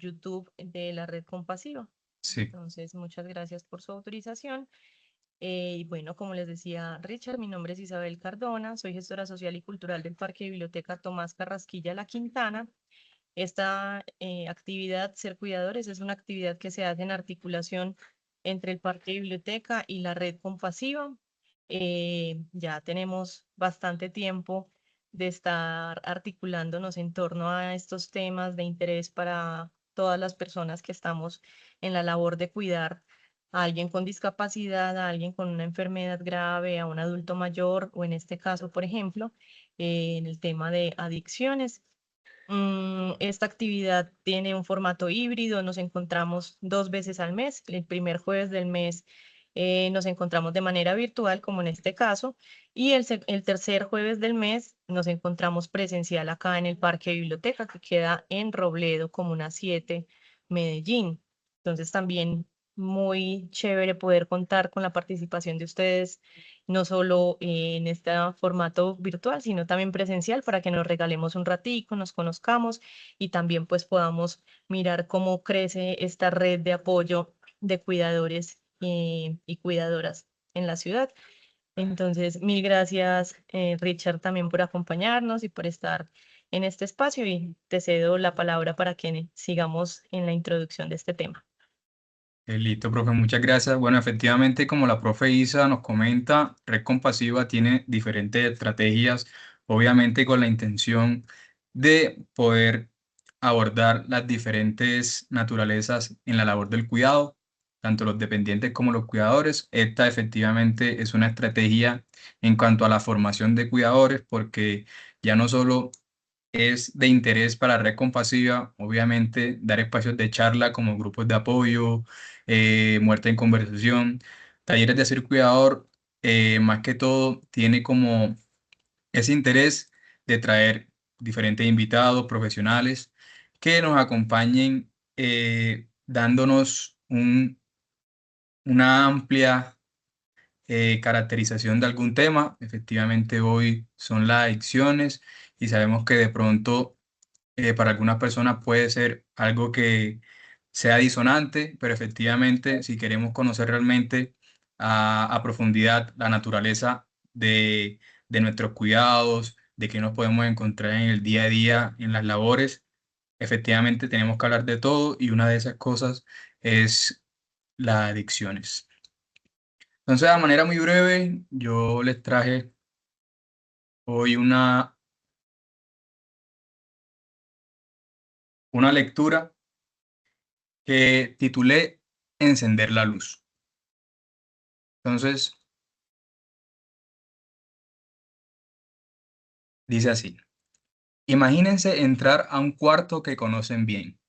YouTube de la Red Compasiva. Sí. Entonces, muchas gracias por su autorización. Y bueno, como les decía Richard, mi nombre es Isabel Cardona, soy gestora social y cultural del Parque Biblioteca Tomás Carrasquilla La Quintana. Esta actividad, Ser Cuidadores, es una actividad que se hace en articulación entre el Parque Biblioteca y la Red Compasiva. Ya tenemos bastante tiempo de estar articulándonos en torno a estos temas de interés para todas las personas que estamos en la labor de cuidar a alguien con discapacidad, a alguien con una enfermedad grave, a un adulto mayor o en este caso, por ejemplo, en el tema de adicciones. Esta actividad tiene un formato híbrido, nos encontramos 2 veces al mes. El primer jueves del mes nos encontramos de manera virtual, como en este caso, y el tercer jueves del mes nos encontramos presencial acá en el Parque Biblioteca, que queda en Robledo, Comuna 7, Medellín. Entonces también muy chévere poder contar con la participación de ustedes, no solo en este formato virtual, sino también presencial, para que nos regalemos un ratico, nos conozcamos y también pues podamos mirar cómo crece esta red de apoyo de cuidadores y cuidadoras en la ciudad. Entonces, mil gracias, Richard, también por acompañarnos y por estar en este espacio, y te cedo la palabra para que sigamos en la introducción de este tema. Listo, profe, muchas gracias. Bueno, efectivamente, como la profe Isa nos comenta, Red Compasiva tiene diferentes estrategias, obviamente con la intención de poder abordar las diferentes naturalezas en la labor del cuidado, tanto los dependientes como los cuidadores. Esta efectivamente es una estrategia en cuanto a la formación de cuidadores, porque ya no solo es de interés para Red Compasiva, obviamente, dar espacios de charla como grupos de apoyo, muerte en conversación, talleres de ser cuidador, más que todo tiene como ese interés de traer diferentes invitados profesionales que nos acompañen, dándonos una amplia caracterización de algún tema. Efectivamente, hoy son las adicciones y sabemos que de pronto para algunas personas puede ser algo que sea disonante, pero efectivamente, si queremos conocer realmente a profundidad la naturaleza de nuestros cuidados, de qué nos podemos encontrar en el día a día, en las labores, efectivamente tenemos que hablar de todo, y una de esas cosas es las adicciones. Entonces, de manera muy breve, yo les traje hoy una lectura que titulé Encender la luz. Entonces, dice así: imagínense entrar a un cuarto que conocen bien,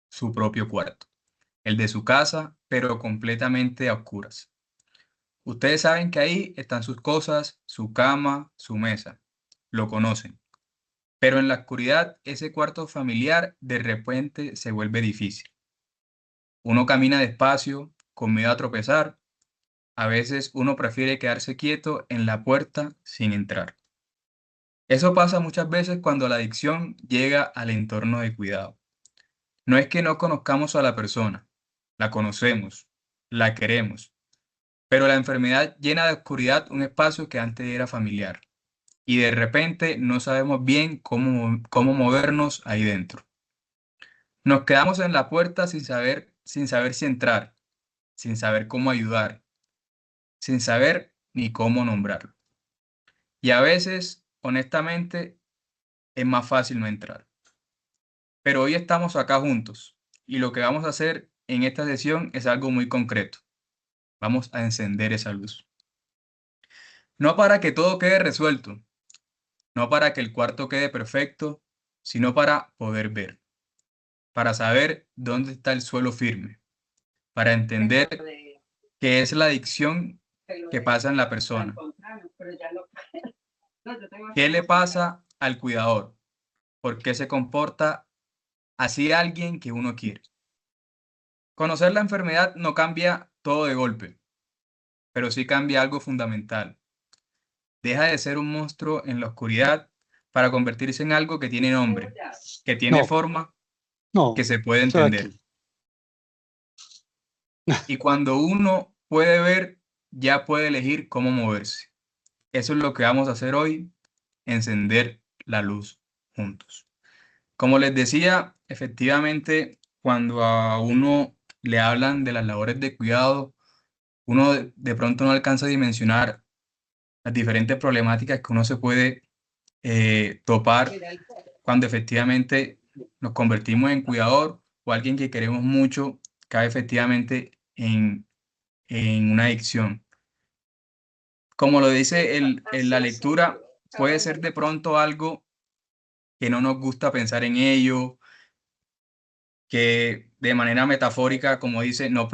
su propio cuarto, el de su casa, pero completamente a oscuras. Ustedes saben que ahí están sus cosas, su cama, su mesa. Lo conocen. Pero en la oscuridad, ese cuarto familiar de repente se vuelve difícil. Uno camina despacio, con miedo a tropezar. A veces uno prefiere quedarse quieto en la puerta sin entrar. Eso pasa muchas veces cuando la adicción llega al entorno de cuidado. No es que no conozcamos a la persona, la conocemos, la queremos, pero la enfermedad llena de oscuridad un espacio que antes era familiar, y de repente no sabemos bien cómo movernos ahí dentro. Nos quedamos en la puerta sin saber si entrar, sin saber cómo ayudar, sin saber ni cómo nombrarlo. Y a veces, honestamente, es más fácil no entrar. Pero hoy estamos acá juntos, y lo que vamos a hacer en esta sesión es algo muy concreto. Vamos a encender esa luz. No para que todo quede resuelto, no para que el cuarto quede perfecto, sino para poder ver, para saber dónde está el suelo firme, para entender qué es la adicción que pasa en la persona. ¿Qué le pasa al cuidador? ¿Por qué se comporta así alguien que uno quiere? Conocer la enfermedad no cambia todo de golpe, pero sí cambia algo fundamental. Deja de ser un monstruo en la oscuridad para convertirse en algo que tiene nombre, que tiene No, forma. que No, se puede estoy entender. aquí. Y cuando uno puede ver, ya puede elegir cómo moverse. Eso es lo que vamos a hacer hoy, encender la luz juntos. Como les decía, efectivamente, cuando a uno le hablan de las labores de cuidado, uno de pronto no alcanza a dimensionar las diferentes problemáticas que uno se puede topar cuando efectivamente nos convertimos en cuidador o alguien que queremos mucho cae efectivamente en una adicción. Como lo dice en la lectura, puede ser de pronto algo que no nos gusta pensar en ello, que de manera metafórica, como dice, no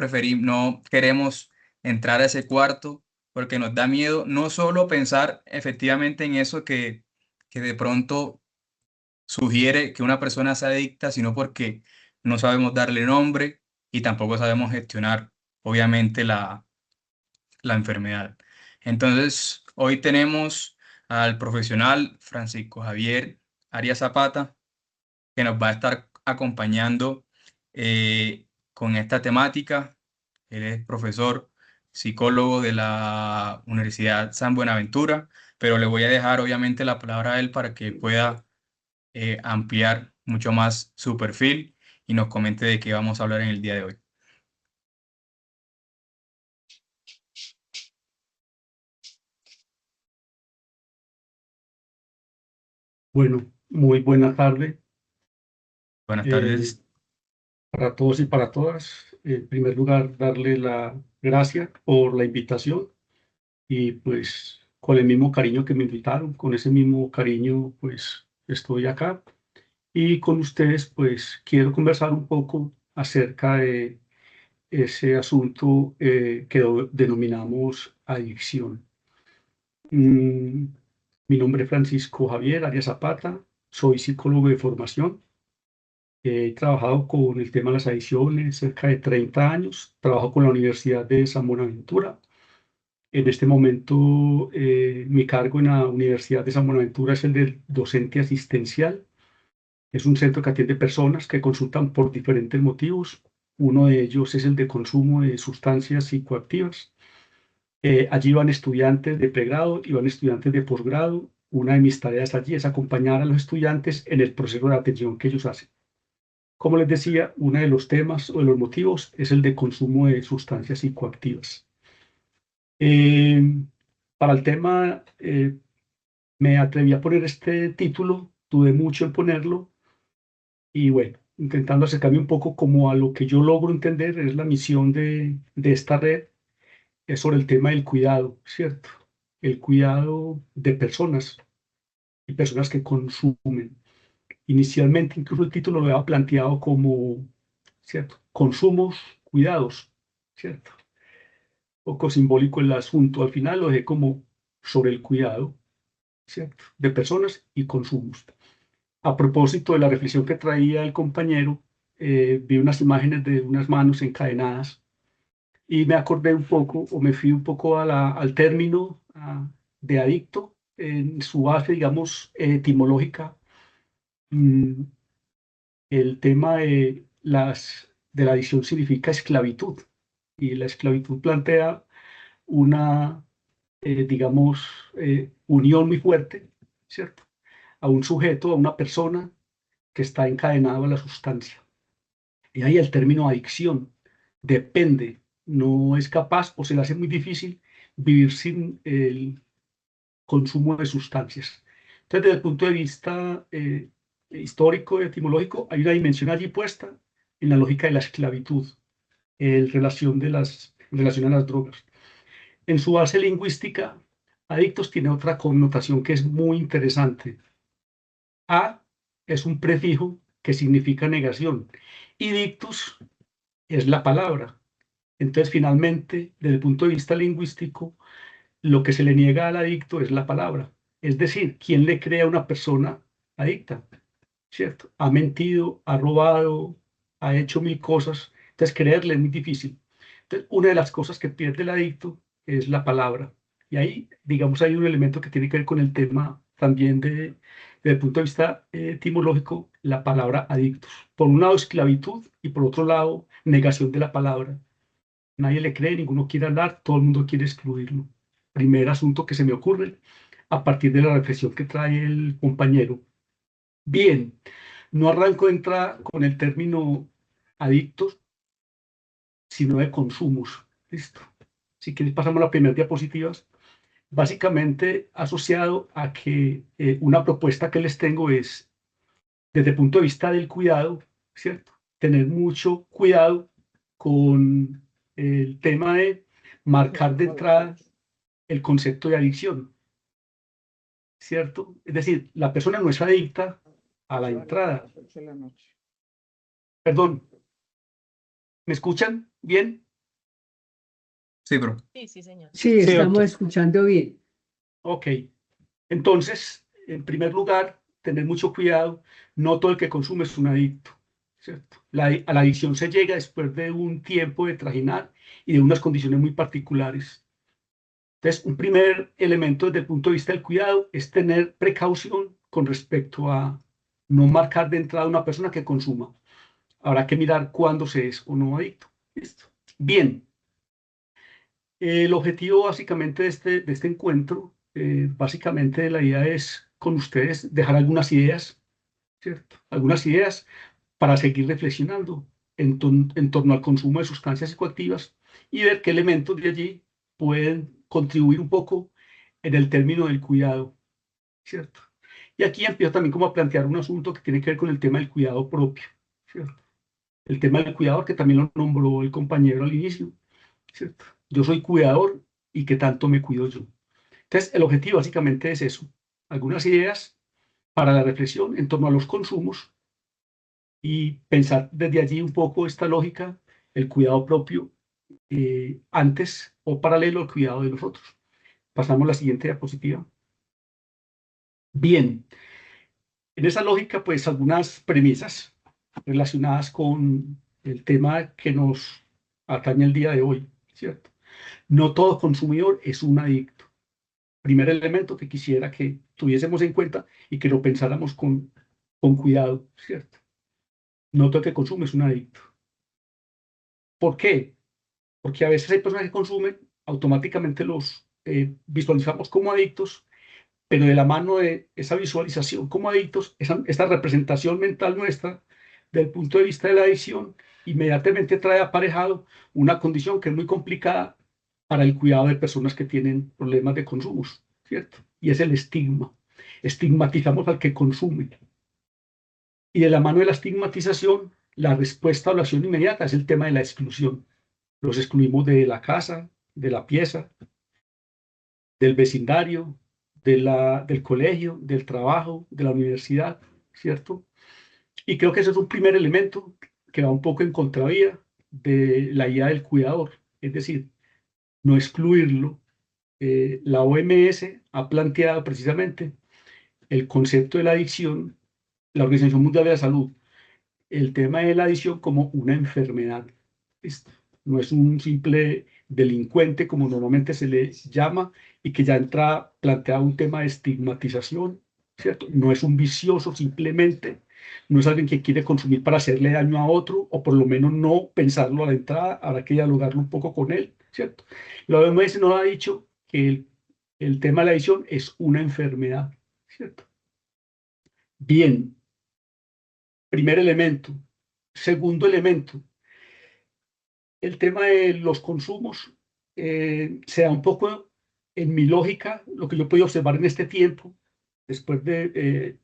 queremos entrar a ese cuarto porque nos da miedo no solo pensar efectivamente en eso que de pronto sugiere que una persona sea adicta, sino porque no sabemos darle nombre y tampoco sabemos gestionar, obviamente, la enfermedad. Entonces, hoy tenemos al profesional Francisco Javier Arias Zapata, que nos va a estar acompañando con esta temática. Él es profesor, psicólogo de la Universidad San Buenaventura, pero le voy a dejar obviamente la palabra a él para que pueda ampliar mucho más su perfil y nos comente de qué vamos a hablar en el día de hoy. Bueno, muy buena tarde Buenas eh, tardes. para todos y para todas. En primer lugar, darle la gracia por la invitación y pues con el mismo cariño que me invitaron, con ese mismo cariño pues estoy acá y con ustedes pues quiero conversar un poco acerca de ese asunto que denominamos adicción. Mm, Mi nombre es Francisco Javier Arias Zapata, soy psicólogo de formación. He trabajado con el tema de las adicciones cerca de 30 años. Trabajo con la Universidad de San Buenaventura. En este momento, mi cargo en la Universidad de San Buenaventura es el de docente asistencial. Es un centro que atiende personas que consultan por diferentes motivos. Uno de ellos es el de consumo de sustancias psicoactivas. Allí van estudiantes de pregrado y van estudiantes de posgrado. Una de mis tareas allí es acompañar a los estudiantes en el proceso de atención que ellos hacen. Como les decía, uno de los temas o de los motivos es el de consumo de sustancias psicoactivas. Eh, para el tema, me atreví a poner este título, dudé mucho en ponerlo y bueno, intentando acercarme un poco como a lo que yo logro entender es la misión de esta red, es sobre el tema del cuidado, ¿cierto? El cuidado de personas y personas que consumen. Inicialmente, incluso el título lo había planteado como, ¿cierto? Consumos, cuidados, ¿cierto? Poco simbólico el asunto. Al final lo dejé como sobre el cuidado, ¿cierto? De personas y consumos. A propósito de la reflexión que traía el compañero, vi unas imágenes de unas manos encadenadas y me acordé un poco, o me fui un poco al término de adicto en su base, digamos, etimológica. Mm, el tema de la adicción significa esclavitud y la esclavitud plantea una, digamos, unión muy fuerte, ¿cierto? A un sujeto, a una persona que está encadenado a la sustancia. Y ahí el término adicción depende, no es capaz o se le hace muy difícil vivir sin el consumo de sustancias. Entonces, desde el punto de vista histórico y etimológico, hay una dimensión allí puesta en la lógica de la esclavitud, en relación a las drogas. En su base lingüística, adictos tiene otra connotación que es muy interesante. A es un prefijo que significa negación y dictus es la palabra. Entonces, finalmente, desde el punto de vista lingüístico, lo que se le niega al adicto es la palabra. Es decir, ¿quién le cree a una persona adicta? ¿Cierto? Ha mentido, ha robado, ha hecho mil cosas. Entonces, creerle es muy difícil. Entonces, una de las cosas que pierde el adicto es la palabra. Y ahí, digamos, hay un elemento que tiene que ver con el tema también desde el punto de vista etimológico la palabra adictos. Por un lado, esclavitud y por otro lado, negación de la palabra. Nadie le cree, ninguno quiere hablar, todo el mundo quiere excluirlo. Primer asunto que se me ocurre a partir de la reflexión que trae el compañero. Bien, no arranco de entrada con el término adictos, sino de consumos. Listo. Si quieres pasamos a las primeras diapositivas. Básicamente asociado a que una propuesta que les tengo es, desde el punto de vista del cuidado, ¿cierto? Tener mucho cuidado con el tema de marcar de entrada el concepto de adicción, ¿cierto? Es decir, la persona no es adicta a la entrada. Perdón, ¿me escuchan bien? Sí, bro. Sí, sí, señor. Sí, estamos doctor. escuchando bien. Ok, entonces, en primer lugar, tener mucho cuidado, no todo el que consume es un adicto, ¿cierto? A la adicción se llega después de un tiempo de trajinar y de unas condiciones muy particulares. Entonces, un primer elemento desde el punto de vista del cuidado es tener precaución con respecto a no marcar de entrada a una persona que consuma. Habrá que mirar cuándo se es o no adicto. ¿Listo? Bien. El objetivo básicamente de este encuentro, básicamente la idea es con ustedes dejar algunas ideas, ¿cierto? Algunas ideas para seguir reflexionando en torno al consumo de sustancias psicoactivas y ver qué elementos de allí pueden contribuir un poco en el término del cuidado, ¿cierto? Y aquí empiezo también como a plantear un asunto que tiene que ver con el tema del cuidado propio, ¿cierto? El tema del cuidado que también lo nombró el compañero al inicio, ¿cierto? Yo soy cuidador y qué tanto me cuido yo. Entonces, el objetivo básicamente es eso, algunas ideas para la reflexión en torno a los consumos y pensar desde allí un poco esta lógica, el cuidado propio, antes o paralelo al cuidado de los otros. Pasamos a la siguiente diapositiva. Bien, en esa lógica, pues algunas premisas relacionadas con el tema que nos atañe el día de hoy, ¿cierto? No todo consumidor es un adicto. Primer elemento que quisiera que tuviésemos en cuenta y que lo pensáramos con cuidado, ¿cierto? No todo el que consume es un adicto. ¿Por qué? Porque a veces hay personas que consumen, automáticamente los visualizamos como adictos, pero de la mano de esa visualización como adictos, esta representación mental nuestra, del punto de vista de la adicción, inmediatamente trae aparejado una condición que es muy complicada para el cuidado de personas que tienen problemas de consumos, ¿cierto? Y es el estigma. Estigmatizamos al que consume. Y de la mano de la estigmatización, la respuesta o la acción inmediata es el tema de la exclusión. Los excluimos de la casa, de la pieza, del vecindario, del colegio, del trabajo, de la universidad, ¿cierto? Y creo que ese es un primer elemento que va un poco en contravía de la idea del cuidador, es decir, no excluirlo. La OMS ha planteado precisamente el concepto de la adicción, la Organización Mundial de la Salud, el tema de la adicción como una enfermedad. ¿Listo? No es un simple delincuente como normalmente se le llama y que ya entra planteado un tema de estigmatización, ¿cierto? No es un vicioso simplemente, no es alguien que quiere consumir para hacerle daño a otro o por lo menos no pensarlo a la entrada, habrá que dialogarlo un poco con él, ¿cierto? La OMS nos ha dicho que el tema de la adicción es una enfermedad, ¿cierto? Bien, primer elemento. Segundo elemento, el tema de los consumos se da un poco en mi lógica, lo que yo he podido observar en este tiempo, después de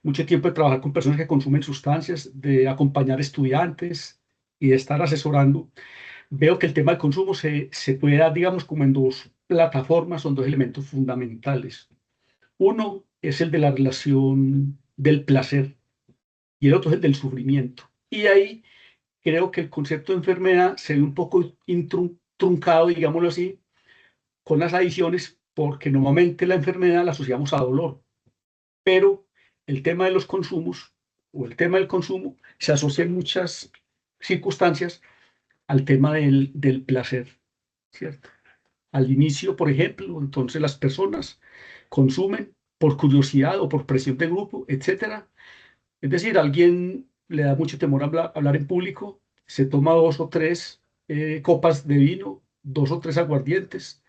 mucho tiempo de trabajar con personas que consumen sustancias, de acompañar estudiantes y de estar asesorando, veo que el tema del consumo se puede dar, digamos, como en dos plataformas, son dos elementos fundamentales. Uno es el de la relación del placer y el otro es el del sufrimiento. Y ahí creo que el concepto de enfermedad se ve un poco truncado, digámoslo así, con las adicciones, porque normalmente la enfermedad la asociamos a dolor, pero el tema de los consumos o el tema del consumo se asocia en muchas circunstancias al tema del placer, ¿cierto? Al inicio, por ejemplo, entonces las personas consumen por curiosidad o por presión de grupo, etcétera. Es decir, alguien le da mucho temor a hablar en público, se toma 2 o 3 copas de vino, 2 o 3 aguardientes,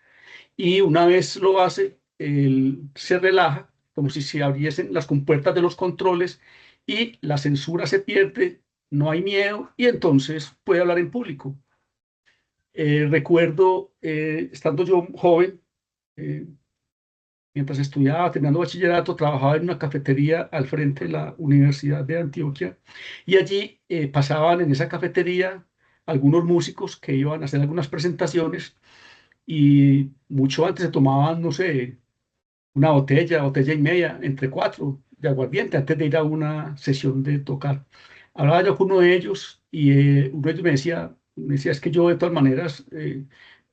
y una vez lo hace, él se relaja, como si se abriesen las compuertas de los controles y la censura se pierde, no hay miedo y entonces puede hablar en público. Recuerdo, estando yo joven, eh, mientras estudiaba, terminando bachillerato, trabajaba en una cafetería al frente de la Universidad de Antioquia y allí pasaban en esa cafetería algunos músicos que iban a hacer algunas presentaciones y mucho antes se tomaban, no sé, una botella, botella y media, entre 4 de aguardiente antes de ir a una sesión de tocar. Hablaba yo con uno de ellos y uno de ellos me decía, es que yo de todas maneras,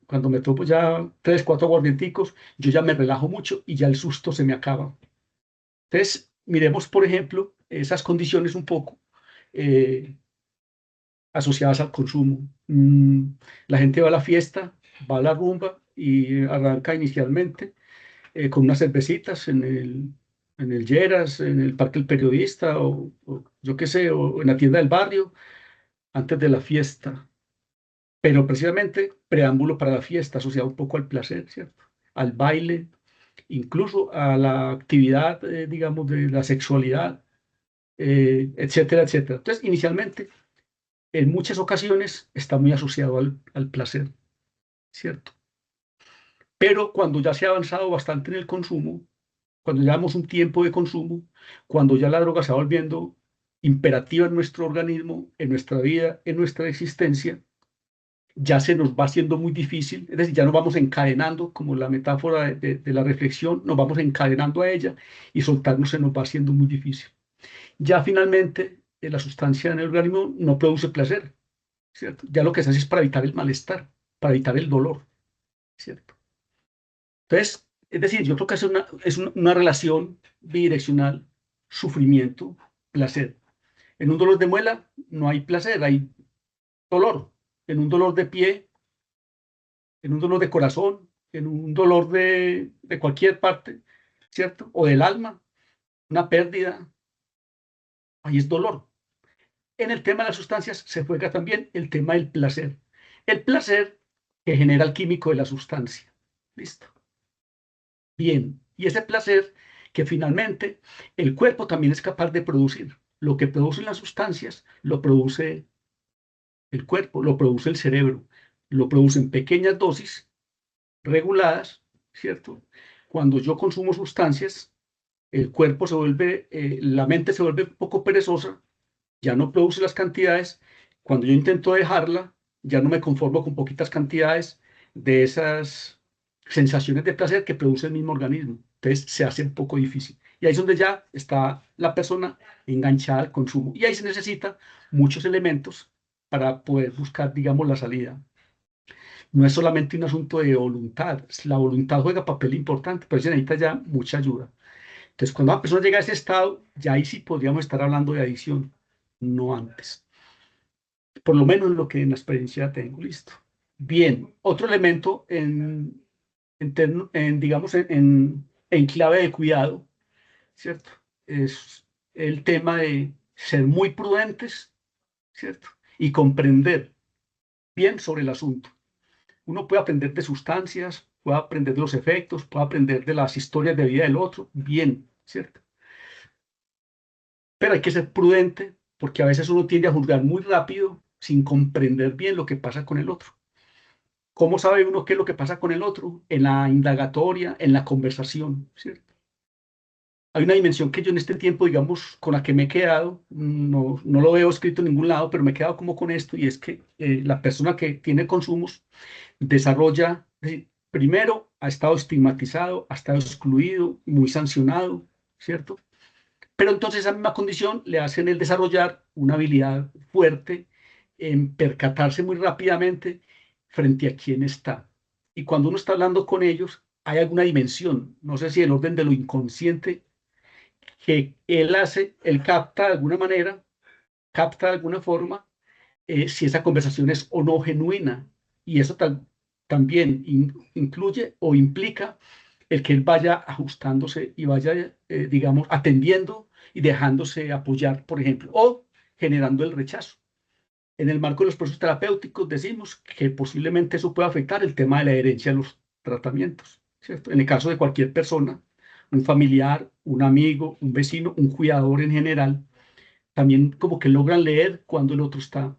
cuando me topo ya 3, 4 aguardienticos, yo ya me relajo mucho y ya el susto se me acaba. Entonces, miremos, por ejemplo, esas condiciones un poco eh, asociadas al consumo. La gente va a la fiesta, va a la rumba y arranca inicialmente con unas cervecitas en el Lleras, en el Parque El Periodista o yo qué sé, o en la tienda del barrio antes de la fiesta. Pero precisamente preámbulo para la fiesta, asociado un poco al placer, ¿cierto? Al baile, incluso a la actividad, digamos, de la sexualidad, etcétera, etcétera. Entonces, inicialmente, en muchas ocasiones está muy asociado al placer, ¿cierto? Pero cuando ya se ha avanzado bastante en el consumo, cuando llevamos un tiempo de consumo, cuando ya la droga se va volviendo imperativa en nuestro organismo, en nuestra vida, en nuestra existencia, ya se nos va haciendo muy difícil, es decir, ya nos vamos encadenando, como la metáfora de la reflexión, nos vamos encadenando a ella y soltarnos se nos va haciendo muy difícil. Ya finalmente la sustancia en el organismo no produce placer, ¿cierto? Ya lo que se hace es para evitar el malestar, para evitar el dolor, ¿cierto? Entonces, es decir, yo creo que es una relación bidireccional, sufrimiento, placer. En un dolor de muela no hay placer, hay dolor. En un dolor de pie, en un dolor de corazón, en un dolor de cualquier parte, ¿cierto? O del alma, una pérdida, ahí es dolor. En el tema de las sustancias se juega también el tema del placer. El placer que genera el químico de la sustancia. ¿Listo? Bien, y ese placer que finalmente el cuerpo también es capaz de producir. Lo que producen las sustancias lo produce el cuerpo, lo produce el cerebro, lo produce en pequeñas dosis reguladas, ¿cierto? Cuando yo consumo sustancias, el cuerpo se vuelve, la mente se vuelve un poco perezosa, ya no produce las cantidades. Cuando yo intento dejarla, ya no me conformo con poquitas cantidades de esas sensaciones de placer que produce el mismo organismo. Entonces se hace un poco difícil. Y ahí es donde ya está la persona enganchada al consumo. Y ahí se necesitan muchos elementos para poder buscar, digamos, la salida. No es solamente un asunto de voluntad. La voluntad juega papel importante, pero se necesita ya mucha ayuda. Entonces, cuando una persona llega a ese estado, ya ahí sí podríamos estar hablando de adicción, no antes. Por lo menos lo que en la experiencia tengo, listo. Bien, otro elemento digamos, en clave de cuidado, ¿cierto? Es el tema de ser muy prudentes, ¿cierto? Y comprender bien sobre el asunto. Uno puede aprender de sustancias, puede aprender de los efectos, puede aprender de las historias de vida del otro, bien, ¿cierto? Pero hay que ser prudente porque a veces uno tiende a juzgar muy rápido sin comprender bien lo que pasa con el otro. ¿Cómo sabe uno qué es lo que pasa con el otro? En la indagatoria, en la conversación, ¿cierto? Hay una dimensión que yo en este tiempo, digamos, con la que me he quedado, no lo veo escrito en ningún lado, pero me he quedado como con esto, y es que la persona que tiene consumos desarrolla, es decir, primero ha estado estigmatizado, ha estado excluido, muy sancionado, ¿cierto? Pero entonces esa misma condición le hacen el desarrollar una habilidad fuerte en percatarse muy rápidamente frente a quién está. Y cuando uno está hablando con ellos, hay alguna dimensión, no sé si el orden de lo inconsciente, que él capta de alguna manera, capta de alguna forma, si esa conversación es o no genuina. Y eso también incluye o implica el que él vaya ajustándose y vaya, digamos, atendiendo y dejándose apoyar, por ejemplo, o generando el rechazo. En el marco de los procesos terapéuticos decimos que posiblemente eso puede afectar el tema de la herencia de los tratamientos, ¿cierto? En el caso de cualquier persona, un familiar, un amigo, un vecino, un cuidador en general, también como que logran leer cuando el otro está,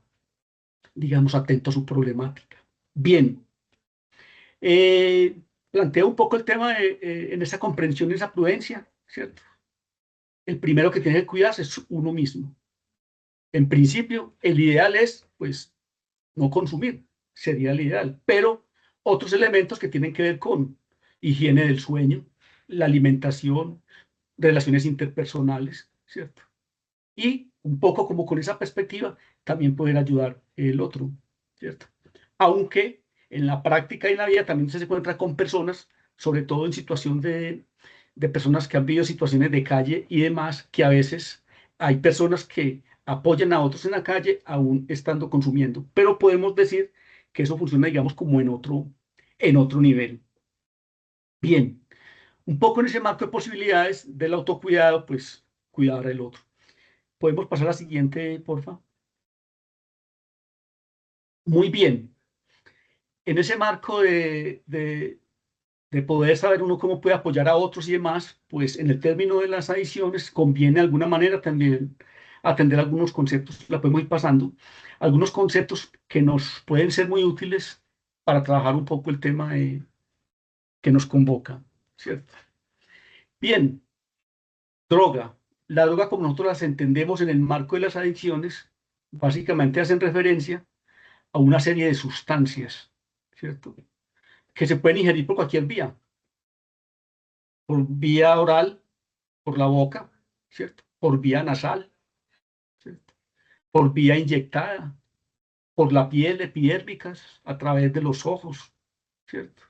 digamos, atento a su problemática. Bien, planteo un poco el tema en esa comprensión y esa prudencia, ¿cierto? El primero que tiene que cuidarse es uno mismo. En principio, el ideal es, pues, no consumir, sería el ideal, pero otros elementos que tienen que ver con higiene del sueño, la alimentación, relaciones interpersonales, ¿cierto? Y un poco como con esa perspectiva, también poder ayudar el otro, ¿cierto? Aunque en la práctica y en la vida también se encuentra con personas, sobre todo en situación de personas que han vivido situaciones de calle y demás, que a veces hay personas que apoyan a otros en la calle aún estando consumiendo, pero podemos decir que eso funciona, digamos, como en otro nivel. Bien, un poco en ese marco de posibilidades del autocuidado, pues cuidar al otro. ¿Podemos pasar a la siguiente, porfa? Muy bien. En ese marco de poder saber uno cómo puede apoyar a otros y demás, pues en el término de las adicciones conviene de alguna manera también atender algunos conceptos, la podemos ir pasando, algunos conceptos que nos pueden ser muy útiles para trabajar un poco el tema que nos convoca, ¿cierto? Bien, droga. La droga, como nosotros las entendemos en el marco de las adicciones, básicamente hacen referencia a una serie de sustancias, ¿cierto? Que se pueden ingerir por cualquier vía, por vía oral, por la boca, ¿cierto? Por vía nasal, ¿cierto? Por vía inyectada, por la piel, epidérmicas, a través de los ojos, ¿cierto?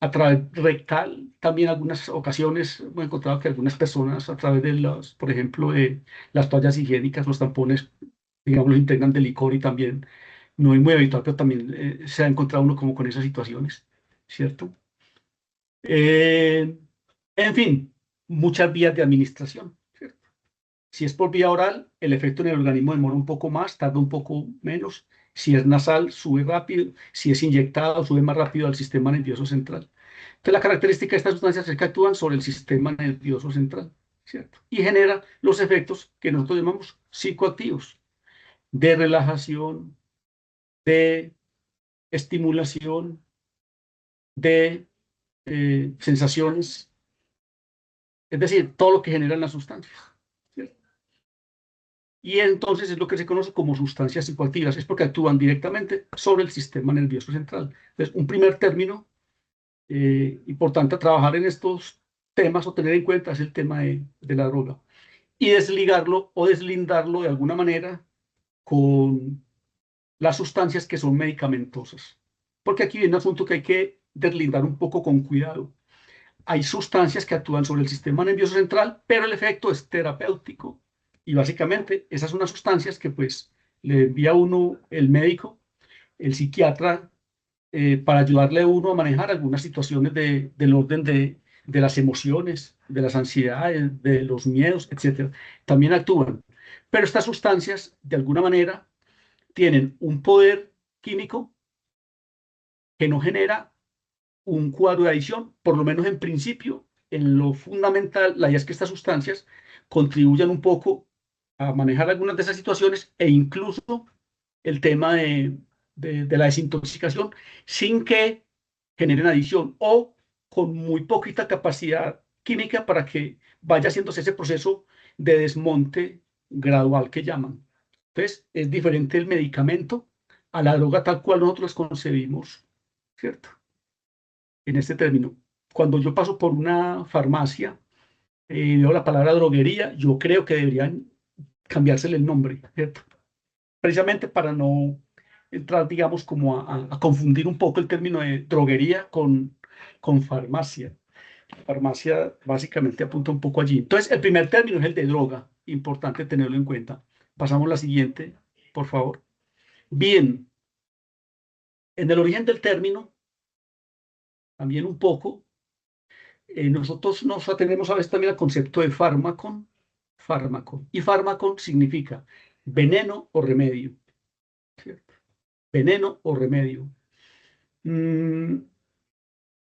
A través rectal, también algunas ocasiones hemos encontrado que algunas personas a través de los, por ejemplo, de las toallas higiénicas, los tampones, digamos, los impregnan de licor y también no es muy habitual, pero también se ha encontrado uno como con esas situaciones, ¿cierto? Eh, en fin, muchas vías de administración, ¿cierto? Si es por vía oral, el efecto en el organismo demora un poco más, tarda un poco menos. Si es nasal, sube rápido. Si es inyectado, sube más rápido al sistema nervioso central. Entonces, la característica de estas sustancias es que actúan sobre el sistema nervioso central, ¿cierto? Y genera los efectos que nosotros llamamos psicoactivos, de relajación, de estimulación, de sensaciones, es decir, todo lo que generan las sustancias, ¿cierto? Y entonces es lo que se conoce como sustancias psicoactivas, es porque actúan directamente sobre el sistema nervioso central. Entonces, un primer término importante a trabajar en estos temas o tener en cuenta es el tema de la droga. Y desligarlo o deslindarlo de alguna manera con las sustancias que son medicamentosas. Porque aquí viene un asunto que hay que deslindar un poco con cuidado. Hay sustancias que actúan sobre el sistema nervioso central, pero el efecto es terapéutico. Y básicamente esas son las sustancias que pues le envía a uno el médico, el psiquiatra, para ayudarle a uno a manejar algunas situaciones del orden de las emociones, de las ansiedades, de los miedos, etcétera. También actúan. Pero estas sustancias, de alguna manera, tienen un poder químico que no genera un cuadro de adicción, por lo menos en principio, en lo fundamental, la idea es que estas sustancias contribuyan un poco a manejar algunas de esas situaciones e incluso el tema de la desintoxicación sin que generen adicción o con muy poquita capacidad química para que vaya haciéndose ese proceso de desmonte gradual que llaman. Entonces, es diferente el medicamento a la droga tal cual nosotros concebimos, ¿cierto? En este término. Cuando yo paso por una farmacia y veo la palabra droguería, yo creo que deberían cambiársele el nombre, ¿cierto? Precisamente para no entrar, digamos, como a confundir un poco el término de droguería con farmacia. Farmacia básicamente apunta un poco allí. Entonces, el primer término es el de droga, importante tenerlo en cuenta. Pasamos a la siguiente, por favor. Bien, en el origen del término, también un poco, nosotros nos atenemos a veces también al concepto de fármaco. Y fármaco significa veneno o remedio, ¿cierto? Veneno o remedio.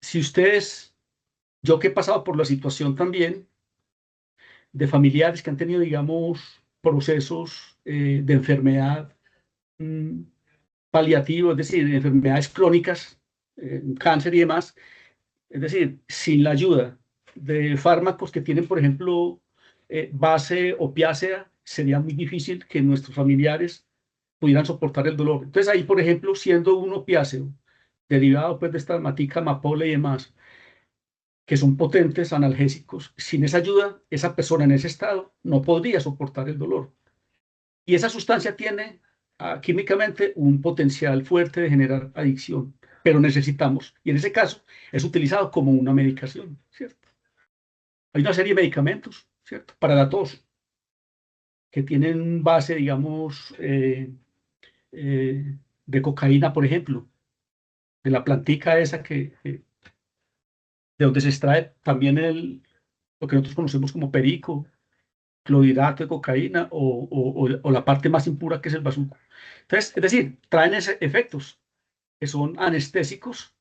Si ustedes, yo que he pasado por la situación también de familiares que han tenido, digamos, procesos de enfermedad paliativo, es decir, enfermedades crónicas, cáncer y demás, es decir, sin la ayuda de fármacos que tienen, por ejemplo, base opiácea, sería muy difícil que nuestros familiares pudieran soportar el dolor. Entonces ahí, por ejemplo, siendo un opiáceo, derivado pues de esta matica, amapola y demás, que son potentes analgésicos, sin esa ayuda, esa persona en ese estado no podría soportar el dolor. Y esa sustancia tiene químicamente un potencial fuerte de generar adicción, pero necesitamos, y en ese caso es utilizado como una medicación, ¿cierto? Hay una serie de medicamentos, ¿cierto? Para la tos, que tienen base, digamos, de cocaína, por ejemplo, de la plantica esa de donde se extrae también lo que nosotros conocemos como perico, clorhidrato de cocaína o la parte más impura que es el bazuco. Entonces, es decir, traen efectos que son anestésicos,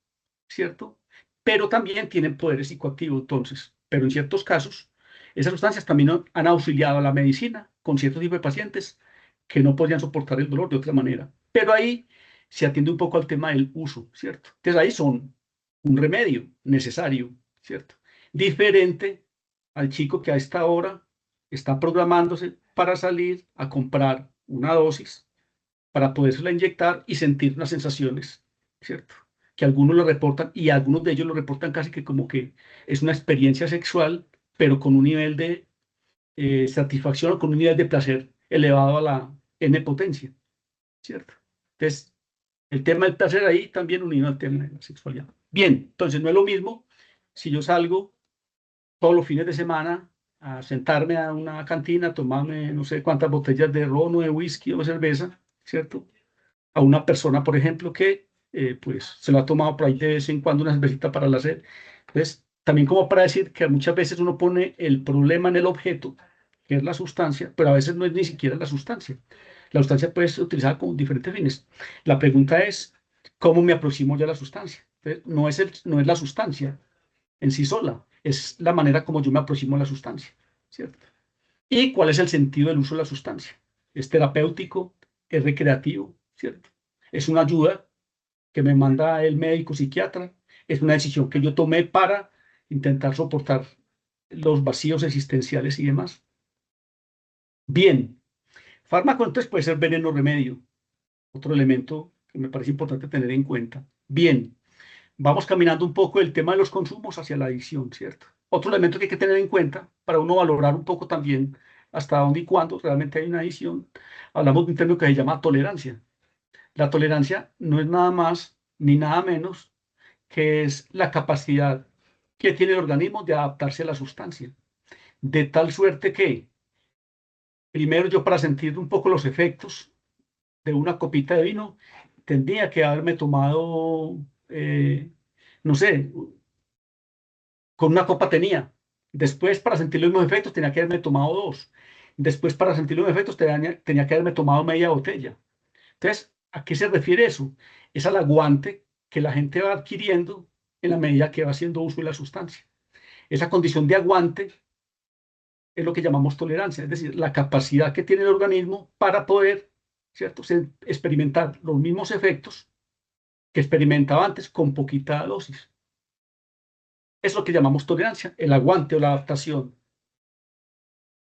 ¿cierto? Pero también tienen poderes psicoactivos, entonces, pero en ciertos casos, esas sustancias también han auxiliado a la medicina con cierto tipo de pacientes que no podían soportar el dolor de otra manera. Pero ahí se atiende un poco al tema del uso, ¿cierto? Entonces ahí son un remedio necesario, ¿cierto? Diferente al chico que a esta hora está programándose para salir a comprar una dosis para podérsela inyectar y sentir unas sensaciones, ¿cierto? Que algunos lo reportan y algunos de ellos lo reportan casi que como que es una experiencia sexual, pero con un nivel de satisfacción o con un nivel de placer elevado a la N potencia, ¿cierto? Entonces, el tema del placer ahí también unido al tema de la sexualidad. Bien, entonces no es lo mismo si yo salgo todos los fines de semana a sentarme a una cantina, a tomarme no sé cuántas botellas de ron o de whisky o de cerveza, ¿cierto? A una persona, por ejemplo, que pues se lo ha tomado por ahí de vez en cuando una cervecita para la sed. Entonces, también como para decir que muchas veces uno pone el problema en el objeto, que es la sustancia, pero a veces no es ni siquiera la sustancia. La sustancia puede ser utilizada con diferentes fines. La pregunta es, ¿cómo me aproximo yo a la sustancia? Entonces, no es la sustancia en sí sola, es la manera como yo me aproximo a la sustancia, ¿cierto? ¿Y cuál es el sentido del uso de la sustancia? ¿Es terapéutico? ¿Es recreativo? ¿Cierto? ¿Es una ayuda que me manda el médico psiquiatra? ¿Es una decisión que yo tomé para intentar soportar los vacíos existenciales y demás? Bien, fármaco entonces puede ser veneno o remedio, otro elemento que me parece importante tener en cuenta. Bien, vamos caminando un poco el tema de los consumos hacia la adicción, ¿cierto? Otro elemento que hay que tener en cuenta para uno valorar un poco también hasta dónde y cuándo realmente hay una adicción. Hablamos de un término que se llama tolerancia. La tolerancia no es nada más ni nada menos que es la capacidad que tiene el organismo de adaptarse a la sustancia. De tal suerte que, primero yo para sentir un poco los efectos de una copita de vino, tendría que haberme tomado, no sé, con una copa tenía. Después, para sentir los mismos efectos, tenía que haberme tomado dos. Después, para sentir los mismos efectos, tenía que haberme tomado media botella. Entonces, ¿a qué se refiere eso? Es al aguante que la gente va adquiriendo en la medida que va haciendo uso de la sustancia. Esa condición de aguante es lo que llamamos tolerancia, es decir, la capacidad que tiene el organismo para poder, ¿cierto?, experimentar los mismos efectos que experimentaba antes con poquita dosis. Es lo que llamamos tolerancia, el aguante o la adaptación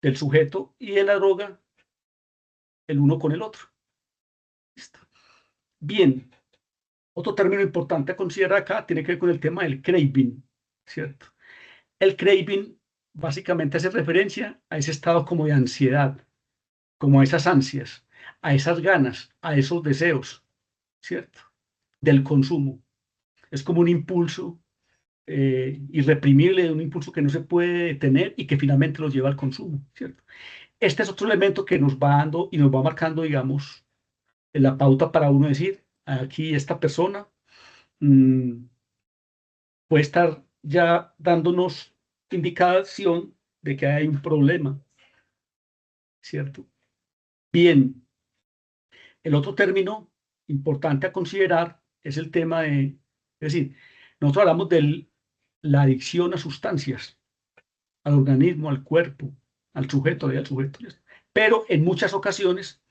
del sujeto y de la droga, el uno con el otro. ¿Listo? Bien, otro término importante a considerar acá tiene que ver con el tema del craving, ¿cierto? El craving básicamente hace referencia a ese estado como de ansiedad, como a esas ansias, a esas ganas, a esos deseos, ¿cierto? Del consumo. Es como un impulso irreprimible, un impulso que no se puede detener y que finalmente los lleva al consumo, ¿cierto? Este es otro elemento que nos va dando y nos va marcando, digamos, la pauta para uno decir, aquí esta persona puede estar ya dándonos indicación de que hay un problema, ¿cierto? Bien, el otro término importante a considerar es el tema de, es decir, nosotros hablamos de la adicción a sustancias, al organismo, al cuerpo, al sujeto, pero en muchas ocasiones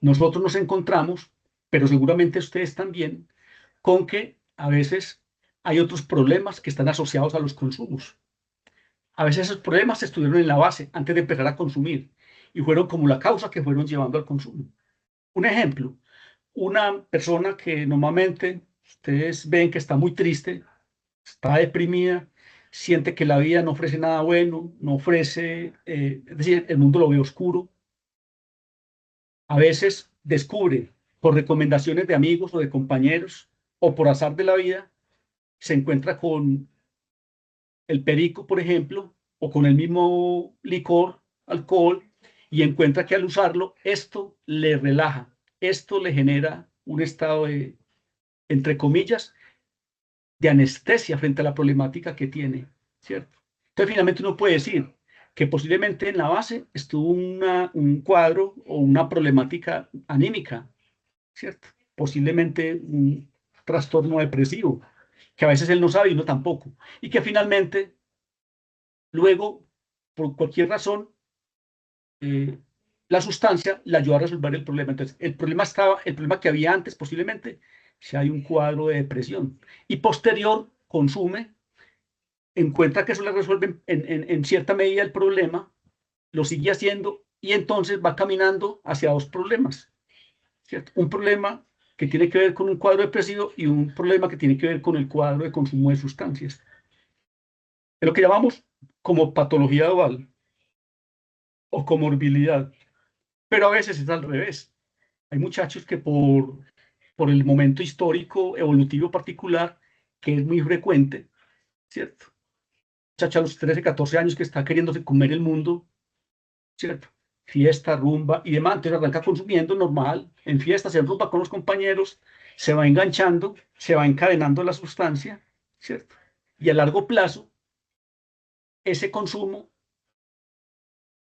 nosotros nos encontramos, pero seguramente ustedes también, con que a veces hay otros problemas que están asociados a los consumos. A veces esos problemas estuvieron en la base antes de empezar a consumir y fueron como la causa que fueron llevando al consumo. Un ejemplo, una persona que normalmente ustedes ven que está muy triste, está deprimida, siente que la vida no ofrece nada bueno, no ofrece, es decir, el mundo lo ve oscuro. A veces descubre por recomendaciones de amigos o de compañeros o por azar de la vida, se encuentra con el perico, por ejemplo, o con el mismo licor, alcohol, y encuentra que al usarlo, esto le relaja, esto le genera un estado de, entre comillas, de anestesia frente a la problemática que tiene, ¿cierto? Entonces, finalmente uno puede decir que posiblemente en la base estuvo un cuadro o una problemática anímica, ¿cierto? Posiblemente un trastorno depresivo, que a veces él no sabe y uno tampoco, y que finalmente, luego, por cualquier razón, eh, la sustancia le ayudó a resolver el problema. Entonces, el problema que había antes, posiblemente, si hay un cuadro de depresión, y posterior consume, encuentra que eso le resuelve en cierta medida el problema, lo sigue haciendo y entonces va caminando hacia dos problemas, ¿cierto? Un problema que tiene que ver con un cuadro depresivo y un problema que tiene que ver con el cuadro de consumo de sustancias. Es lo que llamamos como patología dual o comorbilidad, pero a veces es al revés. Hay muchachos que por el momento histórico, evolutivo particular, que es muy frecuente, ¿cierto? Muchacho a los 13, 14 años que está queriéndose comer el mundo, ¿cierto? Fiesta, rumba y demás, entonces arranca consumiendo normal, en fiesta, se rumba con los compañeros, se va enganchando, se va encadenando la sustancia, ¿cierto? Y a largo plazo, ese consumo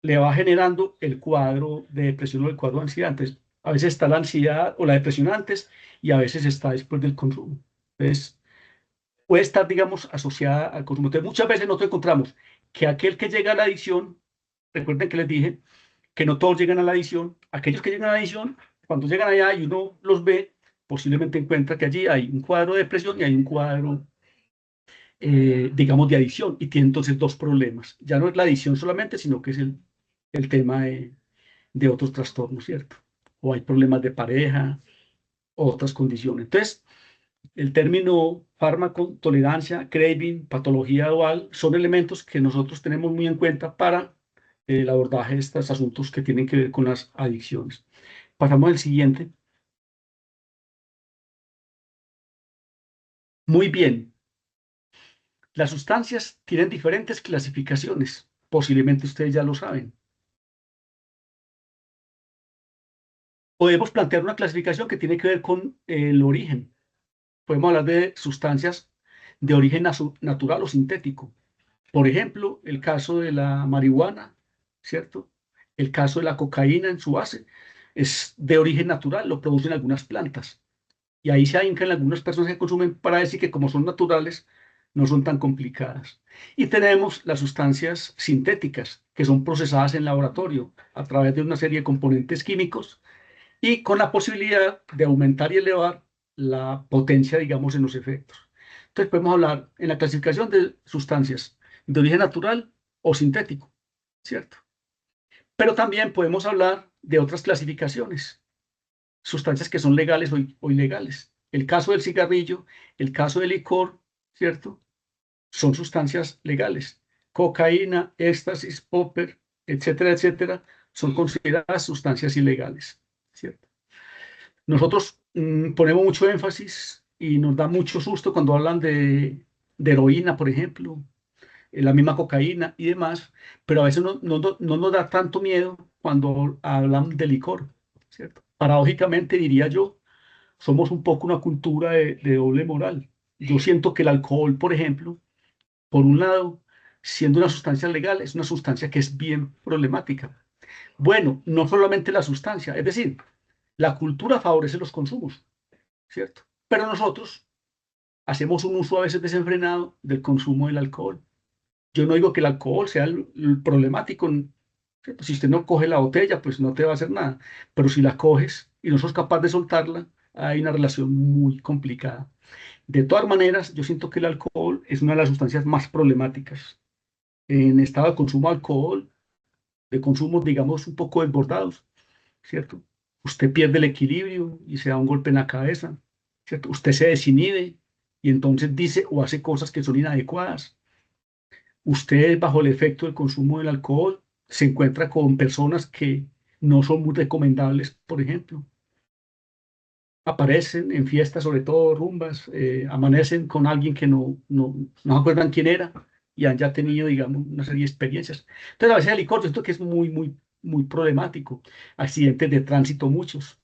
le va generando el cuadro de depresión o el cuadro de ansiedad. Entonces, a veces está la ansiedad o la depresión antes y a veces está después del consumo. Entonces, puede estar, digamos, asociada al consumo. Entonces, muchas veces nosotros encontramos que aquel que llega a la adicción, recuerden que les dije que no todos llegan a la adicción, aquellos que llegan a la adicción, cuando llegan allá y uno los ve, posiblemente encuentra que allí hay un cuadro de depresión y hay un cuadro, digamos, de adicción, y tiene entonces dos problemas. Ya no es la adicción solamente, sino que es el tema de otros trastornos, ¿cierto? O hay problemas de pareja, otras condiciones. Entonces, el término fármaco, tolerancia, craving, patología dual, son elementos que nosotros tenemos muy en cuenta para el abordaje de estos asuntos que tienen que ver con las adicciones. Pasamos al siguiente. Muy bien. Las sustancias tienen diferentes clasificaciones. Posiblemente ustedes ya lo saben. Podemos plantear una clasificación que tiene que ver con el origen. Podemos hablar de sustancias de origen natural o sintético. Por ejemplo, el caso de la marihuana, ¿cierto? El caso de la cocaína en su base es de origen natural, lo producen algunas plantas. Y ahí se ahincan algunas personas que consumen para decir que como son naturales, no son tan complicadas. Y tenemos las sustancias sintéticas, que son procesadas en laboratorio a través de una serie de componentes químicos y con la posibilidad de aumentar y elevar la potencia, digamos, en los efectos. Entonces podemos hablar en la clasificación de sustancias de origen natural o sintético, ¿cierto? Pero también podemos hablar de otras clasificaciones, sustancias que son legales o ilegales. El caso del cigarrillo, el caso del licor, ¿cierto? Son sustancias legales. Cocaína, éxtasis, popper, etcétera, etcétera, son consideradas sustancias ilegales, ¿cierto? Nosotros ponemos mucho énfasis y nos da mucho susto cuando hablan de heroína, por ejemplo, la misma cocaína y demás, pero a veces no nos da tanto miedo cuando hablan de licor, ¿cierto? Paradójicamente, diría yo, somos un poco una cultura de doble moral. Yo siento que el alcohol, por ejemplo, por un lado, siendo una sustancia legal, es una sustancia que es bien problemática. Bueno, no solamente la sustancia, es decir, la cultura favorece los consumos, ¿cierto? Pero nosotros hacemos un uso a veces desenfrenado del consumo del alcohol. Yo no digo que el alcohol sea el problemático, ¿cierto? Si usted no coge la botella, pues no te va a hacer nada. Pero si la coges y no sos capaz de soltarla, hay una relación muy complicada. De todas maneras, yo siento que el alcohol es una de las sustancias más problemáticas. En estado de consumo de alcohol, de consumos, digamos, un poco desbordados, ¿cierto? Usted pierde el equilibrio y se da un golpe en la cabeza, ¿cierto? Usted se desinhibe y entonces dice o hace cosas que son inadecuadas. Usted, bajo el efecto del consumo del alcohol, se encuentra con personas que no son muy recomendables, por ejemplo. Aparecen en fiestas, sobre todo rumbas, amanecen con alguien que no se acuerdan quién era y han ya tenido, digamos, una serie de experiencias. Entonces, a veces el licor, yo siento que es muy problemático. Accidentes de tránsito, muchos.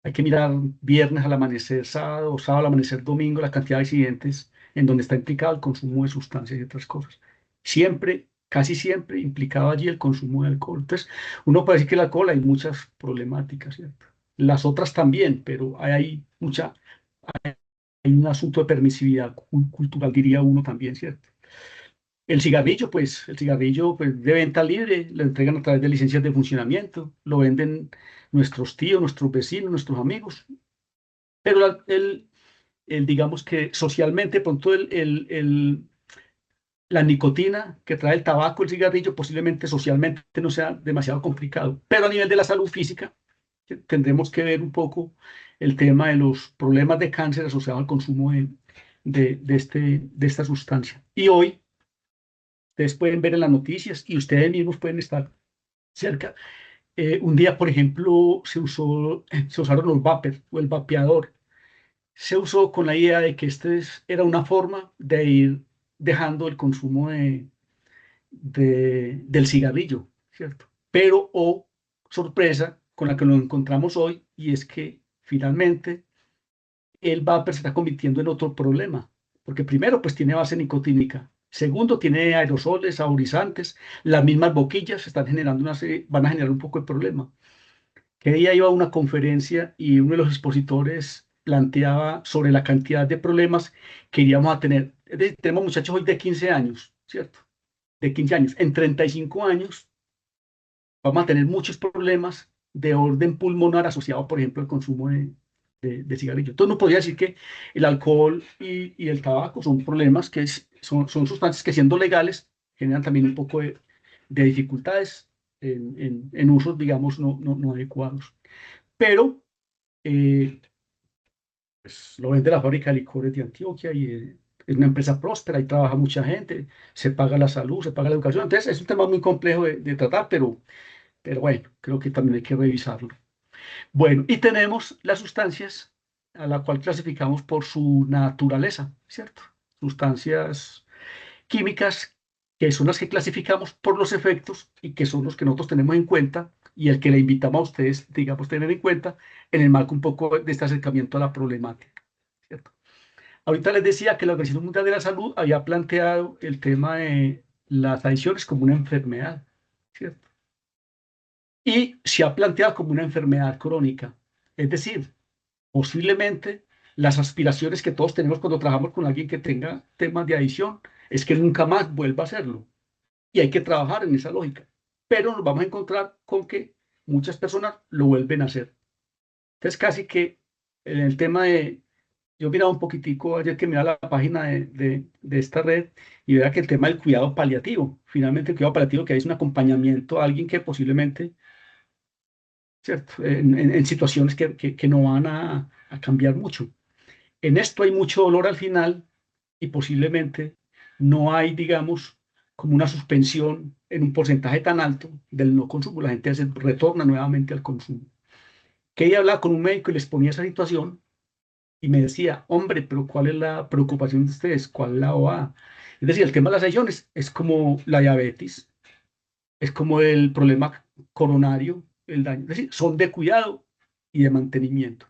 Hay que mirar viernes al amanecer, sábado, sábado al amanecer, domingo, la cantidad de accidentes en donde está implicado el consumo de sustancias y otras cosas. Siempre, casi siempre, implicado allí el consumo de alcohol. Entonces, uno puede decir que el alcohol hay muchas problemáticas, ¿cierto? Las otras también, pero hay un asunto de permisividad cultural, diría uno también, ¿cierto? El cigarrillo pues, de venta libre, lo entregan a través de licencias de funcionamiento, lo venden nuestros tíos, nuestros vecinos, nuestros amigos, pero digamos que socialmente, pronto la nicotina que trae el tabaco, el cigarrillo, posiblemente socialmente no sea demasiado complicado, pero a nivel de la salud física, tendremos que ver un poco el tema de los problemas de cáncer asociados al consumo de esta sustancia. Y hoy, ustedes pueden ver en las noticias y ustedes mismos pueden estar cerca. Un día, por ejemplo, se usaron los vapers o el vapeador. Se usó con la idea de que era una forma de ir dejando el consumo del cigarrillo, ¿cierto? Pero, sorpresa con la que nos encontramos hoy, y es que finalmente el vapor se está convirtiendo en otro problema, porque primero, pues tiene base nicotínica. Segundo, tiene aerosoles, saborizantes, las mismas boquillas están generando van a generar un poco de problema. Que día iba a una conferencia y uno de los expositores planteaba sobre la cantidad de problemas que iríamos a tener. Es decir, tenemos muchachos hoy de 15 años, ¿cierto? De 15 años. En 35 años vamos a tener muchos problemas de orden pulmonar asociados, por ejemplo, al consumo de cigarrillos. Entonces, no podría decir que el alcohol y el tabaco son problemas son sustancias que, siendo legales, generan también un poco de dificultades en usos, digamos, no adecuados. Pero pues, lo vende la fábrica de licores de Antioquia y es una empresa próspera, ahí trabaja mucha gente, se paga la salud, se paga la educación. Entonces, es un tema muy complejo de tratar, pero bueno, creo que también hay que revisarlo. Bueno, y tenemos las sustancias a la cual clasificamos por su naturaleza, ¿cierto? Sustancias químicas que son las que clasificamos por los efectos y que son los que nosotros tenemos en cuenta y el que le invitamos a ustedes, digamos, tener en cuenta en el marco un poco de este acercamiento a la problemática, ¿cierto? Ahorita les decía que la Organización Mundial de la Salud había planteado el tema de las adicciones como una enfermedad, ¿cierto? Y se ha planteado como una enfermedad crónica. Es decir, posiblemente las aspiraciones que todos tenemos cuando trabajamos con alguien que tenga temas de adicción es que nunca más vuelva a hacerlo. Y hay que trabajar en esa lógica. Pero nos vamos a encontrar con que muchas personas lo vuelven a hacer. Entonces, casi que en el tema yo miraba un poquitico ayer que miraba la página de esta red y veía que el tema del cuidado paliativo, finalmente el cuidado paliativo que es un acompañamiento a alguien que posiblemente, ¿cierto? En situaciones que no van a cambiar mucho. En esto hay mucho dolor al final y posiblemente no hay, digamos, como una suspensión en un porcentaje tan alto del no consumo. La gente retorna nuevamente al consumo. Que ella hablaba con un médico y les ponía esa situación y me decía, hombre, pero ¿cuál es la preocupación de ustedes? ¿Cuál es la OA? Es decir, el tema de las adicciones es como la diabetes, es como el problema coronario, el daño. Es decir, son de cuidado y de mantenimiento.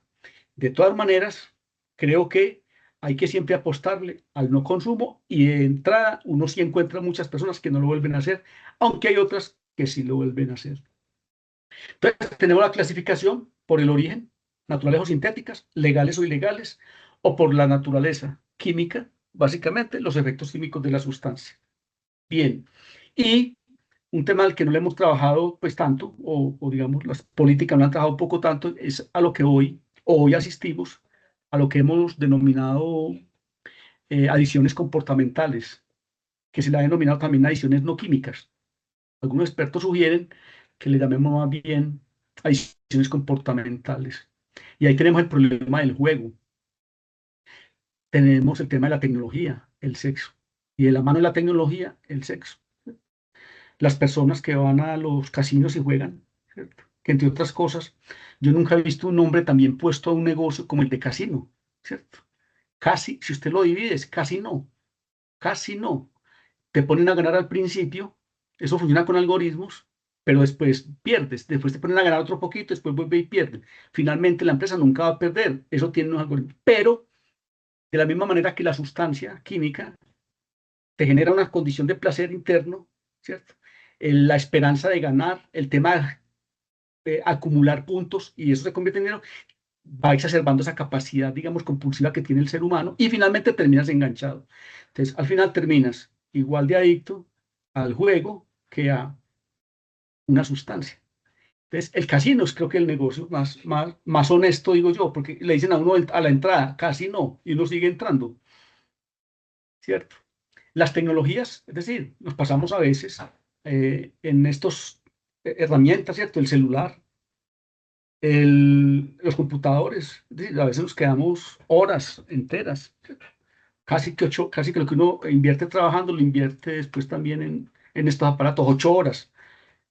De todas maneras, creo que hay que siempre apostarle al no consumo y de entrada uno sí encuentra muchas personas que no lo vuelven a hacer, aunque hay otras que sí lo vuelven a hacer. Entonces, tenemos la clasificación por el origen, naturales o sintéticas, legales o ilegales, o por la naturaleza química, básicamente los efectos químicos de la sustancia. Bien, y un tema al que no le hemos trabajado pues tanto, o digamos las políticas no han trabajado poco tanto, es a lo que hoy asistimos, a lo que hemos denominado adiciones comportamentales, que se le ha denominado también adiciones no químicas. Algunos expertos sugieren que le llamemos más bien adiciones comportamentales. Y ahí tenemos el problema del juego. Tenemos el tema de la tecnología, el sexo. Y de la mano de la tecnología, el sexo. Las personas que van a los casinos y juegan, ¿cierto? Que entre otras cosas, yo nunca he visto un nombre también puesto a un negocio como el de casino, ¿cierto? Casi, si usted lo divide, es casi no, casi no. Te ponen a ganar al principio, eso funciona con algoritmos, pero después pierdes, después te ponen a ganar otro poquito, después vuelve y pierde. Finalmente la empresa nunca va a perder, eso tiene unos algoritmos, pero de la misma manera que la sustancia química te genera una condición de placer interno, ¿cierto? La esperanza de ganar, el tema de acumular puntos y eso se convierte en dinero, va exacerbando esa capacidad, digamos, compulsiva que tiene el ser humano y finalmente terminas enganchado. Entonces, al final terminas igual de adicto al juego que a una sustancia. Entonces, el casino es creo que el negocio más honesto, digo yo, porque le dicen a uno a la entrada, casi no, y uno sigue entrando, ¿cierto? Las tecnologías, es decir, nos pasamos a veces en estas herramientas, ¿cierto? El celular, los computadores, es decir, a veces nos quedamos horas enteras, casi que lo que uno invierte trabajando, lo invierte después también en estos aparatos, 8 horas,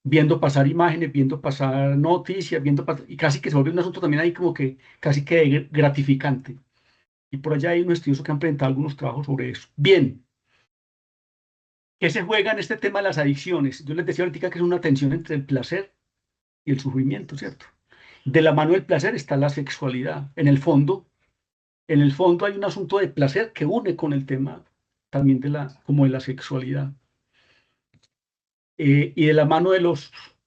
viendo pasar imágenes, viendo pasar noticias, y casi que se vuelve un asunto también ahí como que casi que gratificante. Y por allá hay unos estudiosos que han presentado algunos trabajos sobre eso. Bien, ¿qué se juega en este tema de las adicciones? Yo les decía ahorita que es una tensión entre el placer y el sufrimiento, ¿cierto? De la mano del placer está la sexualidad. En el fondo hay un asunto de placer que une con el tema también como de la sexualidad. Y de la mano de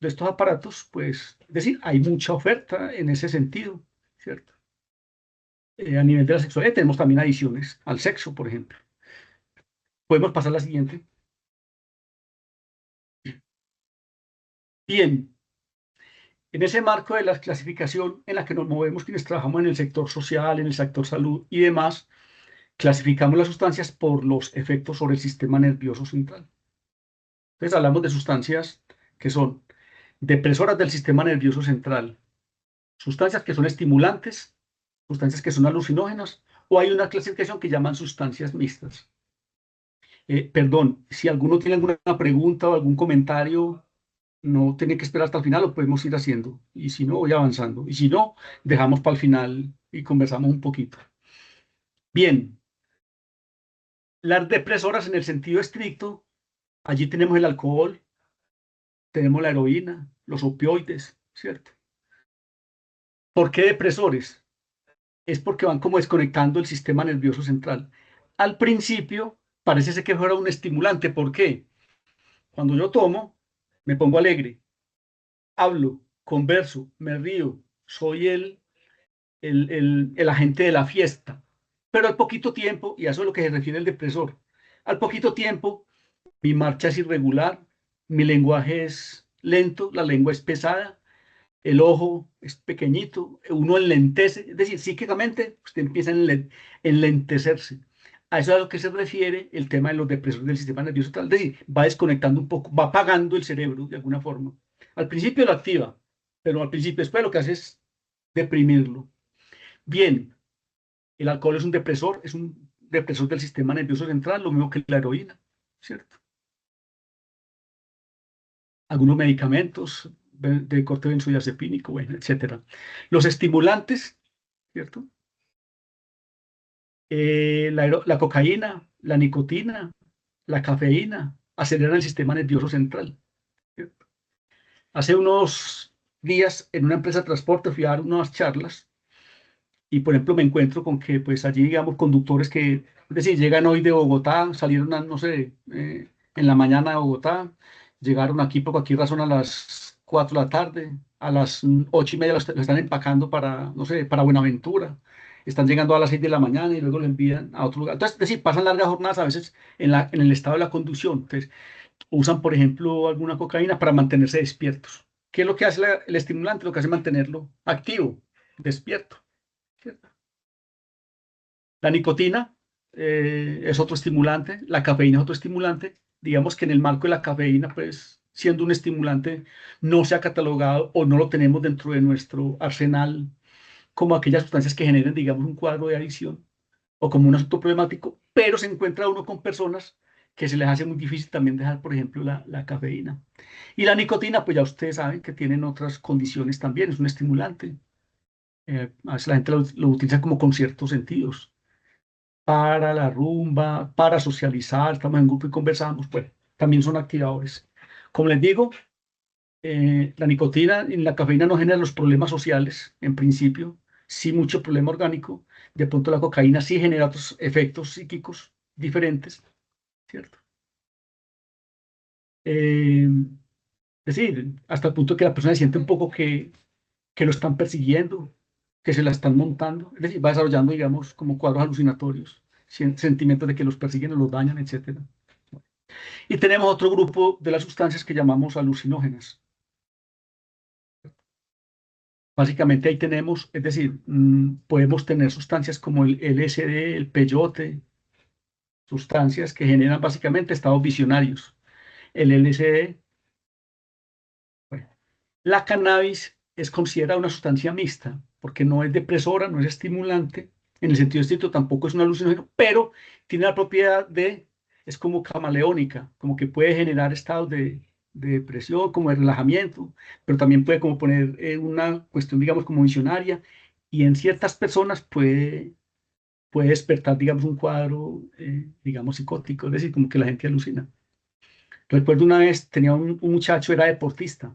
estos aparatos, pues, es decir, hay mucha oferta en ese sentido, ¿cierto? A nivel de la sexualidad tenemos también adiciones al sexo, por ejemplo. Podemos pasar a la siguiente. Bien, en ese marco de la clasificación en la que nos movemos quienes trabajamos en el sector social, en el sector salud y demás, clasificamos las sustancias por los efectos sobre el sistema nervioso central. Entonces hablamos de sustancias que son depresoras del sistema nervioso central, sustancias que son estimulantes, sustancias que son alucinógenas, o hay una clasificación que llaman sustancias mixtas. Perdón, si alguno tiene alguna pregunta o algún comentario, no tiene que esperar hasta el final, lo podemos ir haciendo. Y si no, voy avanzando. Y si no, dejamos para el final y conversamos un poquito. Bien, las depresoras en el sentido estricto, allí tenemos el alcohol, tenemos la heroína, los opioides, ¿cierto? ¿Por qué depresores? Es porque van como desconectando el sistema nervioso central. Al principio parece ser que fuera un estimulante. ¿Por qué? Cuando yo tomo, me pongo alegre, hablo, converso, me río, soy el agente de la fiesta. Pero al poquito tiempo, y a eso es lo que se refiere el depresor, al poquito tiempo mi marcha es irregular, mi lenguaje es lento, la lengua es pesada, el ojo es pequeñito, uno enlentece, es decir, psíquicamente usted empieza a enlentecerse. A eso es a lo que se refiere el tema de los depresores del sistema nervioso central, es decir, va desconectando un poco, va apagando el cerebro de alguna forma. Al principio lo activa, pero al principio después lo que hace es deprimirlo. Bien, el alcohol es un depresor del sistema nervioso central, lo mismo que la heroína, ¿cierto? Algunos medicamentos de corte benzodiazepínico, bueno, etcétera. Los estimulantes, ¿cierto? La cocaína, la nicotina, la cafeína, aceleran el sistema nervioso central, ¿cierto? Hace unos días en una empresa de transporte fui a dar unas charlas y por ejemplo me encuentro con que pues allí, digamos, conductores que, es decir, llegan hoy de Bogotá, salieron, no sé, en la mañana de Bogotá, llegaron aquí por cualquier razón a las 4 de la tarde, a las 8:30 lo están empacando para, no sé, para Buenaventura, están llegando a las 6 de la mañana y luego lo envían a otro lugar. Entonces, es decir, pasan largas jornadas a veces en el estado de la conducción. Entonces, usan, por ejemplo, alguna cocaína para mantenerse despiertos. ¿Qué es lo que hace el estimulante? Lo que hace es mantenerlo activo, despierto. ¿Cierto? La nicotina es otro estimulante, la cafeína es otro estimulante. Digamos que en el marco de la cafeína, pues siendo un estimulante, no se ha catalogado o no lo tenemos dentro de nuestro arsenal como aquellas sustancias que generen, digamos, un cuadro de adicción o como un asunto problemático, pero se encuentra uno con personas que se les hace muy difícil también dejar, por ejemplo, la cafeína. Y la nicotina, pues ya ustedes saben que tienen otras condiciones también, es un estimulante. A veces la gente lo utiliza como con ciertos sentidos para la rumba, para socializar, estamos en grupo y conversamos, pues también son activadores. Como les digo, la nicotina y la cafeína no generan los problemas sociales, en principio, sí mucho problema orgánico. De pronto la cocaína sí genera otros efectos psíquicos diferentes, ¿cierto? Es decir, hasta el punto que la persona siente un poco que lo están persiguiendo, que se la están montando, es decir, va desarrollando, digamos, como cuadros alucinatorios, sentimientos de que los persiguen o los dañan, etcétera. Y tenemos otro grupo de las sustancias que llamamos alucinógenas. Básicamente ahí tenemos, es decir, podemos tener sustancias como el LSD, el peyote, sustancias que generan básicamente estados visionarios. El LSD, bueno, la cannabis es considerada una sustancia mixta, porque no es depresora, no es estimulante, en el sentido estricto tampoco es un alucinógeno, pero tiene la propiedad de, es como camaleónica, como que puede generar estados de depresión, como de relajamiento, pero también puede como poner una cuestión, digamos, como visionaria, y en ciertas personas puede despertar, digamos, un cuadro, digamos, psicótico, es decir, como que la gente alucina. Recuerdo una vez, tenía un muchacho, era deportista,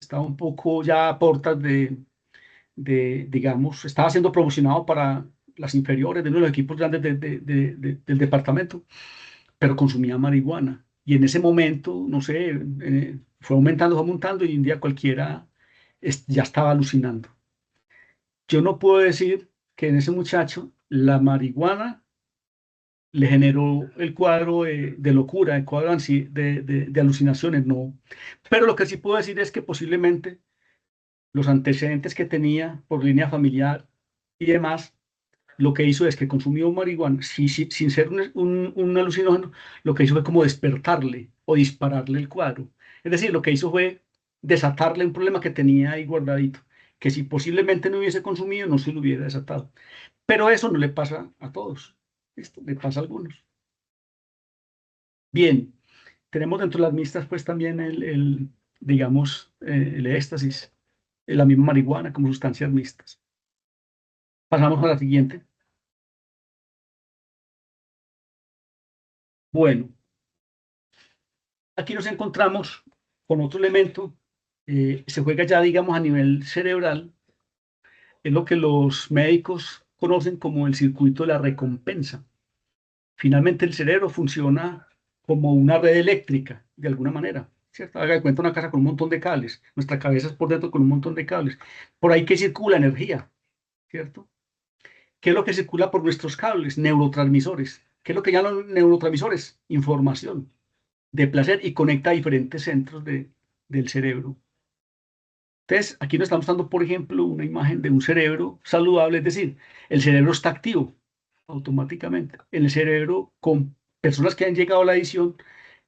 estaba un poco ya a portas digamos, estaba siendo promocionado para las inferiores de uno de los equipos grandes del departamento, pero consumía marihuana. Y en ese momento, no sé, fue aumentando y un día cualquiera ya estaba alucinando. Yo no puedo decir que en ese muchacho la marihuana le generó el cuadro de locura, el cuadro de alucinaciones, no. Pero lo que sí puedo decir es que posiblemente los antecedentes que tenía por línea familiar y demás, lo que hizo es que consumió marihuana sin ser un alucinógeno, lo que hizo fue como despertarle o dispararle el cuadro. Es decir, lo que hizo fue desatarle un problema que tenía ahí guardadito, que si posiblemente no hubiese consumido, no se lo hubiera desatado. Pero eso no le pasa a todos, esto le pasa a algunos. Bien, tenemos dentro de las mixtas pues también digamos, el éxtasis, la misma marihuana como sustancias mixtas. Pasamos a la siguiente. Bueno, aquí nos encontramos con otro elemento, se juega ya, digamos, a nivel cerebral, es lo que los médicos conocen como el circuito de la recompensa. Finalmente el cerebro funciona como una red eléctrica, de alguna manera, ¿cierto? Haga de cuenta una casa con un montón de cables, nuestra cabeza es por dentro con un montón de cables, por ahí que circula energía, ¿cierto? ¿Qué es lo que circula por nuestros cables? Neurotransmisores. ¿Qué es lo que llaman neurotransmisores? Información de placer y conecta a diferentes centros del cerebro. Entonces, aquí nos estamos dando, por ejemplo, una imagen de un cerebro saludable, es decir, el cerebro está activo automáticamente. En el cerebro, con personas que han llegado a la adicción,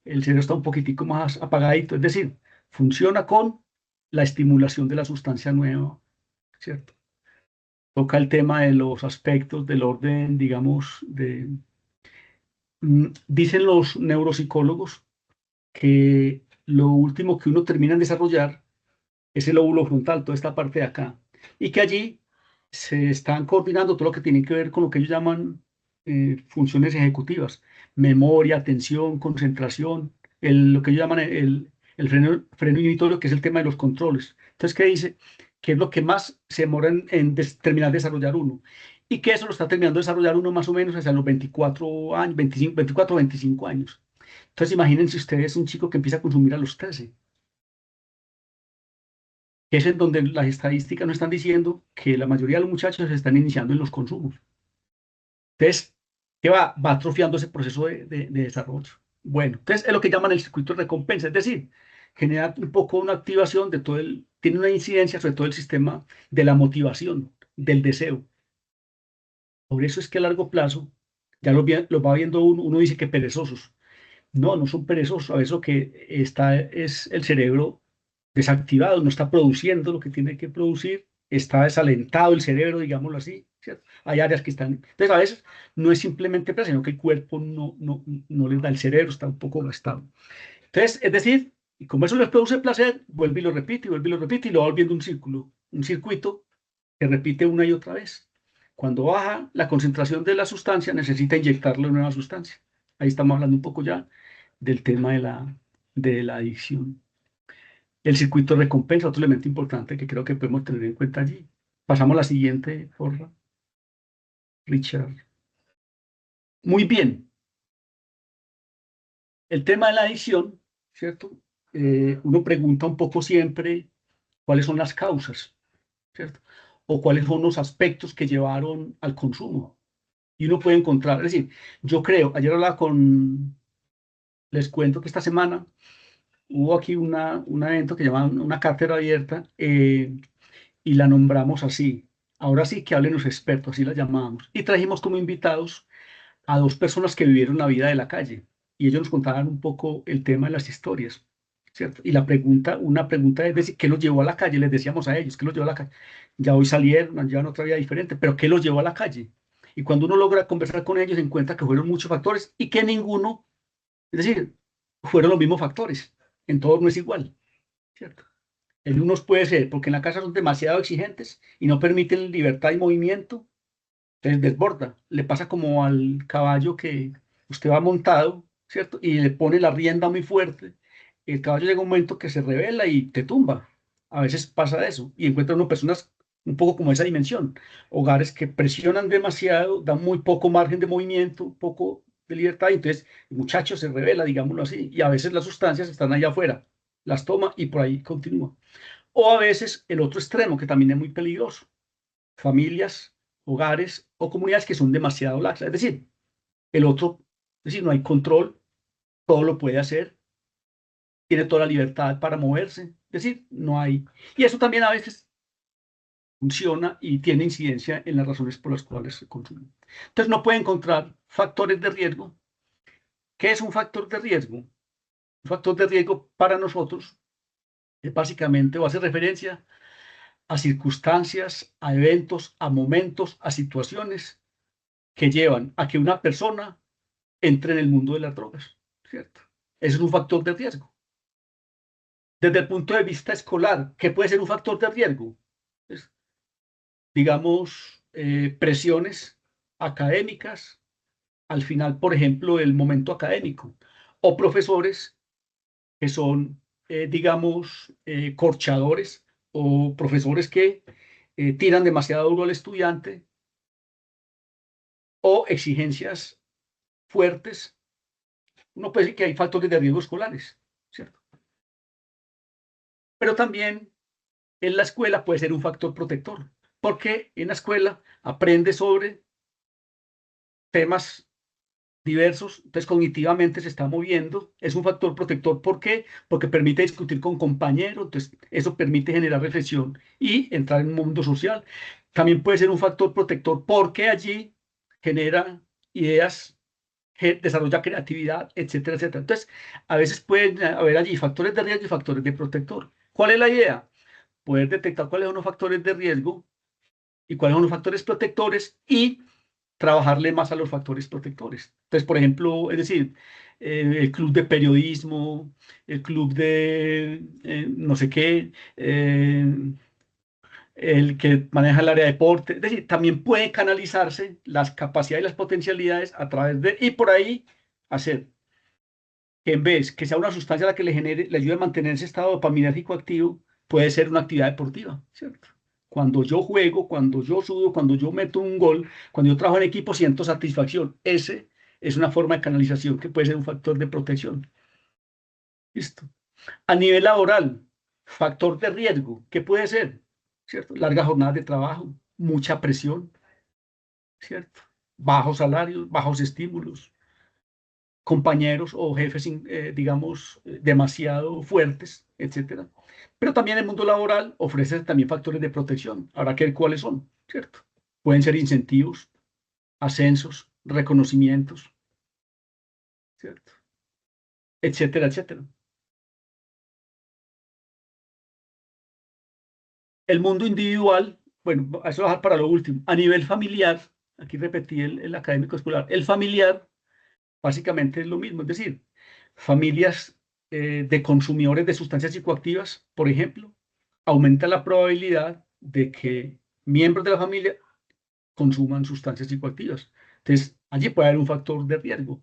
el cerebro está un poquitico más apagadito, es decir, funciona con la estimulación de la sustancia nueva, ¿cierto? Toca el tema de los aspectos del orden, digamos, dicen los neuropsicólogos que lo último que uno termina en desarrollar es el lóbulo frontal, toda esta parte de acá, y que allí se están coordinando todo lo que tiene que ver con lo que ellos llaman funciones ejecutivas, memoria, atención, concentración, lo que ellos llaman el freno inhibitorio, que es el tema de los controles. Entonces, ¿qué dice? que es lo que más se demora en terminar de desarrollar uno. Y que eso lo está terminando de desarrollar uno más o menos hacia los 24 años, 25, 24 o 25 años. Entonces imagínense ustedes un chico que empieza a consumir a los 13, que es en donde las estadísticas nos están diciendo que la mayoría de los muchachos se están iniciando en los consumos. Entonces, ¿qué va? Va atrofiando ese proceso de desarrollo. Bueno, entonces es lo que llaman el circuito de recompensa, es decir, genera un poco una activación de todo tiene una incidencia sobre todo el sistema de la motivación, del deseo. Por eso es que a largo plazo, ya lo va viendo uno dice que perezosos. No, no son perezosos, a veces lo que está es el cerebro desactivado, no está produciendo lo que tiene que producir, está desalentado el cerebro, digámoslo así, ¿cierto? Hay áreas que están... Entonces, a veces no es simplemente placer, sino que el cuerpo no les da, el cerebro está un poco gastado. Entonces, es decir, y como eso les produce placer, vuelve y lo repite, y vuelve y lo repite, y lo va volviendo un círculo, un circuito que repite una y otra vez. Cuando baja la concentración de la sustancia, necesita inyectarle una nueva sustancia. Ahí estamos hablando un poco ya del tema de la adicción. El circuito de recompensa, otro elemento importante que creo que podemos tener en cuenta allí. Pasamos a la siguiente, porfa. Richard. Muy bien. El tema de la adicción, ¿cierto? Uno pregunta un poco siempre cuáles son las causas, ¿cierto? O cuáles son los aspectos que llevaron al consumo. Y uno puede encontrar, es decir, yo creo, ayer hablaba les cuento que esta semana hubo aquí un evento que llamaban una cátedra abierta y la nombramos así. Ahora sí que hablen los expertos, así la llamábamos. Y trajimos como invitados a dos personas que vivieron la vida de la calle. Y ellos nos contaban un poco el tema de las historias, ¿cierto? Y una pregunta es decir, ¿qué los llevó a la calle? Les decíamos a ellos, ¿qué los llevó a la calle? Ya hoy salieron, llevan otra vida diferente, pero ¿qué los llevó a la calle? Y cuando uno logra conversar con ellos, se encuentra que fueron muchos factores y que ninguno, es decir, fueron los mismos factores. En todos no es igual, ¿cierto? En unos puede ser porque en la casa son demasiado exigentes y no permiten libertad y movimiento, entonces desborda. Le pasa como al caballo que usted va montado, ¿cierto? Y le pone la rienda muy fuerte. El caballo llega un momento que se revela y te tumba. A veces pasa eso. Y encuentra uno personas un poco como esa dimensión. Hogares que presionan demasiado, dan muy poco margen de movimiento, poco de libertad. Y entonces el muchacho se revela, digámoslo así. Y a veces las sustancias están allá afuera. Las toma y por ahí continúa. O a veces el otro extremo, que también es muy peligroso. Familias, hogares o comunidades que son demasiado laxas. Es decir, el otro, es decir, no hay control, todo lo puede hacer, tiene toda la libertad para moverse. Es decir, no hay. Y eso también a veces funciona y tiene incidencia en las razones por las cuales se consume. Entonces, no puede encontrar factores de riesgo. ¿Qué es un factor de riesgo? Un factor de riesgo para nosotros es básicamente o hace referencia a circunstancias, a eventos, a momentos, a situaciones que llevan a que una persona entre en el mundo de las drogas, ¿cierto? Ese es un factor de riesgo. Desde el punto de vista escolar, ¿qué puede ser un factor de riesgo? Pues, digamos, presiones académicas, al final, por ejemplo, el momento académico, o profesores que son, digamos, corchadores o profesores que tiran demasiado duro al estudiante o exigencias fuertes. Uno puede decir que hay factores de riesgo escolares, ¿cierto? Pero también en la escuela puede ser un factor protector, porque en la escuela aprende sobre temas diversos, entonces cognitivamente se está moviendo, es un factor protector. ¿Por qué? Porque permite discutir con compañeros, entonces eso permite generar reflexión y entrar en un mundo social. También puede ser un factor protector porque allí genera ideas, desarrolla creatividad, etcétera, etcétera. Entonces, a veces pueden haber allí factores de riesgo y factores de protector. ¿Cuál es la idea? Poder detectar cuáles son los factores de riesgo y cuáles son los factores protectores y trabajarle más a los factores protectores. Entonces, por ejemplo, es decir, el club de periodismo, el club de no sé qué, el que maneja el área de deporte, es decir, también puede canalizarse las capacidades y las potencialidades a través de, y por ahí hacer que en vez que sea una sustancia la que le genere, le ayude a mantener ese estado dopaminérgico activo, puede ser una actividad deportiva, ¿cierto? Cuando yo juego, cuando yo sudo, cuando yo meto un gol, cuando yo trabajo en equipo, siento satisfacción. Ese es una forma de canalización que puede ser un factor de protección. ¿Listo? A nivel laboral, factor de riesgo, ¿qué puede ser? ¿Cierto? Largas jornadas de trabajo, mucha presión, ¿cierto? Bajos salarios, bajos estímulos, compañeros o jefes, digamos, demasiado fuertes, etcétera. Pero también el mundo laboral ofrece también factores de protección. Habrá que ver cuáles son, ¿cierto? Pueden ser incentivos, ascensos, reconocimientos, ¿cierto? Etcétera, etcétera. El mundo individual, bueno, eso lo voy a dejar para lo último. A nivel familiar, aquí repetí el académico escolar, el familiar básicamente es lo mismo, es decir, familias de consumidores de sustancias psicoactivas, por ejemplo, aumenta la probabilidad de que miembros de la familia consuman sustancias psicoactivas. Entonces, allí puede haber un factor de riesgo.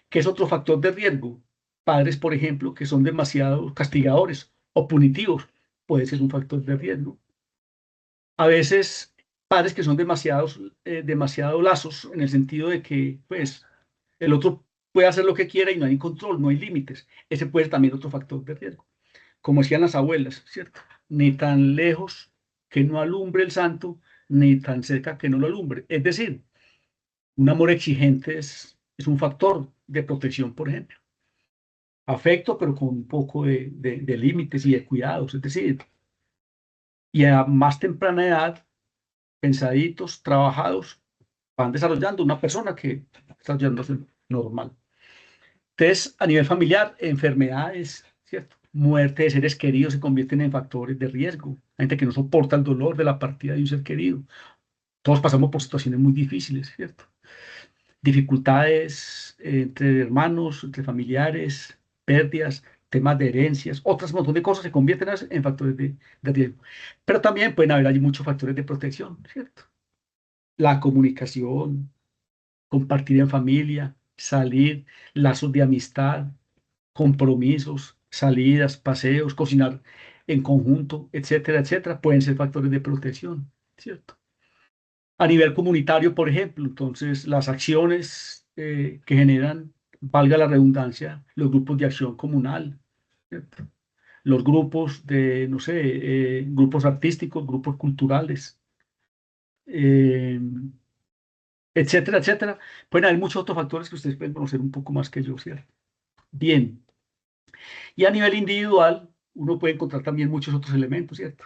¿Qué es otro factor de riesgo? Padres, por ejemplo, que son demasiado castigadores o punitivos, puede ser un factor de riesgo. A veces, padres que son demasiado lazos, en el sentido de que, pues, el otro puede hacer lo que quiera y no hay control, no hay límites. Ese puede ser también otro factor de riesgo. Como decían las abuelas, ¿cierto? Ni tan lejos que no alumbre el santo, ni tan cerca que no lo alumbre. Es decir, un amor exigente es un factor de protección, por ejemplo. Afecto, pero con un poco de límites y de cuidados. Es decir, y a más temprana edad, pensaditos, trabajados, van desarrollando una persona que está desarrollándose normal. Entonces, a nivel familiar, enfermedades, ¿cierto? Muerte de seres queridos se convierten en factores de riesgo. Hay gente que no soporta el dolor de la partida de un ser querido. Todos pasamos por situaciones muy difíciles, ¿cierto? Dificultades entre hermanos, entre familiares, pérdidas, temas de herencias, otras montón de cosas se convierten en factores de riesgo. Pero también pueden haber allí muchos factores de protección, ¿cierto? La comunicación, compartir en familia, salir, lazos de amistad, compromisos, salidas, paseos, cocinar en conjunto, etcétera, etcétera, pueden ser factores de protección, ¿cierto? A nivel comunitario, por ejemplo, entonces las acciones que generan, valga la redundancia, los grupos de acción comunal, ¿cierto? Los grupos de, no sé, grupos artísticos, grupos culturales, eh, etcétera, etcétera. Pueden haber muchos otros factores que ustedes pueden conocer un poco más que yo, ¿cierto? Bien. Y a nivel individual, uno puede encontrar también muchos otros elementos, ¿cierto?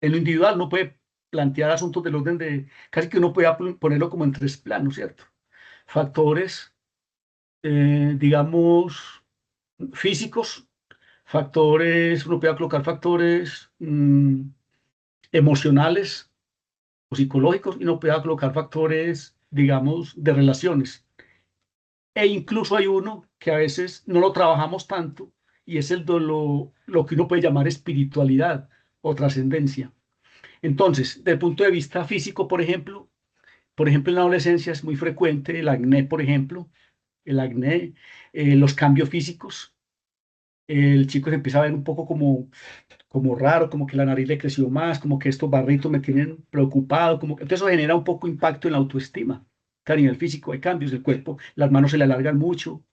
En lo individual uno puede plantear asuntos del orden de, casi que uno puede ponerlo como en tres planos, ¿cierto? Factores, digamos, físicos, factores, uno puede colocar factores emocionales o psicológicos y uno puede colocar factores, digamos, de relaciones. E incluso hay uno que a veces no lo trabajamos tanto y es lo que uno puede llamar espiritualidad o trascendencia. Entonces, desde el punto de vista físico, por ejemplo, en la adolescencia es muy frecuente el acné, por ejemplo, el acné, los cambios físicos. El chico se empieza a ver un poco como raro, como que la nariz le creció más, como que estos barritos me tienen preocupado, entonces eso genera un poco impacto en la autoestima. Que a nivel físico hay cambios del cuerpo, las manos se le alargan mucho,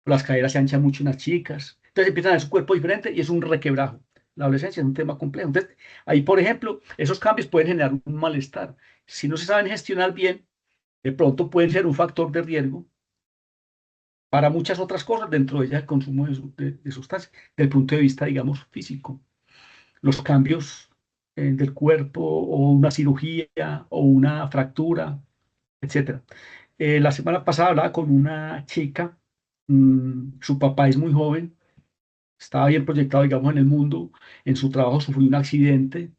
las caderas se anchan mucho en las chicas, entonces empiezan a ver su cuerpo diferente y es un requebrajo. La adolescencia es un tema complejo. Entonces, ahí, por ejemplo, esos cambios pueden generar un malestar. Si no se saben gestionar bien, de pronto pueden ser un factor de riesgo para muchas otras cosas, dentro de ellas el consumo de sustancias, desde el punto de vista, digamos, físico. Los cambios del cuerpo o una cirugía o una fractura, etcétera. La semana pasada hablaba con una chica, su papá es muy joven, estaba bien proyectado, digamos, en el mundo, en su trabajo sufrió un accidente,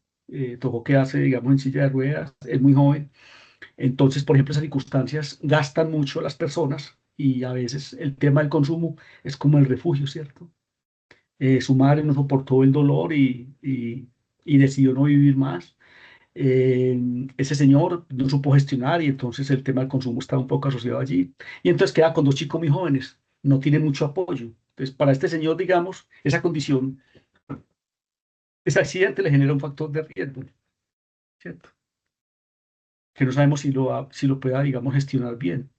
tocó quedarse, digamos, en silla de ruedas, es muy joven. Entonces, por ejemplo, esas circunstancias gastan mucho a las personas y a veces el tema del consumo es como el refugio, ¿cierto? Su madre no soportó el dolor y decidió no vivir más. Ese señor no supo gestionar y entonces el tema del consumo estaba un poco asociado allí. Y entonces queda con dos chicos muy jóvenes, no tiene mucho apoyo. Entonces, para este señor, digamos, esa condición ese accidente le genera un factor de riesgo, ¿cierto? Que no sabemos si lo pueda, digamos, gestionar bien.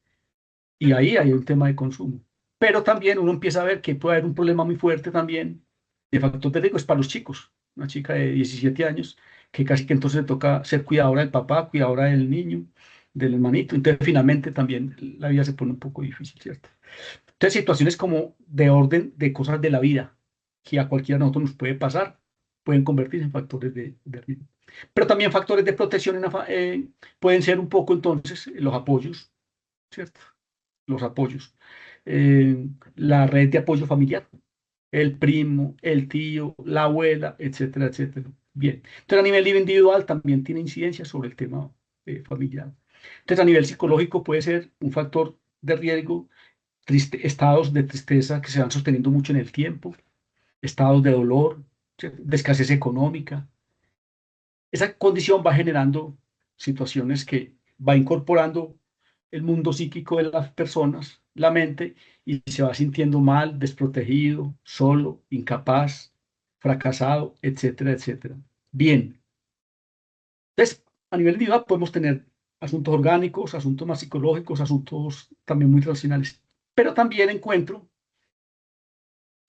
Y ahí hay un tema de consumo. Pero también uno empieza a ver que puede haber un problema muy fuerte también de factor de riesgo, es para los chicos. Una chica de 17 años que casi que entonces le toca ser cuidadora del papá, cuidadora del niño, del hermanito. Entonces finalmente también la vida se pone un poco difícil, ¿cierto? Entonces situaciones como de orden de cosas de la vida que a cualquiera de nosotros nos puede pasar, pueden convertirse en factores de riesgo. Pero también factores de protección pueden ser un poco entonces los apoyos, ¿cierto? Los apoyos. La red de apoyo familiar, el primo, el tío, la abuela, etcétera, etcétera. Bien. Entonces, a nivel individual también tiene incidencia sobre el tema familiar. Entonces, a nivel psicológico puede ser un factor de riesgo, estados de tristeza que se van sosteniendo mucho en el tiempo, estados de dolor, ¿cierto? De escasez económica. Esa condición va generando situaciones que va incorporando el mundo psíquico de las personas, la mente, y se va sintiendo mal, desprotegido, solo, incapaz, fracasado, etcétera, etcétera. Bien, entonces, a nivel individual podemos tener asuntos orgánicos, asuntos más psicológicos, asuntos también muy relacionales, pero también encuentro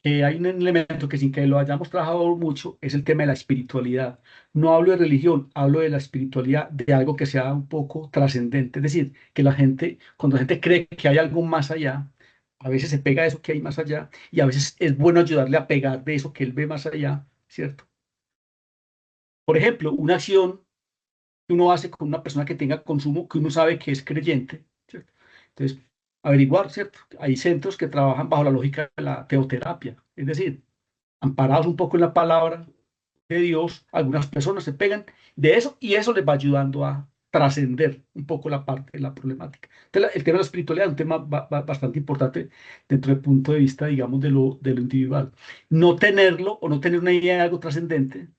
hay un elemento que sin que lo hayamos trabajado mucho, es el tema de la espiritualidad. No hablo de religión, hablo de la espiritualidad, de algo que sea un poco trascendente. Es decir, que la gente, cuando la gente cree que hay algo más allá, a veces se pega a eso que hay más allá y a veces es bueno ayudarle a pegar de eso que él ve más allá, ¿cierto? Por ejemplo, una acción que uno hace con una persona que tenga consumo, que uno sabe que es creyente, ¿cierto? Entonces, averiguar, ¿cierto? Hay centros que trabajan bajo la lógica de la teoterapia, es decir, amparados un poco en la palabra de Dios, algunas personas se pegan de eso y eso les va ayudando a trascender un poco la parte de la problemática. Entonces, el tema de la espiritualidad es un tema bastante importante dentro del punto de vista, digamos, de lo individual. No tenerlo o no tener una idea de algo trascendente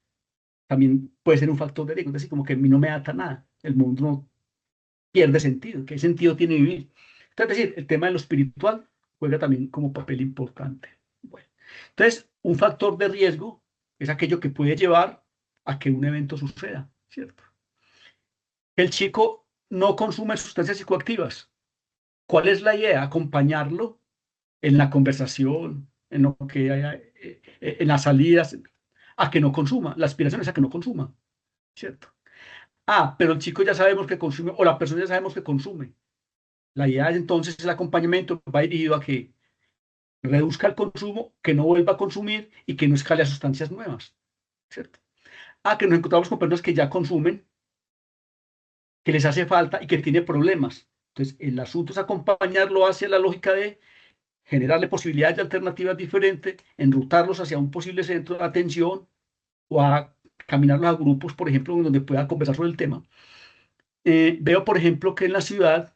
también puede ser un factor de riesgo, es decir, como que a mí no me ata nada, el mundo no pierde sentido, ¿qué sentido tiene vivir? Entonces, es decir, el tema de lo espiritual juega también como papel importante. Bueno, entonces, un factor de riesgo es aquello que puede llevar a que un evento suceda, ¿cierto? El chico no consume sustancias psicoactivas. ¿Cuál es la idea? Acompañarlo en la conversación, en lo que haya, en las salidas, a que no consuma. La aspiración es a que no consuma, ¿cierto? Ah, pero el chico ya sabemos que consume, o la persona ya sabemos que consume. La idea es entonces el acompañamiento va dirigido a que reduzca el consumo, que no vuelva a consumir y que no escale a sustancias nuevas, ¿cierto? Ah, que nos encontramos con personas que ya consumen, que les hace falta y que tiene problemas. Entonces, el asunto es acompañarlo hacia la lógica de generarle posibilidades de alternativas diferentes, enrutarlos hacia un posible centro de atención o a caminarlos a grupos, por ejemplo, donde pueda conversar sobre el tema. Veo, por ejemplo, que en la ciudad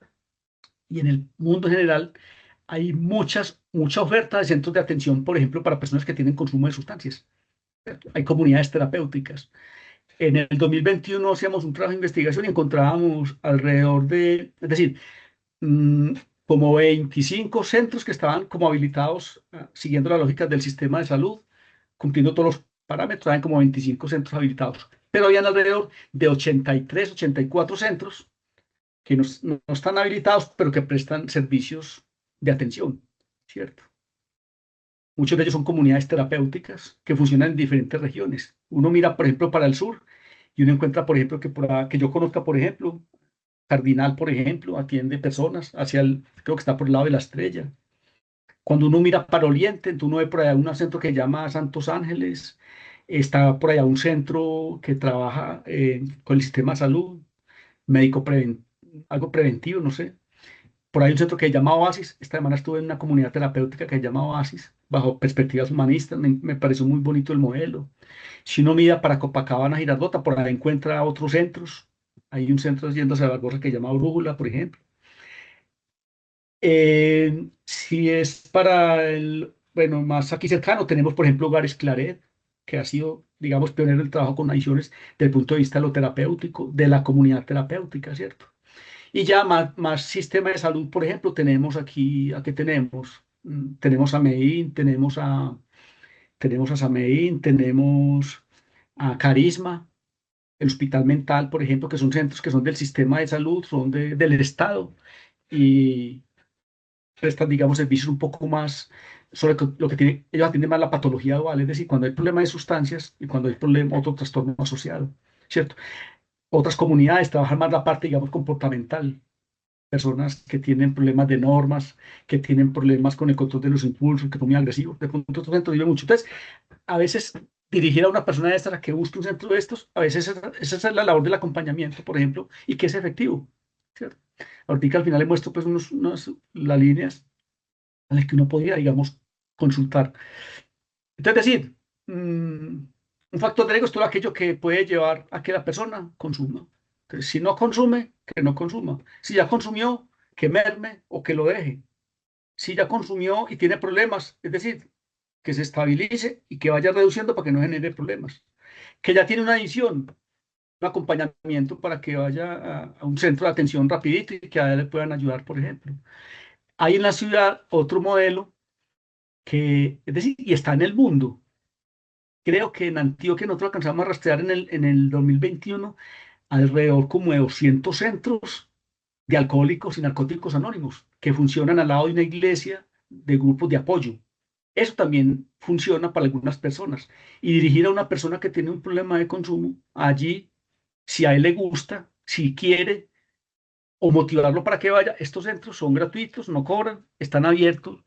y en el mundo en general hay mucha oferta de centros de atención, por ejemplo, para personas que tienen consumo de sustancias. Hay comunidades terapéuticas. En el 2021 hacíamos un trabajo de investigación y encontrábamos alrededor de, es decir, mm, como 25 centros que estaban como habilitados, siguiendo la lógica del sistema de salud, cumpliendo todos los parámetros, habían como 25 centros habilitados, pero habían alrededor de 83, 84 centros que no están habilitados, pero que prestan servicios de atención, ¿cierto? Muchos de ellos son comunidades terapéuticas que funcionan en diferentes regiones. Uno mira, por ejemplo, para el sur y uno encuentra, por ejemplo, que yo conozca, por ejemplo, Cardinal, por ejemplo, atiende personas creo que está por el lado de la Estrella. Cuando uno mira para Oriente, entonces uno ve por allá un centro que se llama Santos Ángeles, está por allá un centro que trabaja con el sistema de salud, médico algo preventivo, no sé. Por ahí un centro que se llama Oasis. Esta semana estuve en una comunidad terapéutica que se llama Oasis, bajo perspectivas humanistas. Me pareció muy bonito el modelo. Si uno mira para Copacabana, Girardota, por ahí encuentra otros centros. Hay un centro yendo a Zaragoza que se llama Brújula, por ejemplo. Si es bueno, más aquí cercano, tenemos, por ejemplo, Hogares Claret, que ha sido, digamos, pionero en el trabajo con adicciones desde el punto de vista de lo terapéutico, de la comunidad terapéutica, ¿cierto? Y ya más sistema de salud, por ejemplo, tenemos aquí tenemos, tenemos a Medellín, tenemos a Sameín, tenemos a Carisma, el Hospital Mental, por ejemplo, que son centros que son del sistema de salud, son del Estado y prestan, digamos, servicios un poco más sobre lo que tiene, ellos atienden más la patología dual, es decir, cuando hay problema de sustancias y cuando hay problema, otro trastorno asociado, ¿cierto? Otras comunidades trabajan más la parte, digamos, comportamental, personas que tienen problemas de normas, que tienen problemas con el control de los impulsos, que son muy agresivos, de pronto otro centro vive mucho. Entonces, a veces dirigir a una persona de estas a que busque un centro de estos, a veces esa es la labor del acompañamiento, por ejemplo, y que es efectivo, ¿cierto? Ahorita al final le muestro pues las líneas a las que uno podría, digamos, consultar. Entonces, decir, un factor de riesgo es todo aquello que puede llevar a que la persona consuma. Entonces, si no consume, que no consuma. Si ya consumió, que merme o que lo deje. Si ya consumió y tiene problemas, es decir, que se estabilice y que vaya reduciendo para que no genere problemas. Que ya tiene una adicción, un acompañamiento para que vaya a un centro de atención rapidito y que a él le puedan ayudar, por ejemplo. Hay en la ciudad otro modelo que, es decir, y está en el mundo. Creo que en Antioquia nosotros alcanzamos a rastrear en el 2021 alrededor como de 200 centros de alcohólicos y narcóticos anónimos que funcionan al lado de una iglesia de grupos de apoyo. Eso también funciona para algunas personas. Y dirigir a una persona que tiene un problema de consumo allí, si a él le gusta, si quiere, o motivarlo para que vaya, estos centros son gratuitos, no cobran, están abiertos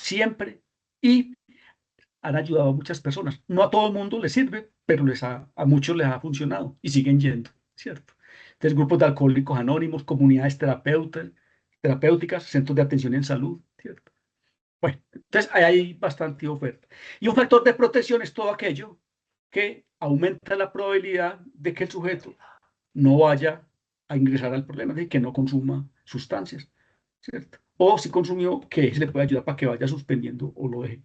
siempre y han ayudado a muchas personas. No a todo el mundo les sirve, pero a muchos les ha funcionado y siguen yendo, ¿cierto? Entonces, grupos de alcohólicos anónimos, comunidades terapéuticas, centros de atención en salud, ¿cierto? Bueno, entonces ahí hay bastante oferta. Y un factor de protección es todo aquello que aumenta la probabilidad de que el sujeto no vaya a ingresar al problema, de que no consuma sustancias, ¿cierto? O si consumió, que se le puede ayudar para que vaya suspendiendo o lo deje.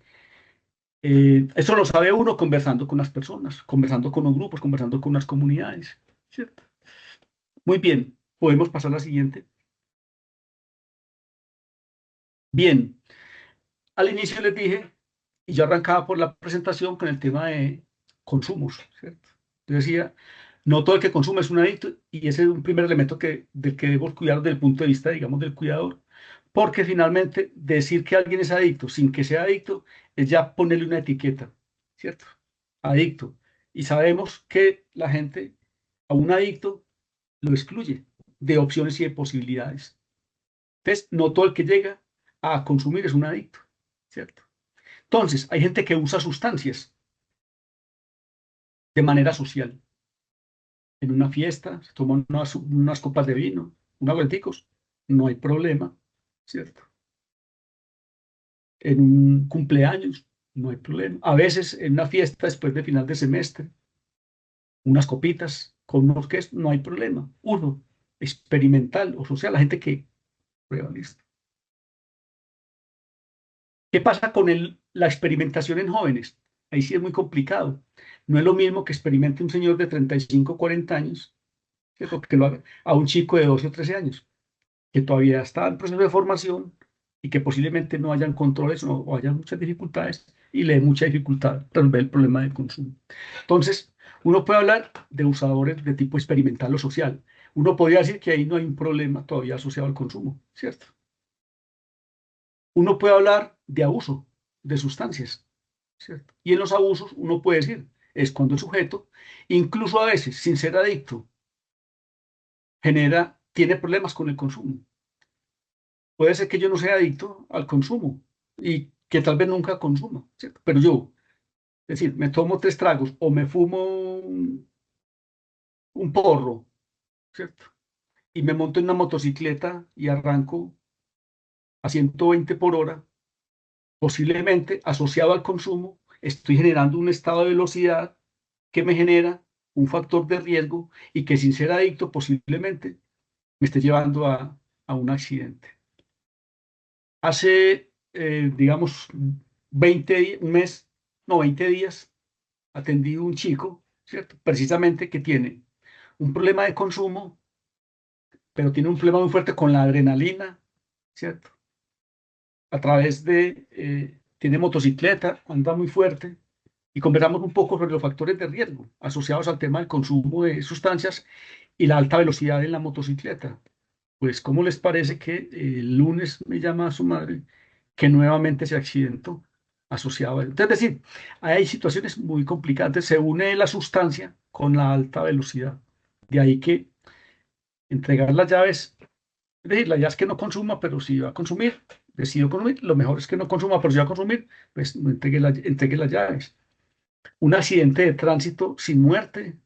Eso lo sabe uno conversando con las personas, conversando con los grupos, conversando con las comunidades, ¿cierto? Muy bien, podemos pasar a la siguiente. Bien, al inicio les dije, y yo arrancaba por la presentación con el tema de consumos, ¿cierto? Yo decía, no todo el que consume es un adicto, y ese es un primer elemento del que debemos cuidar desde el punto de vista, digamos, del cuidador, porque finalmente decir que alguien es adicto sin que sea adicto es ya ponerle una etiqueta, ¿cierto? Adicto. Y sabemos que la gente a un adicto lo excluye de opciones y de posibilidades. Entonces, no todo el que llega a consumir es un adicto, ¿cierto? Entonces, hay gente que usa sustancias de manera social. En una fiesta, se toman unas copas de vino, unos vuelticos, no hay problema, ¿cierto? En un cumpleaños, no hay problema. A veces en una fiesta después de final de semestre, unas copitas con unos quesos, no hay problema. Uno, experimental o social, la gente que prueba, listo. ¿Qué pasa con la experimentación en jóvenes? Ahí sí es muy complicado. No es lo mismo que experimente un señor de 35 o 40 años, ¿cierto? Que lo haga a un chico de 12 o 13 años, que todavía está en proceso de formación y que posiblemente no hayan controles o haya muchas dificultades y le dé mucha dificultad resolver el problema del consumo. Entonces, uno puede hablar de usadores de tipo experimental o social. Uno podría decir que ahí no hay un problema todavía asociado al consumo, ¿cierto? Uno puede hablar de abuso de sustancias, ¿cierto? Y en los abusos uno puede decir, es cuando el sujeto, incluso a veces sin ser adicto, tiene problemas con el consumo. Puede ser que yo no sea adicto al consumo y que tal vez nunca consuma, ¿cierto? Pero yo, es decir, me tomo 3 tragos o me fumo un porro, ¿cierto? Y me monto en una motocicleta y arranco a 120 por hora, posiblemente asociado al consumo, estoy generando un estado de velocidad que me genera un factor de riesgo y que sin ser adicto posiblemente me esté llevando a un accidente. Hace, digamos, un mes, no, 20 días, atendí a un chico, ¿cierto? Precisamente que tiene un problema de consumo, pero tiene un problema muy fuerte con la adrenalina, ¿cierto? Tiene motocicleta, anda muy fuerte, y conversamos un poco sobre los factores de riesgo asociados al tema del consumo de sustancias y la alta velocidad en la motocicleta. Pues, ¿cómo les parece que el lunes me llama a su madre que nuevamente se accidentó asociado a él? Entonces, es decir, hay situaciones muy complicadas. Se une la sustancia con la alta velocidad. De ahí que entregar las llaves, es decir, la idea es que no consuma, pero si va a consumir, decido consumir, lo mejor es que no consuma, pero si va a consumir, pues no entregue las llaves. Un accidente de tránsito sin muerte,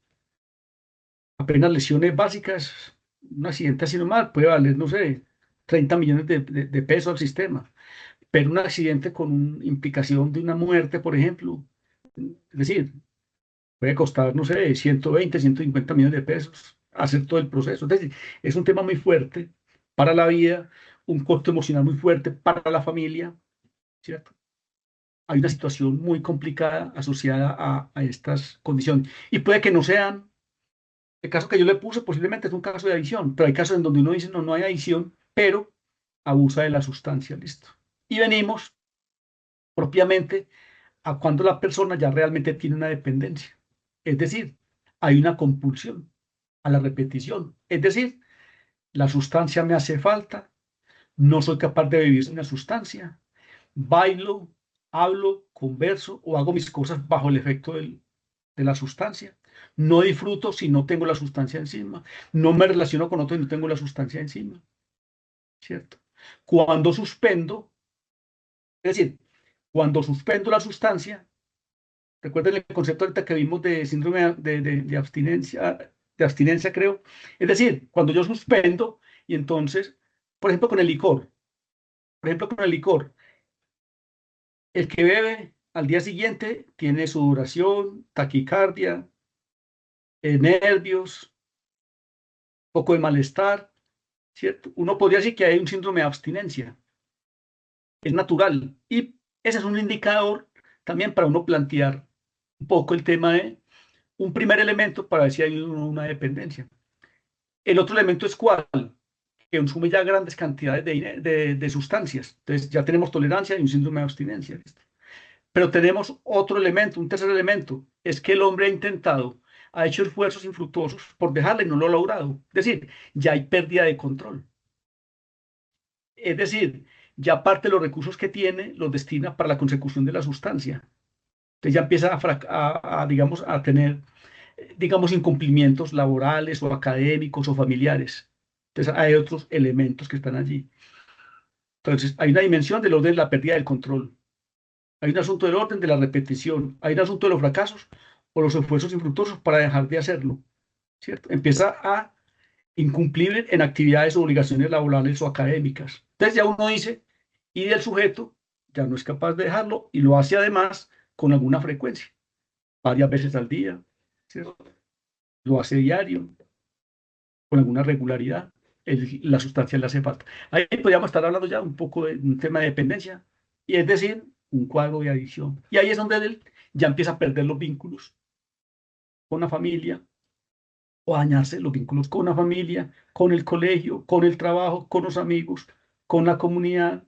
apenas lesiones básicas, un accidente así normal puede valer, no sé, 30 millones de pesos al sistema, pero un accidente con implicación de una muerte, por ejemplo, es decir, puede costar, no sé, 120, 150 millones de pesos hacer todo el proceso. Es decir, es un tema muy fuerte para la vida, un costo emocional muy fuerte para la familia, ¿cierto? Hay una situación muy complicada asociada a estas condiciones. Y puede que no sean, el caso que yo le puse posiblemente es un caso de adicción, pero hay casos en donde uno dice, no, no hay adicción, pero abusa de la sustancia, listo. Y venimos propiamente a cuando la persona ya realmente tiene una dependencia. Es decir, hay una compulsión a la repetición. Es decir, la sustancia me hace falta, no soy capaz de vivir sin la sustancia, bailo, hablo, converso o hago mis cosas bajo el efecto de la sustancia. No disfruto si no tengo la sustancia encima. No me relaciono con otros si no tengo la sustancia encima. ¿Cierto? Cuando suspendo, es decir, cuando suspendo la sustancia, recuerden el concepto ahorita que vimos de síndrome de abstinencia, creo. Es decir, cuando yo suspendo y entonces, por ejemplo, con el licor, el que bebe al día siguiente tiene sudoración, taquicardia, nervios, poco de malestar, ¿cierto? Uno podría decir que hay un síndrome de abstinencia, es natural. Y ese es un indicador también para uno plantear un poco el tema de un primer elemento para ver si hay una dependencia. El otro elemento es cuál, que consume ya grandes cantidades de sustancias. Entonces ya tenemos tolerancia y un síndrome de abstinencia. ¿Listo? Pero tenemos otro elemento, un tercer elemento, es que el hombre ha intentado, ha hecho esfuerzos infructuosos por dejarla y no lo ha logrado. Es decir, ya hay pérdida de control. Es decir, ya parte de los recursos que tiene los destina para la consecución de la sustancia. Entonces ya empieza digamos, a tener, digamos, incumplimientos laborales o académicos o familiares. Entonces hay otros elementos que están allí. Entonces hay una dimensión del orden de la pérdida del control. Hay un asunto del orden de la repetición. Hay un asunto de los fracasos o los esfuerzos infructuosos para dejar de hacerlo. ¿Cierto? Empieza a incumplir en actividades o obligaciones laborales o académicas. Entonces ya uno dice, y del sujeto ya no es capaz de dejarlo y lo hace además con alguna frecuencia, varias veces al día, ¿cierto? Lo hace diario, con alguna regularidad, la sustancia le hace falta. Ahí podríamos estar hablando ya un poco de un tema de dependencia, y es decir, un cuadro de adicción. Y ahí es donde él ya empieza a perder los vínculos con la familia, o a dañarse los vínculos con la familia, con el colegio, con el trabajo, con los amigos, con la comunidad.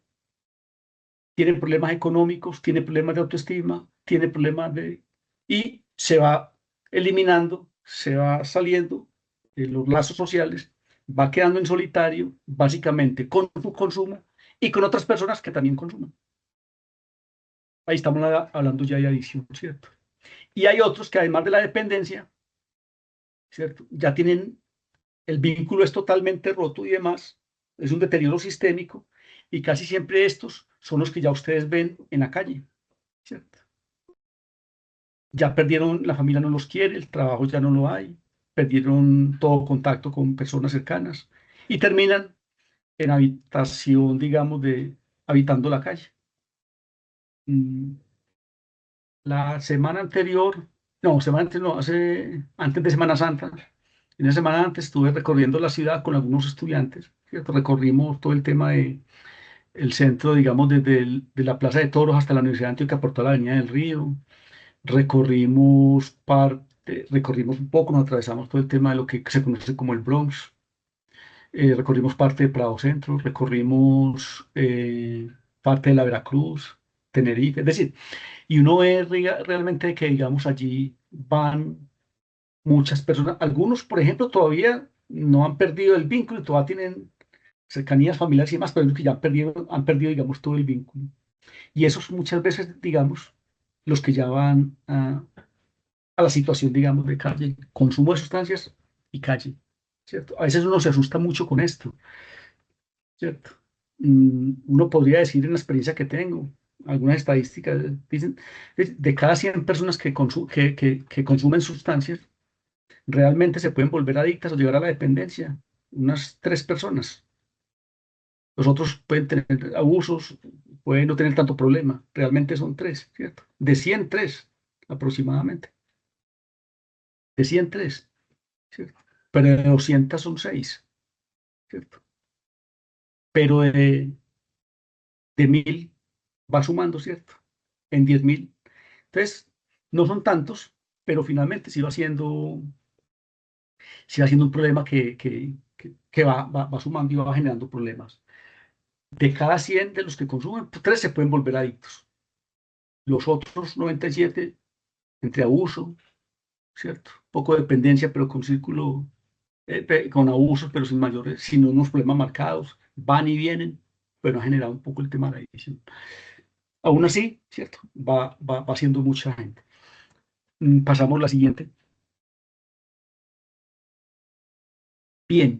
Tiene problemas económicos, tiene problemas de autoestima, tiene problemas de... Y se va eliminando, se va saliendo de los lazos sociales, va quedando en solitario, básicamente con su consumo y con otras personas que también consumen. Ahí estamos hablando ya de adicción, ¿cierto? Y hay otros que además de la dependencia, ¿cierto? Ya tienen, el vínculo es totalmente roto y demás, es un deterioro sistémico y casi siempre estos son los que ya ustedes ven en la calle, ¿cierto? Ya perdieron, la familia no los quiere, el trabajo ya no lo hay, perdieron todo contacto con personas cercanas y terminan en habitación, digamos, habitando la calle. Mm, La semana anterior, no, semana antes no, antes de Semana Santa, en la semana antes estuve recorriendo la ciudad con algunos estudiantes, ¿cierto? Recorrimos todo el tema de el centro, digamos, de la Plaza de Toros hasta la Universidad de Antioquia por toda la Avenida del Río. Recorrimos un poco, nos atravesamos todo el tema de lo que se conoce como el Bronx. Recorrimos parte de Prado Centro, recorrimos parte de la Veracruz, Tenerife, es decir, y uno ve realmente que, digamos, allí van muchas personas, algunos, por ejemplo, todavía no han perdido el vínculo, todavía tienen cercanías familiares y demás, pero es que ya han perdido, digamos, todo el vínculo. Y esos muchas veces, digamos, los que ya van a la situación, digamos, de calle, consumo de sustancias y calle, ¿cierto? A veces uno se asusta mucho con esto, ¿cierto? Uno podría decir en la experiencia que tengo, algunas estadísticas dicen, de cada 100 personas que consumen sustancias, realmente se pueden volver adictas o llegar a la dependencia, unas 3 personas. Los otros pueden tener abusos, pueden no tener tanto problema, realmente son 3, ¿cierto? De 100, 3 aproximadamente, de 100, 3, ¿cierto? Pero de 200 son 6, ¿cierto? Pero de 1000 va sumando, ¿cierto? En 10.000. Entonces, no son tantos, pero finalmente sí va siendo un problema que va sumando y va generando problemas. De cada 100 de los que consumen, 3 se pueden volver adictos. Los otros 97, entre abuso, ¿cierto? Poco de dependencia, pero con círculo, con abusos, pero sin mayores, sin unos problemas marcados, van y vienen, pero ha generado un poco el tema de la adicción. Aún así, ¿cierto? Va siendo mucha gente. Pasamos a la siguiente. Bien,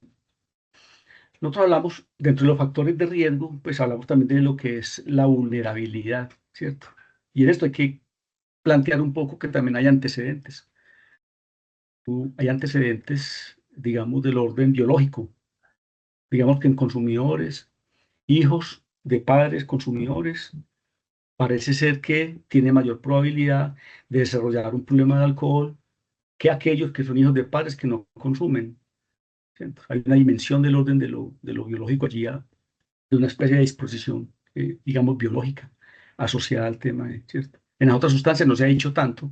nosotros hablamos, dentro de los factores de riesgo, pues hablamos también de lo que es la vulnerabilidad, ¿cierto? Y en esto hay que plantear un poco que también hay antecedentes. Hay antecedentes, digamos, del orden biológico. Digamos que en consumidores, hijos de padres consumidores, parece ser que tiene mayor probabilidad de desarrollar un problema de alcohol que aquellos que son hijos de padres que no consumen, ¿cierto? Hay una dimensión del orden de lo biológico allí, de una especie de disposición, digamos, biológica asociada al tema, ¿cierto? En las otras sustancias no se ha dicho tanto,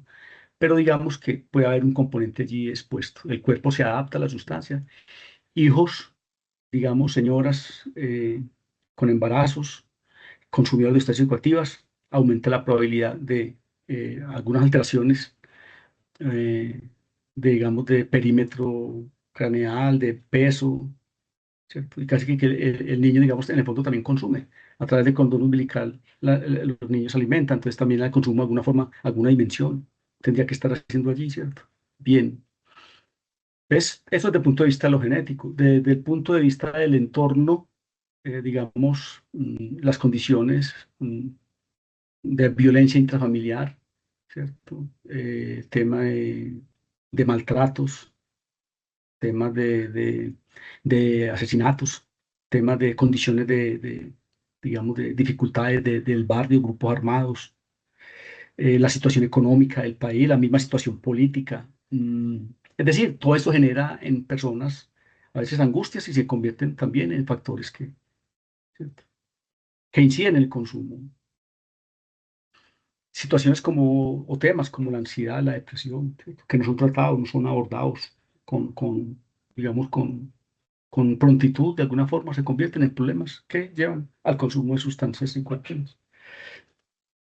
pero digamos que puede haber un componente allí expuesto. El cuerpo se adapta a la sustancia. Hijos, digamos, señoras con embarazos, consumidores de sustancias psicoactivas, aumenta la probabilidad de algunas alteraciones eh, digamos, de perímetro craneal, de peso, ¿cierto? Y casi que el niño, digamos, en el fondo también consume. A través del cordón umbilical los niños se alimentan, entonces también el consumo de alguna forma, alguna dimensión tendría que estar haciendo allí, ¿cierto? Bien. Eso desde el punto de vista de lo genético. Desde el punto de vista del entorno, digamos, las condiciones de violencia intrafamiliar, ¿cierto? Tema de maltratos, temas de asesinatos, temas de condiciones digamos, de dificultades del barrio, grupos armados, la situación económica del país, la misma situación política. Es decir, todo esto genera en personas a veces angustias y se convierten también en factores ¿cierto? Que inciden en el consumo. Situaciones como, o temas como la ansiedad, la depresión, ¿cierto? Que no son tratados, no son abordados digamos, con prontitud, de alguna forma, se convierten en problemas que llevan al consumo de sustancias psicoactivas.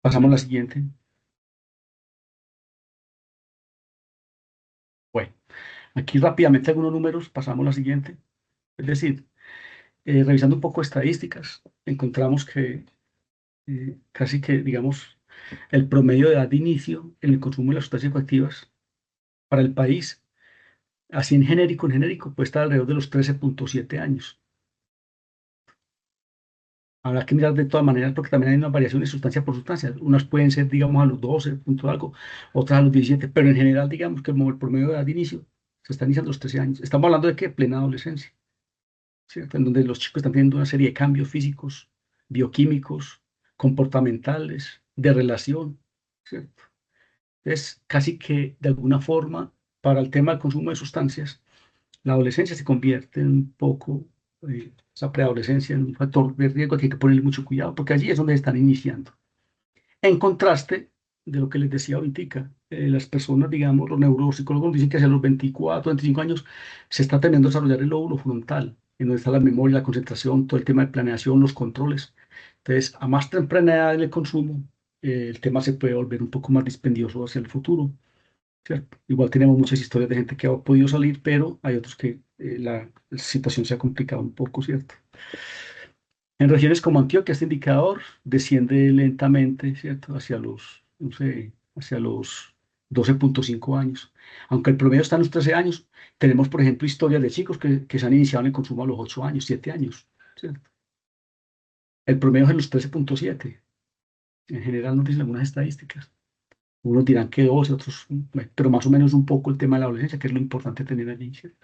Pasamos a la siguiente. Bueno, aquí rápidamente algunos números, pasamos a la siguiente. Es decir, revisando un poco estadísticas, encontramos que casi que, digamos, el promedio de edad de inicio en el consumo de las sustancias psicoactivas para el país, así en genérico, puede estar alrededor de los 13,7 años. Habrá que mirar de todas maneras porque también hay una variación de sustancia por sustancia. Unas pueden ser, digamos, a los 12 punto algo, otras a los 17, pero en general, digamos que el promedio de edad de inicio se está iniciando a los 13 años. Estamos hablando de que plena adolescencia, ¿cierto? En donde los chicos están teniendo una serie de cambios físicos, bioquímicos, comportamentales, de relación, ¿cierto? Es casi que de alguna forma, para el tema del consumo de sustancias, la adolescencia se convierte en un poco, esa preadolescencia, en un factor de riesgo que hay que ponerle mucho cuidado, porque allí es donde están iniciando. En contraste de lo que les decía ahorita, las personas, digamos, los neuropsicólogos dicen que hacia los 24, 25 años se está teniendo a desarrollar el lóbulo frontal, en donde está la memoria, la concentración, todo el tema de planeación, los controles. Entonces, a más temprana edad en el consumo, el tema se puede volver un poco más dispendioso hacia el futuro, ¿cierto? Igual tenemos muchas historias de gente que ha podido salir, pero hay otros que la situación se ha complicado un poco, ¿cierto? En regiones como Antioquia, este indicador desciende lentamente, ¿cierto? Hacia los, no sé, hacia los 12,5 años. Aunque el promedio está en los 13 años, tenemos, por ejemplo, historias de chicos que se han iniciado en el consumo a los 8 años, 7 años, ¿cierto? El promedio es en los 13,7. En general nos dicen algunas estadísticas. Unos dirán que 12, otros, bueno, pero más o menos un poco el tema de la adolescencia, que es lo importante tener allí, ¿cierto?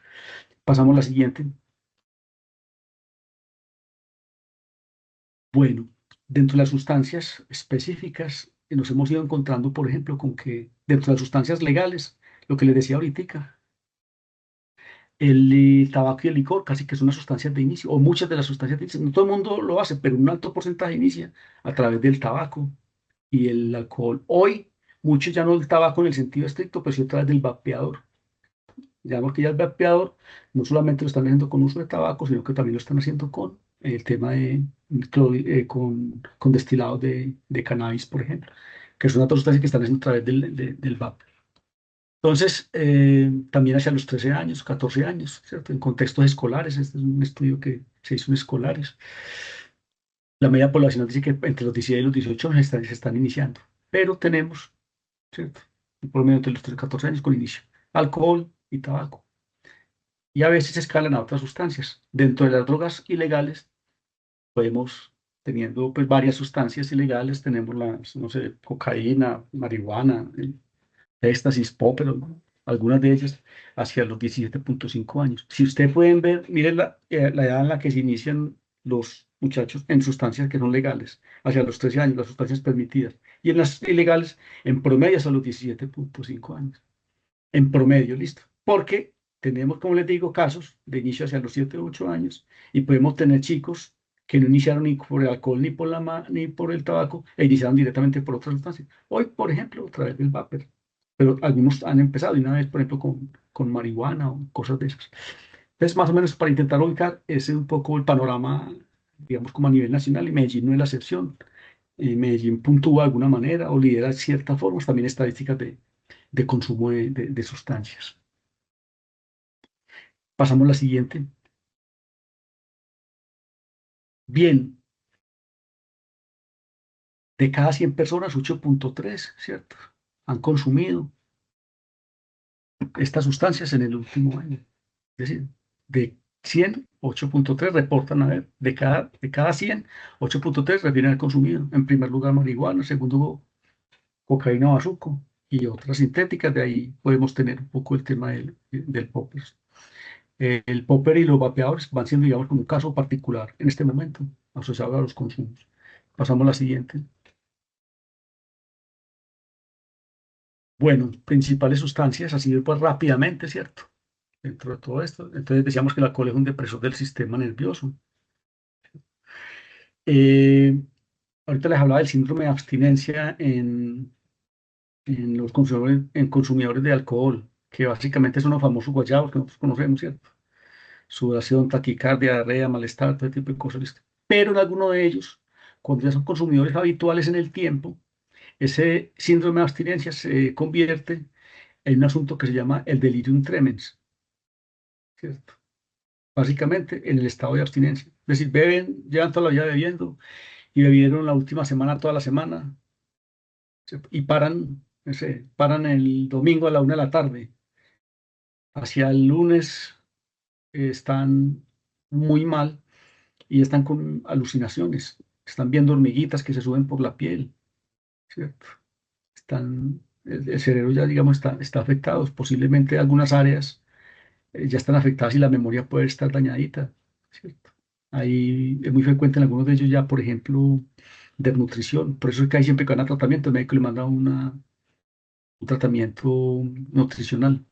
Pasamos a la siguiente. Bueno, dentro de las sustancias específicas, nos hemos ido encontrando, por ejemplo, con que dentro de las sustancias legales, lo que les decía ahorita, el tabaco y el licor casi que son unas sustancias de inicio, o muchas de las sustancias de inicio. No todo el mundo lo hace, pero un alto porcentaje inicia a través del tabaco y el alcohol. Hoy, muchos ya no el tabaco en el sentido estricto, pero sí a través del vapeador. Ya porque ya el vapeador no solamente lo están haciendo con uso de tabaco, sino que también lo están haciendo con el tema de con destilados de cannabis, por ejemplo, que es una otra sustancia que están haciendo a través del vape. Entonces, también hacia los 13 años, 14 años, ¿cierto? En contextos escolares, este es un estudio que se hizo en escolares. La media poblacional dice que entre los 16 y los 18 años se están iniciando, pero tenemos, ¿cierto? Un promedio entre los 13 y 14 años con inicio. Alcohol y tabaco. Y a veces escalan a otras sustancias. Dentro de las drogas ilegales, podemos, teniendo pues varias sustancias ilegales, tenemos las, no sé, cocaína, marihuana, éxtasis, pop, pero algunas de ellas hacia los 17,5 años. Si ustedes pueden ver, miren la edad en la que se inician los muchachos en sustancias que son legales, hacia los 13 años, las sustancias permitidas, y en las ilegales, en promedio, hasta los 17,5 años. En promedio, listo. Porque tenemos, como les digo, casos de inicio hacia los 7 u 8 años y podemos tener chicos que no iniciaron ni por el alcohol ni ni por el tabaco e iniciaron directamente por otras sustancias. Hoy, por ejemplo, a través del vapor. Pero algunos han empezado y una vez, por ejemplo, con marihuana o cosas de esas. Entonces, más o menos para intentar ubicar, ese es un poco el panorama, digamos, como a nivel nacional, y Medellín no es la excepción. Medellín puntúa de alguna manera o lidera ciertas formas también estadísticas de consumo de sustancias. Pasamos a la siguiente. Bien, de cada 100 personas, 8,3, ¿cierto? Han consumido estas sustancias en el último año. Es decir, de 100, 8,3 reportan haber, de cada 100, 8,3 refieren haber consumido. En primer lugar, marihuana, en segundo, cocaína o bazuco y otras sintéticas. De ahí podemos tener un poco el tema del popper. El popper y los vapeadores van siendo, digamos, como un caso particular en este momento, asociado a los consumos. Pasamos a la siguiente. Bueno, principales sustancias, así pues rápidamente, ¿cierto? Dentro de todo esto. Entonces decíamos que el alcohol es un depresor del sistema nervioso. Eh, Ahorita les hablaba del síndrome de abstinencia en los consumidores de alcohol, que básicamente son los famosos guayabos que nosotros conocemos, ¿cierto? Sudoración, taquicardia, diarrea, malestar, todo ese tipo de cosas, ¿listo? Pero en alguno de ellos, cuando ya son consumidores habituales en el tiempo, ese síndrome de abstinencia se convierte en un asunto que se llama el delirium tremens, ¿cierto? Básicamente en el estado de abstinencia. Es decir, beben, llevan toda la vida bebiendo y bebieron la última semana, toda la semana, ¿cierto? Y paran, no sé, paran el domingo a la 1 de la tarde. Hacia el lunes están muy mal y están con alucinaciones. Están viendo hormiguitas que se suben por la piel, ¿cierto? El cerebro ya, digamos, está afectado. Posiblemente algunas áreas ya están afectadas y la memoria puede estar dañadita, ¿cierto? Ahí es muy frecuente en algunos de ellos ya, por ejemplo, desnutrición. Por eso es que hay siempre que van a tratamiento, el médico le manda un tratamiento nutricional.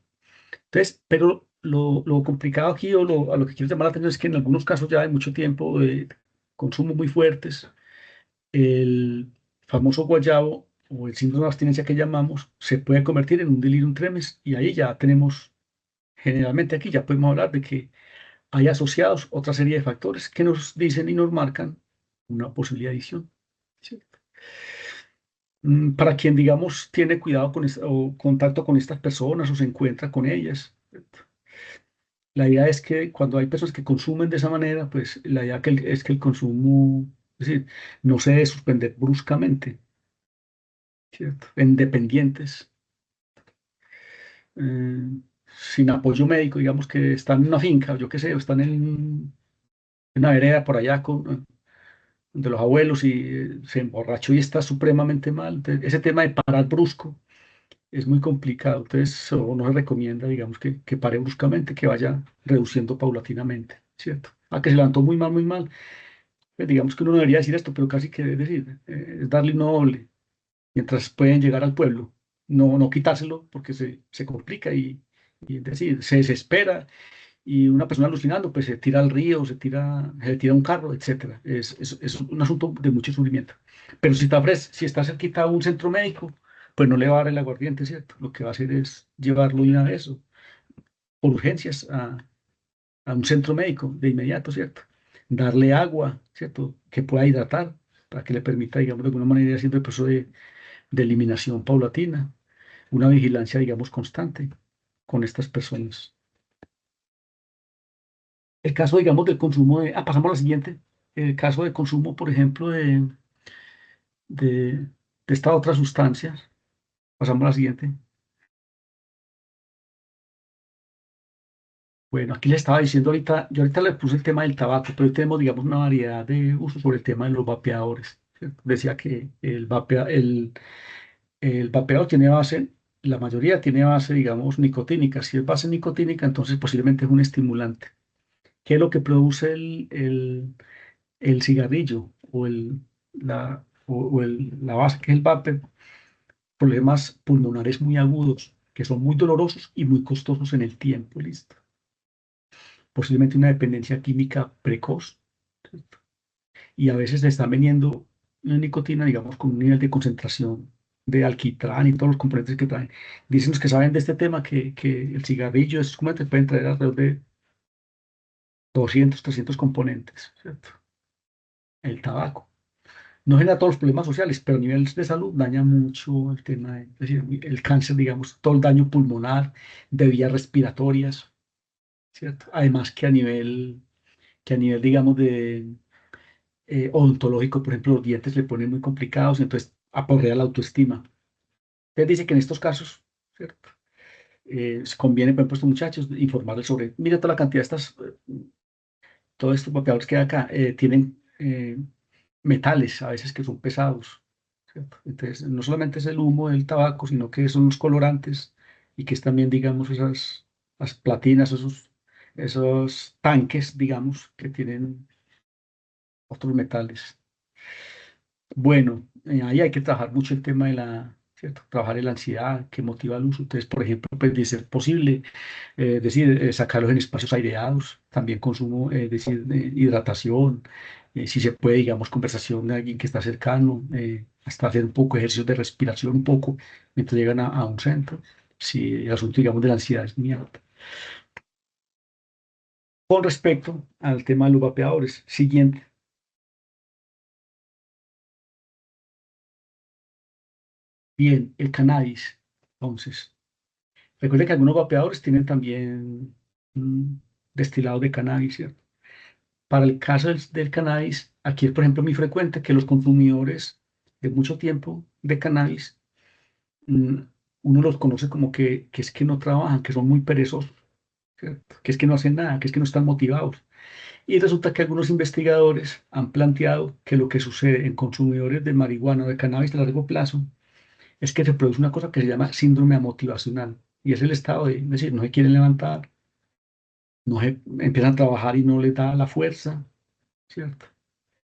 Entonces, pero lo complicado aquí a lo que quiero llamar la atención es que en algunos casos ya hay mucho tiempo de consumo muy fuertes, el famoso guayabo o el síndrome de abstinencia que llamamos se puede convertir en un delirium tremens y ahí ya tenemos, generalmente aquí ya podemos hablar de que hay asociados otra serie de factores que nos dicen y nos marcan una posible adicción, ¿cierto? para quien, digamos, tiene cuidado con o contacto con estas personas o se encuentra con ellas. ¿Cierto? La idea es que cuando hay personas que consumen de esa manera, pues la idea es que el consumo, es decir, no se debe suspender bruscamente, ¿cierto? En dependientes, eh, sin apoyo médico, digamos que están en una finca, o yo qué sé, o están en una vereda por allá de los abuelos y se emborrachó y está supremamente mal. Entonces, ese tema de parar brusco es muy complicado, entonces o no se recomienda, digamos, que pare bruscamente, que vaya reduciendo paulatinamente, ¿cierto? A que se levantó muy mal, pues digamos que uno no debería decir esto, pero casi que es decir, es darle uno doble, mientras pueden llegar al pueblo, no quitárselo porque se complica y es decir, se desespera y una persona alucinando, pues se tira al río, se tira a un carro, etcétera. Es un asunto de mucho sufrimiento. Pero si está cerquita a un centro médico, pues no le va a dar el aguardiente, ¿cierto? Lo que va a hacer es llevarlo de una vez o por urgencias a un centro médico de inmediato, ¿cierto? Darle agua, ¿cierto? Que pueda hidratar para que le permita, digamos, de alguna manera ir haciendo el proceso de eliminación paulatina, una vigilancia, digamos, constante con estas personas. El caso, digamos, del consumo pasamos a la siguiente. El caso de consumo, por ejemplo, de, de esta otra sustancia. Pasamos a la siguiente. Bueno, aquí le estaba diciendo ahorita, yo ahorita le puse el tema del tabaco, pero hoy tenemos, digamos, una variedad de usos sobre el tema de los vapeadores, ¿cierto? Decía que el vapeador tiene base, la mayoría tiene base, digamos, nicotínica. Si es base nicotínica, entonces posiblemente es un estimulante. ¿Qué es lo que produce el cigarrillo la base, que es el vapor? Problemas pulmonares muy agudos, que son muy dolorosos y muy costosos en el tiempo, ¿listo? Posiblemente una dependencia química precoz, ¿cierto? Y a veces se está vendiendo una nicotina, digamos, con un nivel de concentración de alquitrán y todos los componentes que traen. Dicen los que saben de este tema que el cigarrillo, estos componentes pueden traer alrededor de 200, 300 componentes, ¿cierto? El tabaco. No genera todos los problemas sociales, pero a nivel de salud daña mucho el tema, es decir, el cáncer, digamos, todo el daño pulmonar, de vías respiratorias, ¿cierto? Además que a nivel, digamos, de odontológico, por ejemplo, los dientes le ponen muy complicados, entonces aporrea la autoestima. Entonces dice que en estos casos, ¿cierto? Conviene, por ejemplo, a estos muchachos informarles sobre, mira toda la cantidad de todos estos vapeadores que hay acá, tienen metales a veces que son pesados, ¿cierto? Entonces, no solamente es el humo del tabaco, sino que son los colorantes y que es también, digamos, las platinas, esos tanques, digamos, que tienen otros metales. Bueno, ahí hay que trabajar mucho el tema ¿cierto? Trabajar en la ansiedad que motiva el uso. Entonces, por ejemplo, pues, de ser posible, decir, sacarlos en espacios aireados, también consumo, decir, hidratación, si se puede, digamos, conversación de alguien que está cercano, hasta hacer un poco de ejercicio de respiración, un poco, mientras llegan a un centro, si el asunto, digamos, de la ansiedad es muy alto. Con respecto al tema de los vapeadores, siguiente, bien, el cannabis. Entonces, recuerda que algunos vapeadores tienen también mm, destilado de cannabis, ¿cierto? Para el caso del cannabis, aquí es, por ejemplo, muy frecuente que los consumidores de mucho tiempo de cannabis, mm, uno los conoce como que es que no trabajan, que son muy perezosos, ¿cierto? Que es que no hacen nada, que es que no están motivados. Y resulta que algunos investigadores han planteado que lo que sucede en consumidores de marihuana o de cannabis de largo plazo es que se produce una cosa que se llama síndrome amotivacional. Y es el estado de, es decir, no se quieren levantar, empiezan a trabajar y no les da la fuerza, ¿cierto?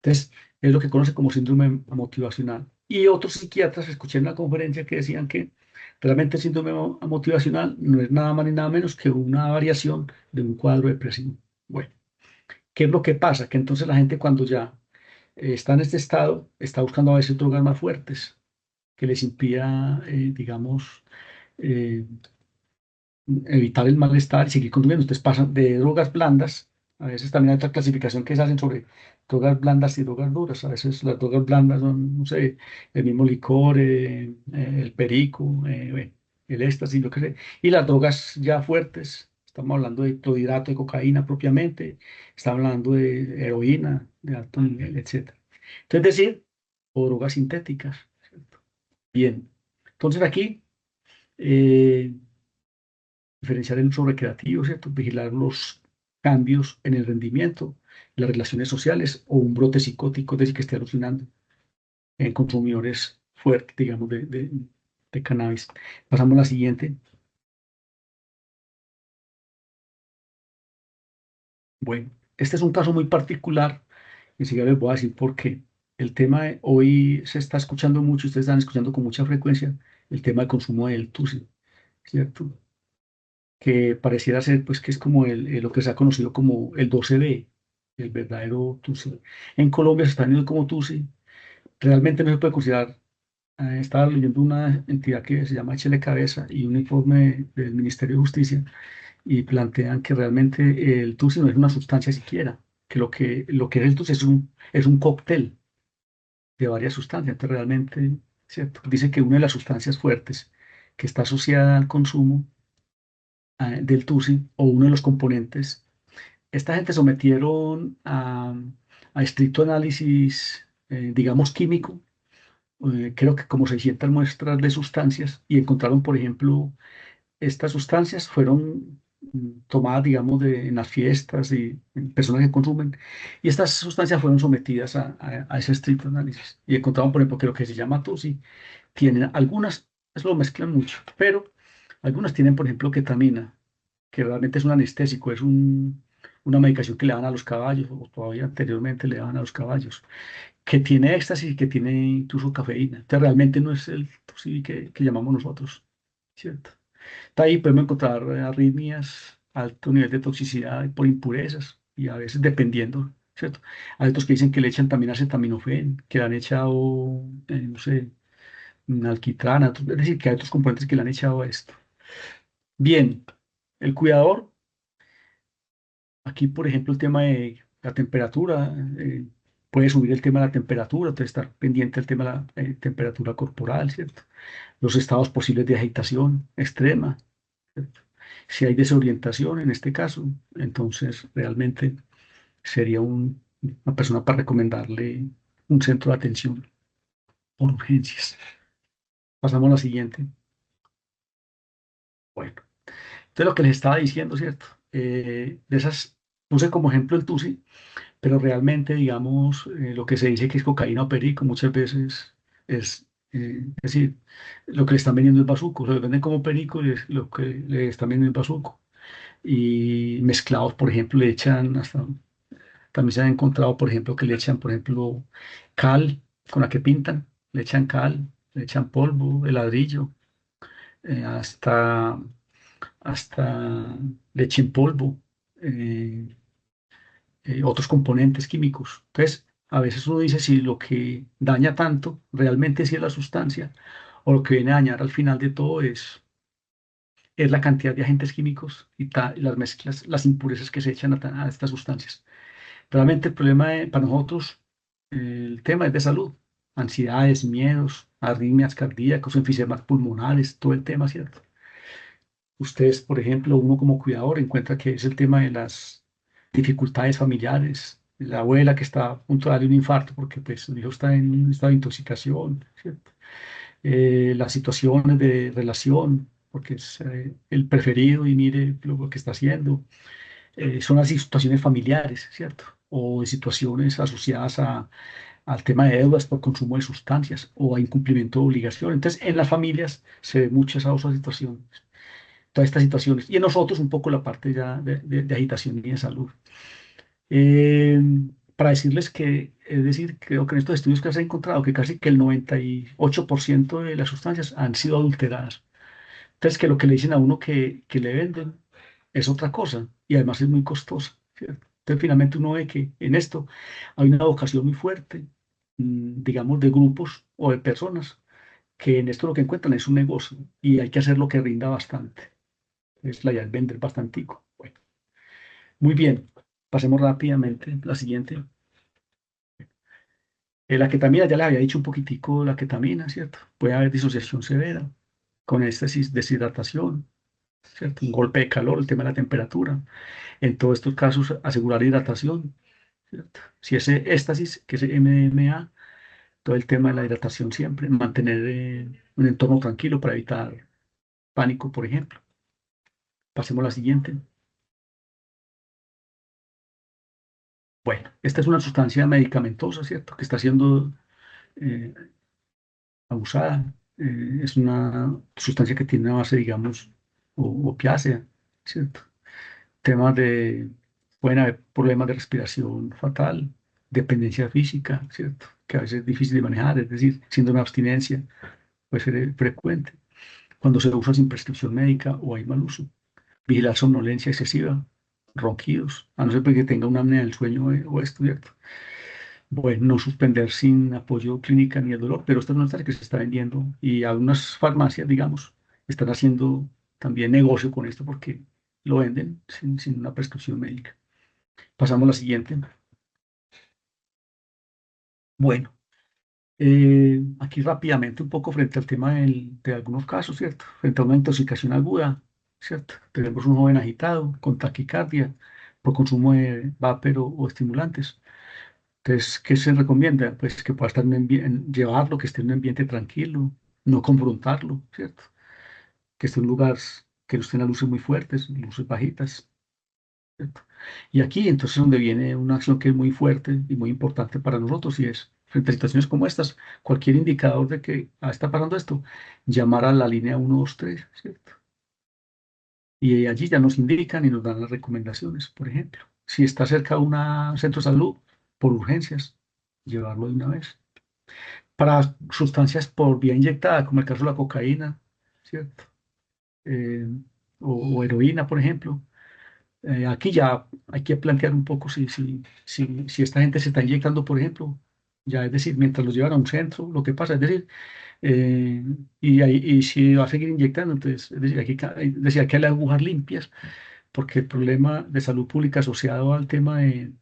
Entonces, es lo que conoce como síndrome motivacional. Y otros psiquiatras escuché en la conferencia que decían que realmente el síndrome motivacional no es nada más ni nada menos que una variación de un cuadro depresivo. Bueno, ¿qué es lo que pasa? Que entonces la gente cuando ya está en este estado, está buscando a veces drogas más fuertes que les impida, digamos, eh, evitar el malestar y seguir consumiendo. Entonces pasan de drogas blandas A veces también hay otra clasificación que se hacen sobre drogas blandas y drogas duras. A veces las drogas blandas son, no sé, el mismo licor, el perico, bueno, el éxtasis, lo que sea. Y las drogas ya fuertes, estamos hablando de clorhidrato de cocaína propiamente, estamos hablando de heroína de alto nivel, etcétera. Entonces, es decir, o drogas sintéticas. ¿Cierto? Bien. Entonces aquí, eh, diferenciar el uso recreativo, ¿cierto? Vigilar los cambios en el rendimiento, las relaciones sociales o un brote psicótico, es decir, que esté alucinando en consumidores fuertes, digamos, de cannabis. Pasamos a la siguiente. Bueno, este es un caso muy particular, y enseguida les voy a decir por qué. El tema de hoy se está escuchando mucho, ustedes están escuchando con mucha frecuencia el tema del consumo del TUSI, ¿cierto? Que pareciera ser, pues, que es como lo que se ha conocido como el 12B, el verdadero TUSI. En Colombia se está viendo como TUSI. Realmente no se puede considerar. Estaba leyendo una entidad que se llama Échele Cabeza y un informe del Ministerio de Justicia y plantean que realmente el TUSI no es una sustancia siquiera, que lo que es el TUSI es un cóctel de varias sustancias. Entonces, realmente, ¿cierto? Dice que una de las sustancias fuertes que está asociada al consumo del TUSI o uno de los componentes, esta gente sometieron a estricto análisis, digamos, químico, creo que como 600 muestras de sustancias y encontraron, por ejemplo, estas sustancias fueron tomadas, digamos, en las fiestas y en personas que consumen, y estas sustancias fueron sometidas a ese estricto análisis. Y encontraron, por ejemplo, que lo que se llama TUSI, tienen algunas, eso lo mezclan mucho, pero algunas tienen, por ejemplo, ketamina, que realmente es un anestésico, una medicación que le dan a los caballos, o todavía anteriormente le daban a los caballos, que tiene éxtasis y que tiene incluso cafeína. Entonces, realmente no es el TUSI que llamamos nosotros, ¿cierto? Está ahí podemos encontrar arritmias, alto nivel de toxicidad por impurezas y a veces dependiendo, ¿cierto? Hay otros que dicen que le echan también acetaminofén, que le han echado, no sé, alquitrán, es decir, que hay otros componentes que le han echado a esto. Bien, el cuidador, aquí por ejemplo el tema de la temperatura, puede subir el tema de la temperatura, entonces estar pendiente del tema de la temperatura corporal, ¿cierto? Los estados posibles de agitación extrema, ¿cierto? Si hay desorientación en este caso, entonces realmente sería una persona para recomendarle un centro de atención por urgencias. Pasamos a la siguiente. Bueno, entonces lo que les estaba diciendo, ¿cierto? De esas, puse como ejemplo el TUSI, pero realmente, digamos, lo que se dice que es cocaína o perico muchas veces es decir, lo que le están vendiendo es bazuco, lo venden como perico y lo que le están vendiendo es bazuco. Y mezclados, por ejemplo, le echan hasta, también se han encontrado, por ejemplo, que le echan, por ejemplo, cal con la que pintan, le echan cal, le echan polvo, de ladrillo, hasta leche en polvo, eh, otros componentes químicos. Entonces, a veces uno dice si lo que daña tanto realmente sí es la sustancia, o lo que viene a dañar al final de todo es la cantidad de agentes químicos y las mezclas, las impurezas que se echan a estas sustancias. Realmente el problema para nosotros, el tema es de salud, ansiedades, miedos, arritmias cardíacas, enfisemas pulmonares, todo el tema, ¿cierto? Ustedes, por ejemplo, uno como cuidador encuentra que es el tema de las dificultades familiares, la abuela que está a punto de darle un infarto porque pues su hijo está en un estado de intoxicación, ¿cierto? Las situaciones de relación, porque es el preferido y mire lo que está haciendo, son las situaciones familiares, ¿cierto? O de situaciones asociadas al tema de deudas por consumo de sustancias o a incumplimiento de obligaciones. Entonces, en las familias se ve muchas esas situaciones, todas estas situaciones. Y en nosotros un poco la parte ya de agitación y de salud. Eh, para decirles que, es decir, creo que en estos estudios que se ha encontrado que casi que el 98% de las sustancias han sido adulteradas. Entonces, que lo que le dicen a uno que le venden es otra cosa y además es muy costosa, ¿cierto? Entonces, finalmente uno ve que en esto hay una vocación muy fuerte, digamos, de grupos o de personas que en esto lo que encuentran es un negocio y hay que hacer lo que rinda bastante. Es la idea es vender bastantico. Bueno, muy bien. Pasemos rápidamente. La siguiente. La ketamina, ya les había dicho un poquitico la ketamina, ¿cierto? Puede haber disociación severa, con éxtasis, deshidratación, ¿cierto? Un golpe de calor, el tema de la temperatura. En todos estos casos, asegurar hidratación, ¿cierto? Si es éxtasis, que es MDMA, todo el tema de la hidratación siempre, mantener un entorno tranquilo para evitar pánico, por ejemplo. Pasemos a la siguiente. Bueno, esta es una sustancia medicamentosa, ¿cierto? Que está siendo eh, abusada. Es una sustancia que tiene una base, digamos, opiácea, ¿cierto? Temas de, pueden haber problemas de respiración fatal, dependencia física, ¿cierto? Que a veces es difícil de manejar, es decir, siendo una abstinencia, puede ser frecuente. Cuando se usa sin prescripción médica o hay mal uso. Vigilar somnolencia excesiva, ronquidos, a no ser que tenga una apnea del sueño o esto, ¿cierto? Bueno, no suspender sin apoyo clínica ni el dolor, pero esto es una necesario que se está vendiendo y algunas farmacias, digamos, están haciendo también negocio con esto porque lo venden sin una prescripción médica. Pasamos a la siguiente. Bueno, aquí rápidamente un poco frente al tema de algunos casos, ¿cierto? Frente a una intoxicación aguda, ¿cierto? Tenemos un joven agitado con taquicardia por consumo de vapor o estimulantes. Entonces, ¿qué se recomienda? Pues que pueda estar llevarlo, que esté en un ambiente tranquilo, no confrontarlo, ¿cierto? Que esté en un lugar que no estén las luces muy fuertes, luces bajitas, ¿cierto? Y aquí entonces es donde viene una acción que es muy fuerte y muy importante para nosotros y es, frente a situaciones como estas, cualquier indicador de que está pasando esto, llamar a la línea 123, ¿cierto? Y allí ya nos indican y nos dan las recomendaciones, por ejemplo. Si está cerca de un centro de salud, por urgencias, llevarlo de una vez. Para sustancias por vía inyectada, como el caso de la cocaína, ¿cierto? Eh, o heroína, por ejemplo. Aquí ya hay que plantear un poco si esta gente se está inyectando, por ejemplo, ya es decir, mientras los llevan a un centro, lo que pasa, es decir, y si va a seguir inyectando, entonces, es decir, hay que darle agujas limpias, porque el problema de salud pública asociado al tema de,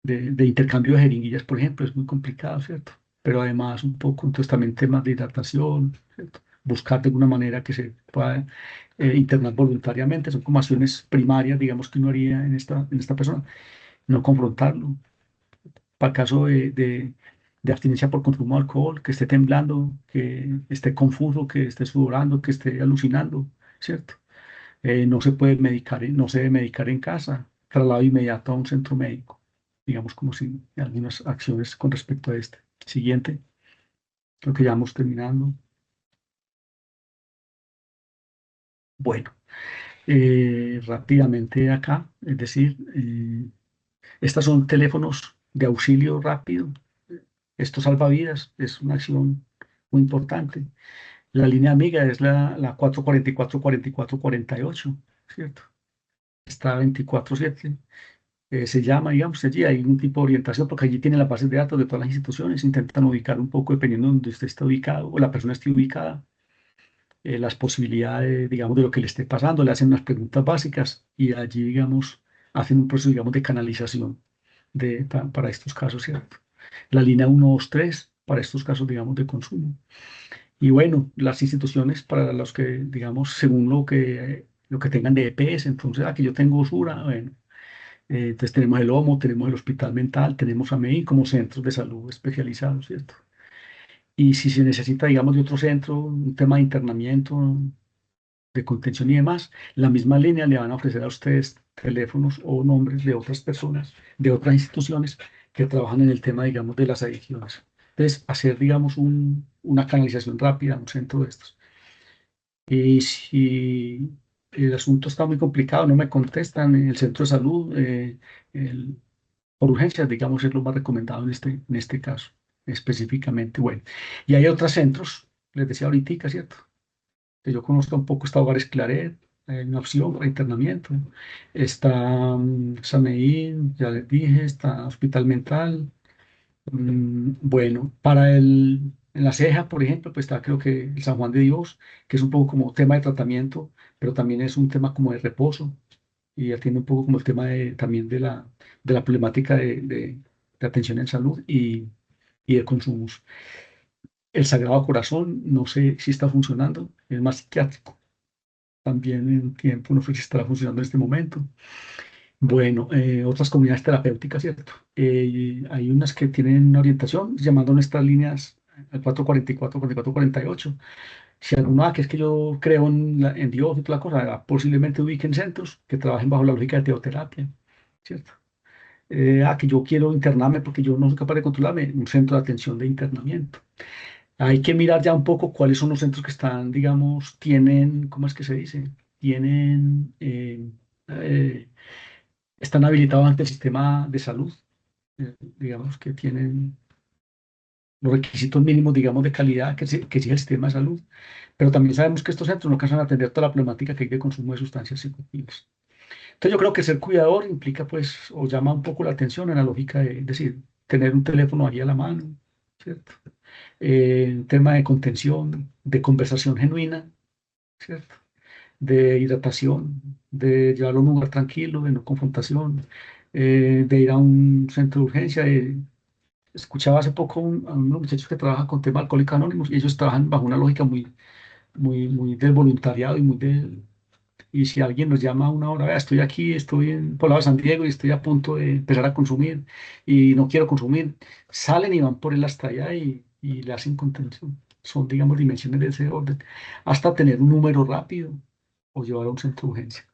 de intercambio de jeringuillas, por ejemplo, es muy complicado, ¿cierto? Pero además un poco, entonces también temas de hidratación, ¿cierto? Buscar de alguna manera que se pueda internar voluntariamente, son como acciones primarias, digamos, que uno haría en esta persona, no confrontarlo. Para el caso de abstinencia por consumo de alcohol, que esté temblando, que esté confuso, que esté sudorando, que esté alucinando, ¿cierto? No se puede medicar, no se debe medicar en casa, traslado inmediato a un centro médico, digamos como si algunas acciones con respecto a este. Siguiente, creo que ya vamos terminando. Bueno, rápidamente acá, es decir, estos son teléfonos de auxilio rápido. Esto salva vidas, es una acción muy importante. La línea amiga es la 444-4448, ¿cierto? Está 24/7. Se llama, digamos, allí hay un tipo de orientación, porque allí tienen las bases de datos de todas las instituciones, intentan ubicar un poco, dependiendo de donde usted está ubicado o la persona esté ubicada, las posibilidades, digamos, de lo que le esté pasando, le hacen unas preguntas básicas y allí, digamos, hacen un proceso, digamos, de canalización para estos casos, ¿cierto? La línea 123 para estos casos, digamos, de consumo. Y bueno, las instituciones para los que, digamos, según lo que tengan de EPS, entonces aquí yo tengo USURA, bueno, entonces tenemos el OMO, tenemos el Hospital Mental, tenemos AMEI como centros de salud especializados, ¿cierto? Y si se necesita, digamos, de otro centro, un tema de internamiento, de contención y demás, la misma línea le van a ofrecer a ustedes teléfonos o nombres de otras personas, de otras instituciones que trabajan en el tema, digamos, de las adicciones. Entonces, hacer, digamos, una canalización rápida a un centro de estos. Y si el asunto está muy complicado, no me contestan en el centro de salud, el- por urgencias, digamos, es lo más recomendado en este caso, específicamente. Bueno, y hay otros centros, les decía ahorita, ¿cierto? Que yo conozco un poco, está Hogares Claret, hay una opción para internamiento. Está Saneín, ya les dije, está Hospital Mental. Bueno, en la ceja, por ejemplo, pues está creo que el San Juan de Dios, que es un poco como tema de tratamiento, pero también es un tema como de reposo. y atiende un poco como el tema también de la problemática de atención en salud y de consumos. El Sagrado Corazón, no sé si está funcionando, es más psiquiátrico. También en tiempo, no sé si estará funcionando en este momento. Bueno, otras comunidades terapéuticas, ¿cierto? Hay unas que tienen una orientación, llamando a nuestras líneas al 444, 4448. Si alguno, que es que yo creo en Dios y toda la cosa, posiblemente ubiquen centros que trabajen bajo la lógica de teoterapia, ¿cierto? Que yo quiero internarme porque yo no soy capaz de controlarme, un centro de atención de internamiento. Hay que mirar ya un poco cuáles son los centros que están, digamos, tienen, ¿cómo es que se dice? Tienen, eh, están habilitados ante el sistema de salud, digamos, que tienen los requisitos mínimos, digamos, de calidad que exige el sistema de salud. Pero también sabemos que estos centros no alcanzan a atender toda la problemática que hay de consumo de sustancias psicoactivas. Entonces yo creo que ser cuidador implica, pues, o llama un poco la atención en la lógica de, es decir, tener un teléfono ahí a la mano, ¿cierto? Un tema de contención, de conversación genuina, ¿cierto? De hidratación, de llevarlo a un lugar tranquilo, de no confrontación, de ir a un centro de urgencia. Escuchaba hace poco a unos muchachos que trabajan con temas alcohólicos anónimos y ellos trabajan bajo una lógica muy del voluntariado y muy del... Y si alguien nos llama a una hora, "Vea, estoy aquí, estoy en Poblado de San Diego y estoy a punto de empezar a consumir y no quiero consumir", salen y van por él hasta allá y le hacen contención. Son, digamos, dimensiones de ese orden, hasta tener un número rápido o llevar a un centro de urgencia.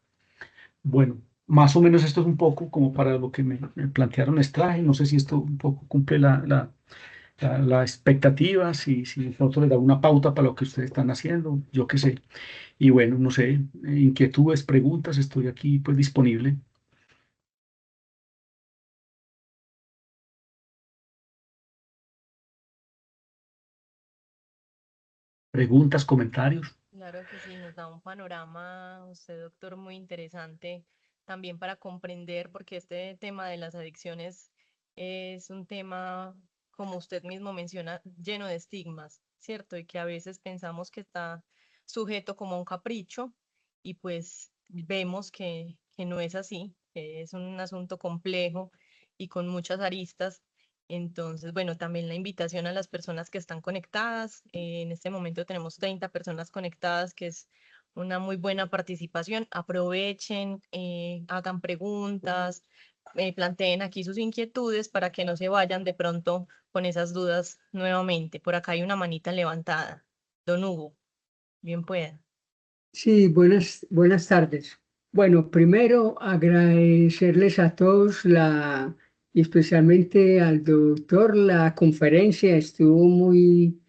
Bueno, más o menos esto es un poco como para lo que me plantearon extraje. No sé si esto un poco cumple la expectativa, si nosotros le da una pauta para lo que ustedes están haciendo, yo qué sé. Y bueno, no sé, inquietudes, preguntas, estoy aquí pues disponible. Preguntas, comentarios. Claro que sí, nos da un panorama, usted, doctor, muy interesante también para comprender, porque este tema de las adicciones es un tema, como usted mismo menciona, lleno de estigmas, ¿cierto? Y que a veces pensamos que está sujeto como a un capricho y pues vemos que no es así, que es un asunto complejo y con muchas aristas. Entonces, bueno, también la invitación a las personas que están conectadas. En este momento tenemos 30 personas conectadas, que es una muy buena participación. Aprovechen, hagan preguntas, planteen aquí sus inquietudes para que no se vayan de pronto con esas dudas nuevamente. Por acá hay una manita levantada. Don Hugo, bien pueda. Sí, buenas tardes. Bueno, primero agradecerles a todos y especialmente al doctor, la conferencia estuvo muy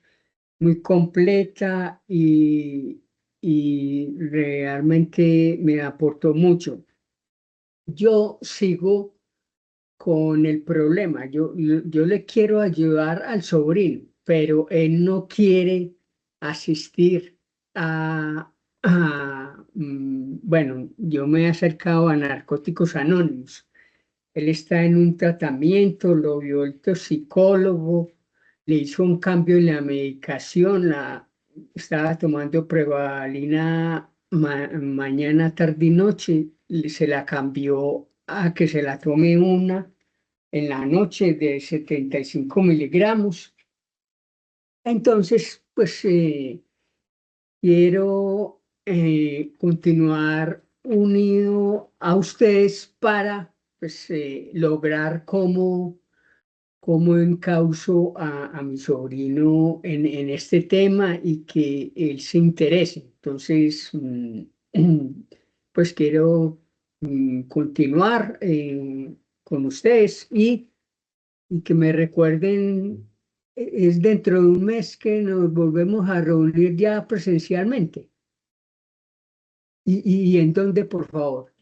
completa y realmente me aportó mucho. Yo sigo con el problema. Yo le quiero ayudar al sobrino, pero él no quiere asistir bueno, yo me he acercado a Narcóticos Anónimos. Él está en un tratamiento, lo vio el toxicólogo, le hizo un cambio en la medicación, estaba tomando prevalina mañana, tarde y noche, se la cambió a que se la tome una en la noche de 75 miligramos. Entonces, pues quiero continuar unido a ustedes para pues, lograr cómo encauzo a mi sobrino en este tema y que él se interese. Entonces, pues quiero continuar con ustedes y que me recuerden, es dentro de un mes que nos volvemos a reunir ya presencialmente. ¿Y en dónde, por favor?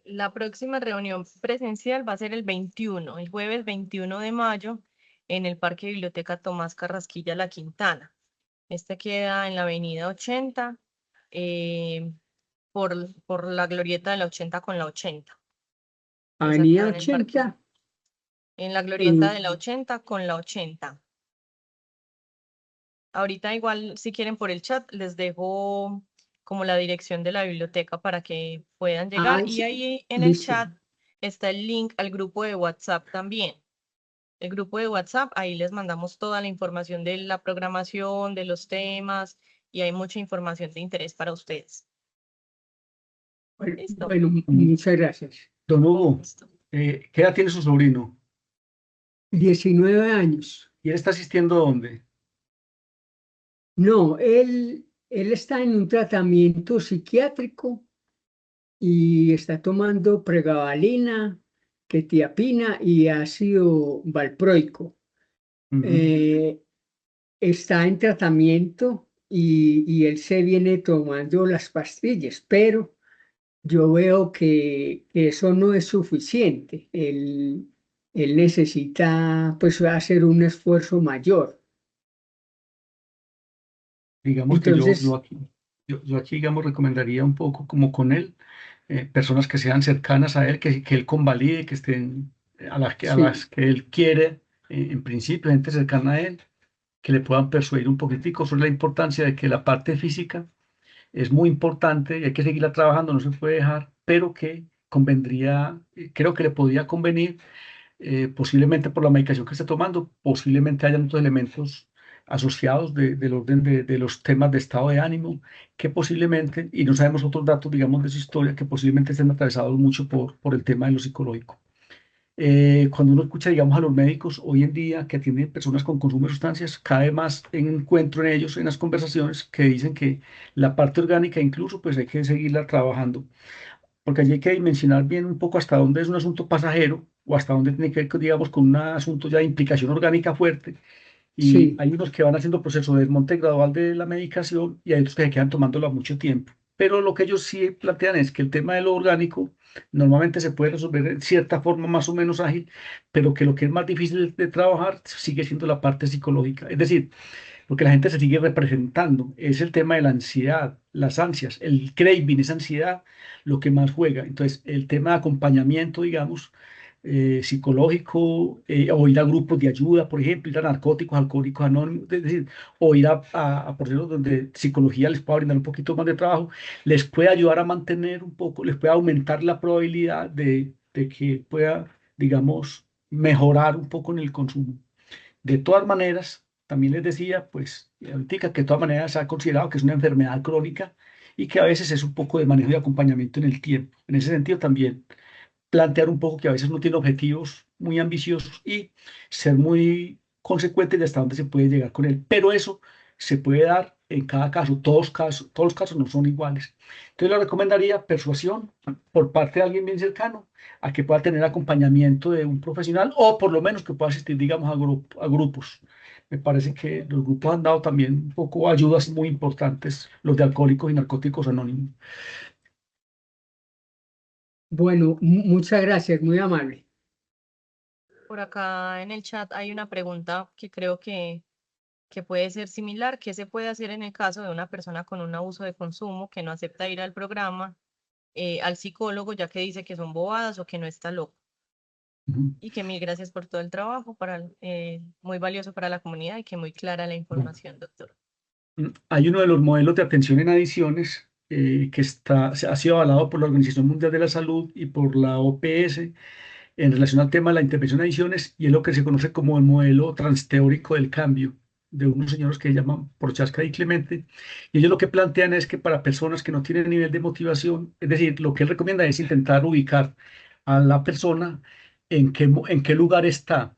La próxima reunión presencial va a ser el 21, el jueves 21 de mayo, en el Parque Biblioteca Tomás Carrasquilla La Quintana. Este queda en la avenida 80, eh, por la glorieta de la 80 con la 80. Es acá Avenida en el parque, 80. en la glorieta de en- la 80 con la 80. Ahorita igual, si quieren por el chat, les dejo como la dirección de la biblioteca para que puedan Ah, llegar. Y sí, ahí en el listo. chat está el link al grupo de WhatsApp también. El grupo de WhatsApp, ahí les mandamos toda la información de la programación, de los temas, y hay mucha información de interés para ustedes. Listo. Bueno, muchas gracias. Don Con Hugo, gusto. ¿qué edad tiene su sobrino? 19 años. ¿Y él está asistiendo a dónde? No, él está en un tratamiento psiquiátrico y está tomando pregabalina, quetiapina y ácido valproico. Ujú. Está en tratamiento y él se viene tomando las pastillas, pero yo veo que eso no es suficiente. Él necesita pues hacer un esfuerzo mayor. Digamos que Entonces, yo aquí, digamos, recomendaría un poco como con él, personas que sean cercanas a él, que él convalide, que estén a sí, las que él quiere, en principio, gente cercana a él, que le puedan persuadir un poquitico sobre la importancia de que la parte física es muy importante y hay que seguirla trabajando, no se puede dejar, pero que convendría, creo que le podría convenir, posiblemente por la medicación que esté tomando, posiblemente hayan otros elementos asociados del orden de los temas de estado de ánimo, que posiblemente, y no sabemos otros datos, digamos, de su historia, que posiblemente estén atravesados mucho por el tema de lo psicológico. Cuando uno escucha, digamos, a los médicos hoy en día que atienden personas con consumo de sustancias, cada vez más encuentro en ellos, en las conversaciones, que dicen que la parte orgánica incluso, pues hay que seguirla trabajando, porque allí hay que dimensionar bien un poco hasta dónde es un asunto pasajero o hasta dónde tiene que ver, digamos, con un asunto ya de implicación orgánica fuerte. Y sí. hay unos que van haciendo proceso de desmonte gradual de la medicación y hay otros que se quedan tomándola mucho tiempo. Pero lo que ellos sí plantean es que el tema de lo orgánico normalmente se puede resolver en cierta forma más o menos ágil, pero que lo que es más difícil de trabajar sigue siendo la parte psicológica. Es decir, porque la gente se sigue representando. Es el tema de la ansiedad, las ansias, el craving, esa ansiedad, lo que más juega. Entonces, el tema de acompañamiento, digamos, psicológico, o ir a grupos de ayuda, por ejemplo, ir a narcóticos, alcohólicos anónimos, es decir, o ir a procesos donde psicología les pueda brindar un poquito más de trabajo, les puede ayudar a mantener un poco, les puede aumentar la probabilidad de que pueda, digamos, mejorar un poco en el consumo. De todas maneras, también les decía, pues, ahorita que de todas maneras se ha considerado que es una enfermedad crónica y que a veces es un poco de manejo y acompañamiento en el tiempo. En ese sentido, también plantear un poco que a veces no tiene objetivos muy ambiciosos y ser muy consecuente de hasta dónde se puede llegar con él. Pero eso se puede dar en cada caso. Todos los casos no son iguales. Entonces, le recomendaría persuasión por parte de alguien bien cercano a que pueda tener acompañamiento de un profesional o por lo menos que pueda asistir, digamos, a grupos. Me parece que los grupos han dado también un poco ayudas muy importantes, los de Alcohólicos y Narcóticos Anónimos. Bueno, muchas gracias, muy amable. Por acá en el chat hay una pregunta que creo que puede ser similar. ¿Qué se puede hacer en el caso de una persona con un abuso de consumo que no acepta ir al programa, al psicólogo, ya que dice que son bobadas o que no está loco? Ujú. Y que mil gracias por todo el trabajo, muy valioso para la comunidad y que muy clara la información, doctor. Hay uno de los modelos de atención en adicciones, ha sido avalado por la Organización Mundial de la Salud y por la OPS en relación al tema de la intervención en adicciones, y es lo que se conoce como el modelo transteórico del cambio de unos señores que se llaman Prochaska y Clemente. Y ellos lo que plantean es que para personas que no tienen nivel de motivación, es decir, lo que él recomienda es intentar ubicar a la persona en qué lugar está.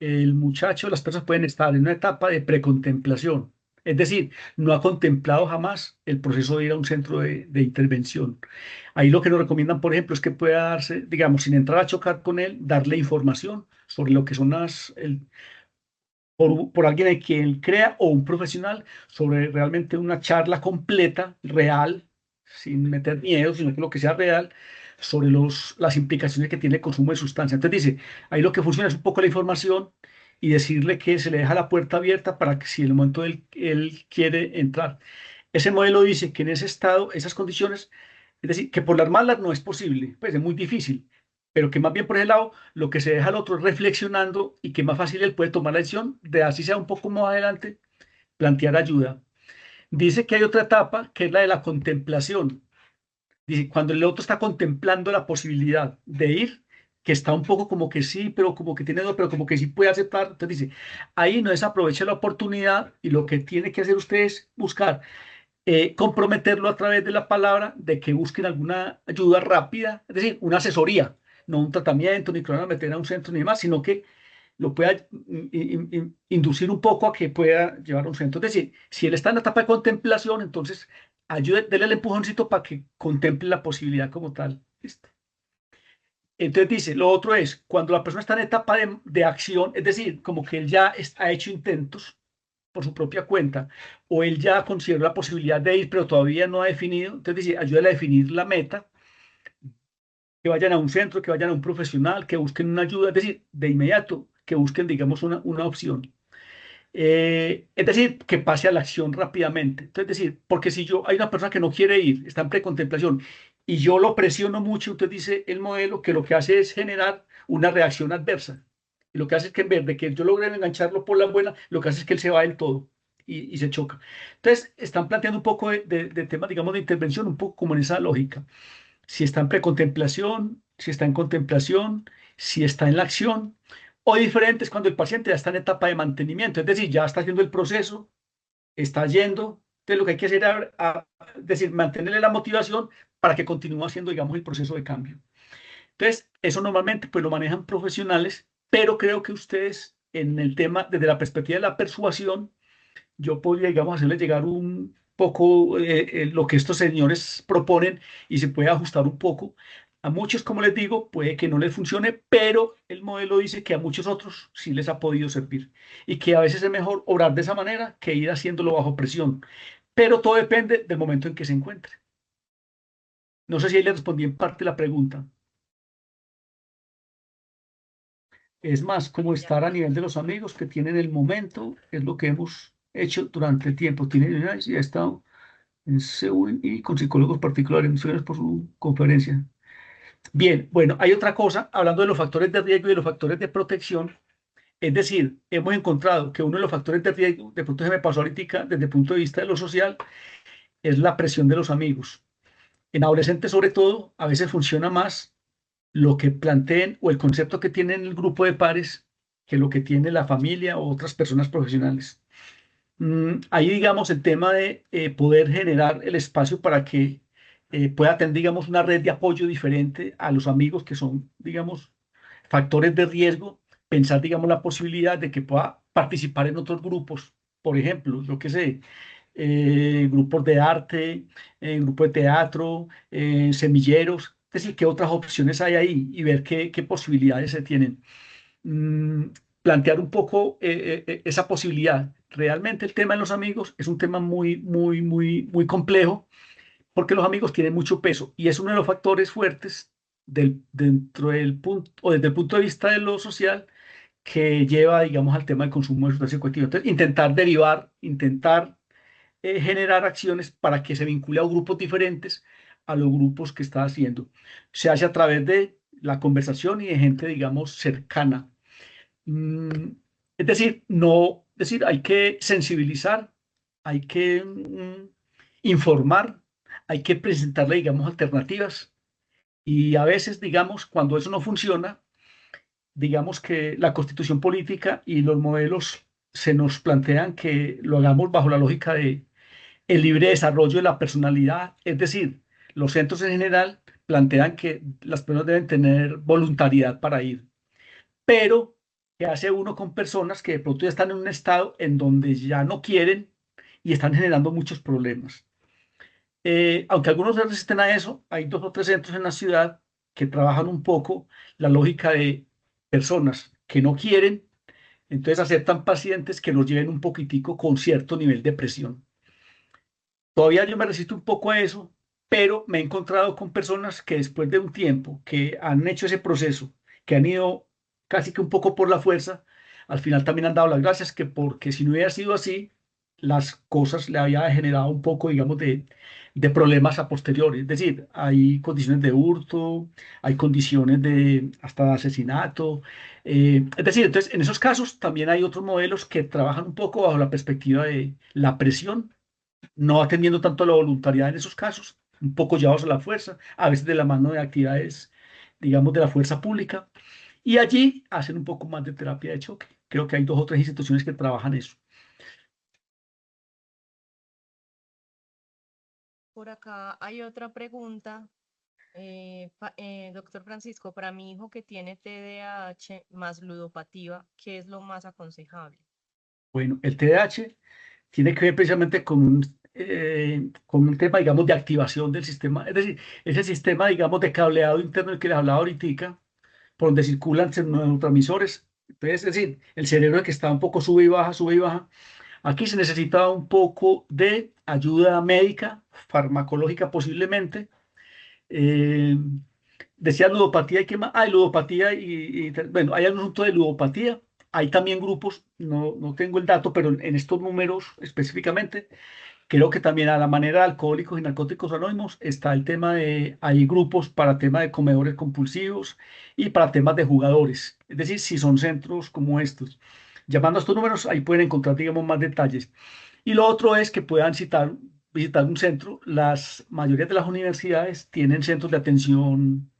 El muchacho, las personas pueden estar en una etapa de precontemplación, es decir, no ha contemplado jamás el proceso de ir a un centro de intervención. Ahí lo que nos recomiendan, por ejemplo, es que pueda darse, digamos, sin entrar a chocar con él, darle información sobre lo que son por alguien a quien él crea o un profesional, sobre realmente una charla completa, real, sin meter miedo, sino que lo que sea real, sobre las implicaciones que tiene el consumo de sustancias. Entonces dice, ahí lo que funciona es un poco la información y decirle que se le deja la puerta abierta para que si en el momento él quiere entrar. Ese modelo dice que en ese estado, esas condiciones, es decir, que por las malas no es posible, pues es muy difícil, pero que más bien por ese lado lo que se deja al otro es reflexionando y que más fácil él puede tomar la decisión de así sea un poco más adelante, plantear ayuda. Dice que hay otra etapa que es la de la contemplación. Dice, cuando el otro está contemplando la posibilidad de ir, que está un poco como que sí, pero como que tiene duda, pero como que sí puede aceptar. Entonces dice, ahí no desaproveche la oportunidad y lo que tiene que hacer usted es buscar comprometerlo a través de la palabra, de que busquen alguna ayuda rápida, es decir, una asesoría, no un tratamiento, ni que lo van a meter a un centro ni demás, sino que lo pueda inducir un poco a que pueda llevar a un centro. Es decir, si él está en la etapa de contemplación, entonces ayude, déle el empujoncito para que contemple la posibilidad como tal. ¿Listo? Entonces dice, lo otro es, cuando la persona está en etapa de acción, es decir, como que él ya ha hecho intentos por su propia cuenta, o él ya consideró la posibilidad de ir, pero todavía no ha definido, entonces dice, ayúdale a definir la meta, que vayan a un centro, que vayan a un profesional, que busquen una ayuda, es decir, de inmediato, que busquen, digamos, una opción. Es decir, que pase a la acción rápidamente. Entonces, es decir, porque si yo, hay una persona que no quiere ir, está en precontemplación, y yo lo presiono mucho, entonces dice el modelo que lo que hace es generar una reacción adversa. Y lo que hace es que en vez de que yo logre engancharlo por la buena, lo que hace es que él se va del todo y se choca. Entonces, están planteando un poco de temas, digamos, de intervención, un poco como en esa lógica. Si está en precontemplación, si está en contemplación, si está en la acción, o diferentes cuando el paciente ya está en etapa de mantenimiento, es decir, ya está haciendo el proceso, está yendo, entonces lo que hay que hacer es decir, mantenerle la motivación para que continúe haciendo, digamos, el proceso de cambio. Entonces, eso normalmente pues lo manejan profesionales, pero creo que ustedes en el tema, desde la perspectiva de la persuasión, yo podría, digamos, hacerles llegar un poco lo que estos señores proponen y se puede ajustar un poco. A muchos, como les digo, puede que no les funcione, pero el modelo dice que a muchos otros sí les ha podido servir y que a veces es mejor obrar de esa manera que ir haciéndolo bajo presión. Pero todo depende del momento en que se encuentre. No sé si ahí le respondí en parte la pregunta. Es más, como estar a nivel de los amigos que tienen el momento, es lo que hemos hecho durante el tiempo. Tiene, ya ha estado en Seúl y con psicólogos particulares. Muchas gracias por su conferencia. Bien, bueno, hay otra cosa, hablando de los factores de riesgo y de los factores de protección. Es decir, hemos encontrado que uno de los factores de riesgo, de pronto se me pasó ahorita desde el punto de vista de lo social, es la presión de los amigos. En adolescentes, sobre todo, a veces funciona más lo que planteen o el concepto que tienen el grupo de pares que lo que tiene la familia o otras personas profesionales. Ahí, digamos, el tema de poder generar el espacio para que pueda tener, digamos, una red de apoyo diferente a los amigos que son, digamos, factores de riesgo, pensar, digamos, la posibilidad de que pueda participar en otros grupos, por ejemplo, yo qué sé, grupos de arte, grupos de teatro, semilleros, es decir, qué otras opciones hay ahí y ver qué posibilidades se tienen. Mm, Plantear un poco esa posibilidad. Realmente el tema de los amigos es un tema muy, muy, muy, muy complejo porque los amigos tienen mucho peso y es uno de los factores fuertes dentro del punto o desde el punto de vista de lo social que lleva, digamos, al tema del consumo de sustancias psicoactivas. Entonces, intentar derivar, intentar generar acciones para que se vincule a grupos diferentes a los grupos que está haciendo. Se hace a través de la conversación y de gente, digamos, cercana. Mm, es decir, no, es decir, hay que sensibilizar, hay que informar, hay que presentarle, digamos, alternativas. Y a veces, digamos, cuando eso no funciona, digamos que la constitución política y los modelos se nos plantean que lo hagamos bajo la lógica de el libre desarrollo de la personalidad, es decir, los centros en general plantean que las personas deben tener voluntariedad para ir, pero ¿qué hace uno con personas que de pronto ya están en un estado en donde ya no quieren y están generando muchos problemas? Aunque algunos se resisten a eso, hay 2 o 3 centros en la ciudad que trabajan un poco la lógica de personas que no quieren, entonces aceptan pacientes que los lleven un poquitico con cierto nivel de presión. Todavía yo me resisto un poco a eso, pero me he encontrado con personas que después de un tiempo que han hecho ese proceso, que han ido casi que un poco por la fuerza, al final también han dado las gracias, que porque si no hubiera sido así, las cosas le había generado un poco, digamos, de problemas a posteriori. Es decir, hay condiciones de hurto, hay condiciones de hasta de asesinato. Es decir, entonces en esos casos también hay otros modelos que trabajan un poco bajo la perspectiva de la presión no atendiendo tanto a la voluntariedad en esos casos, un poco llevados a la fuerza, a veces de la mano de actividades, digamos, de la fuerza pública, y allí hacen un poco más de terapia de choque. Creo que hay 2 o 3 instituciones que trabajan eso. Por acá hay otra pregunta. Doctor Francisco, para mi hijo que tiene TDAH más ludopatía, ¿qué es lo más aconsejable? Bueno, el TDAH tiene que ver precisamente con un tema, digamos, de activación del sistema, es decir, ese sistema, digamos, de cableado interno del que les hablaba ahorita, por donde circulan neurotransmisores. Entonces, es decir, el cerebro que está un poco sube y baja. Aquí se necesita un poco de ayuda médica, farmacológica posiblemente. Eh, Decía ludopatía y qué más. Hay ludopatía bueno, hay un asunto de ludopatía. Hay también grupos, no tengo el dato, pero en estos números específicamente, creo que también a la manera de Alcohólicos y Narcóticos Anónimos está el tema hay grupos para tema de comedores compulsivos y para temas de jugadores. Es decir, si son centros como estos. Llamando a estos números, ahí pueden encontrar, digamos, más detalles. Y lo otro es que puedan visitar un centro. Las mayorías de las universidades tienen centros de atención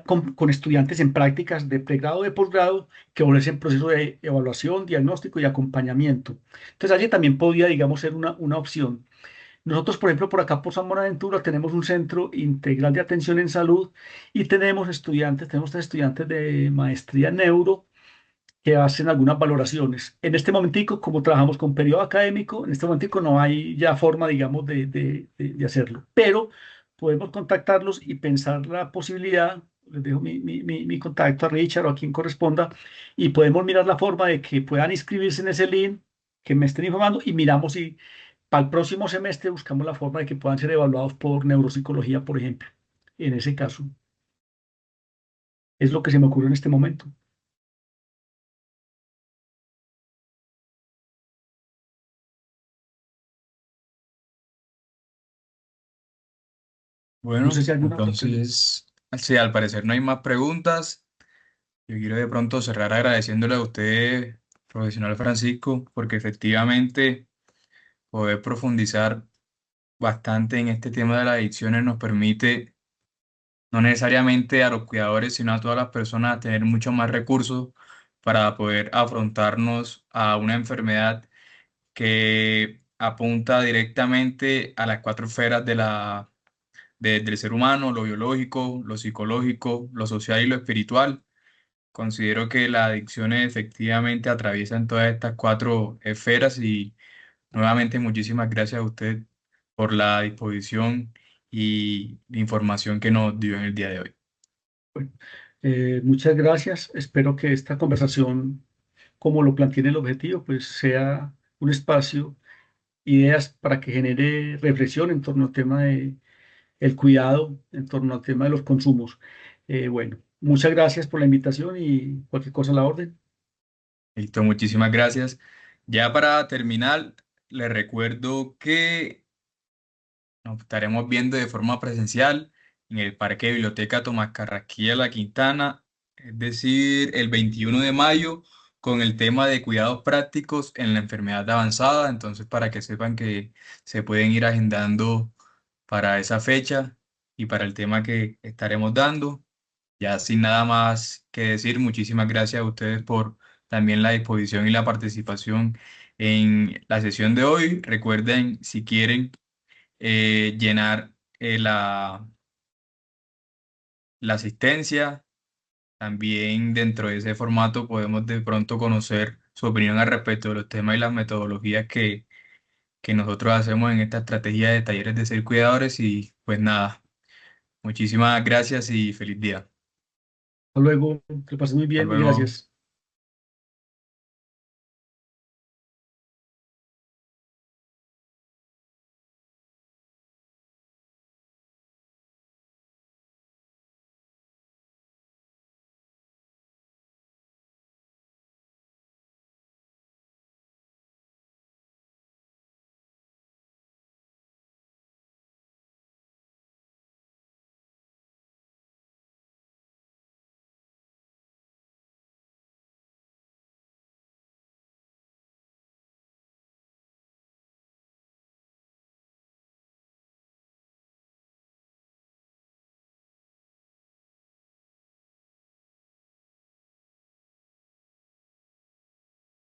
con estudiantes en prácticas de pregrado o de posgrado que ofrecen procesos de evaluación, diagnóstico y acompañamiento. Entonces, allí también podría, digamos, ser una opción. Nosotros, por ejemplo, por acá por San Buenaventura tenemos un centro integral de atención en salud y tenemos 3 estudiantes de maestría en neuro que hacen algunas valoraciones. En este momentico, como trabajamos con periodo académico, en este momentico no hay ya forma, digamos, de hacerlo, pero podemos contactarlos y pensar la posibilidad, les dejo mi contacto a Richard o a quien corresponda, y podemos mirar la forma de que puedan inscribirse en ese link, que me estén informando, y miramos si para el próximo semestre buscamos la forma de que puedan ser evaluados por neuropsicología, por ejemplo. En ese caso, es lo que se me ocurre en este momento. No sé Bueno, si hay alguna otra pregunta. entonces, sí, al parecer no hay más preguntas. Yo quiero de pronto cerrar agradeciéndole a usted, profesional Francisco, porque efectivamente poder profundizar bastante en este tema de las adicciones nos permite, no necesariamente a los cuidadores, sino a todas las personas, tener muchos más recursos para poder afrontarnos a una enfermedad que apunta directamente a las 4 esferas del ser humano: lo biológico, lo psicológico, lo social y lo espiritual. Considero que las adicciones efectivamente atraviesan todas estas 4 esferas y nuevamente muchísimas gracias a usted por la disposición y la información que nos dio en el día de hoy. Bueno, muchas gracias. Espero que esta conversación, como lo planteé en el objetivo, pues sea un espacio, ideas para que genere reflexión en torno al tema de el cuidado, en torno al tema de los consumos. Bueno, muchas gracias por la invitación y cualquier cosa a la orden. Listo, muchísimas gracias. Ya para terminar, les recuerdo que nos estaremos viendo de forma presencial en el Parque Biblioteca Tomás Carrasquilla La Quintana, es decir, el 21 de mayo, con el tema de cuidados prácticos en la enfermedad avanzada. Entonces, para que sepan que se pueden ir agendando para esa fecha y para el tema que estaremos dando. Ya sin nada más que decir, muchísimas gracias a ustedes por también la disposición y la participación en la sesión de hoy. Recuerden, si quieren llenar la asistencia. También dentro de ese formato podemos de pronto conocer su opinión al respecto de los temas y las metodologías que nosotros hacemos en esta estrategia de talleres de ser cuidadores. Y pues nada, muchísimas gracias y feliz día. Hasta luego, que pasen muy Hasta bien y luego. gracias.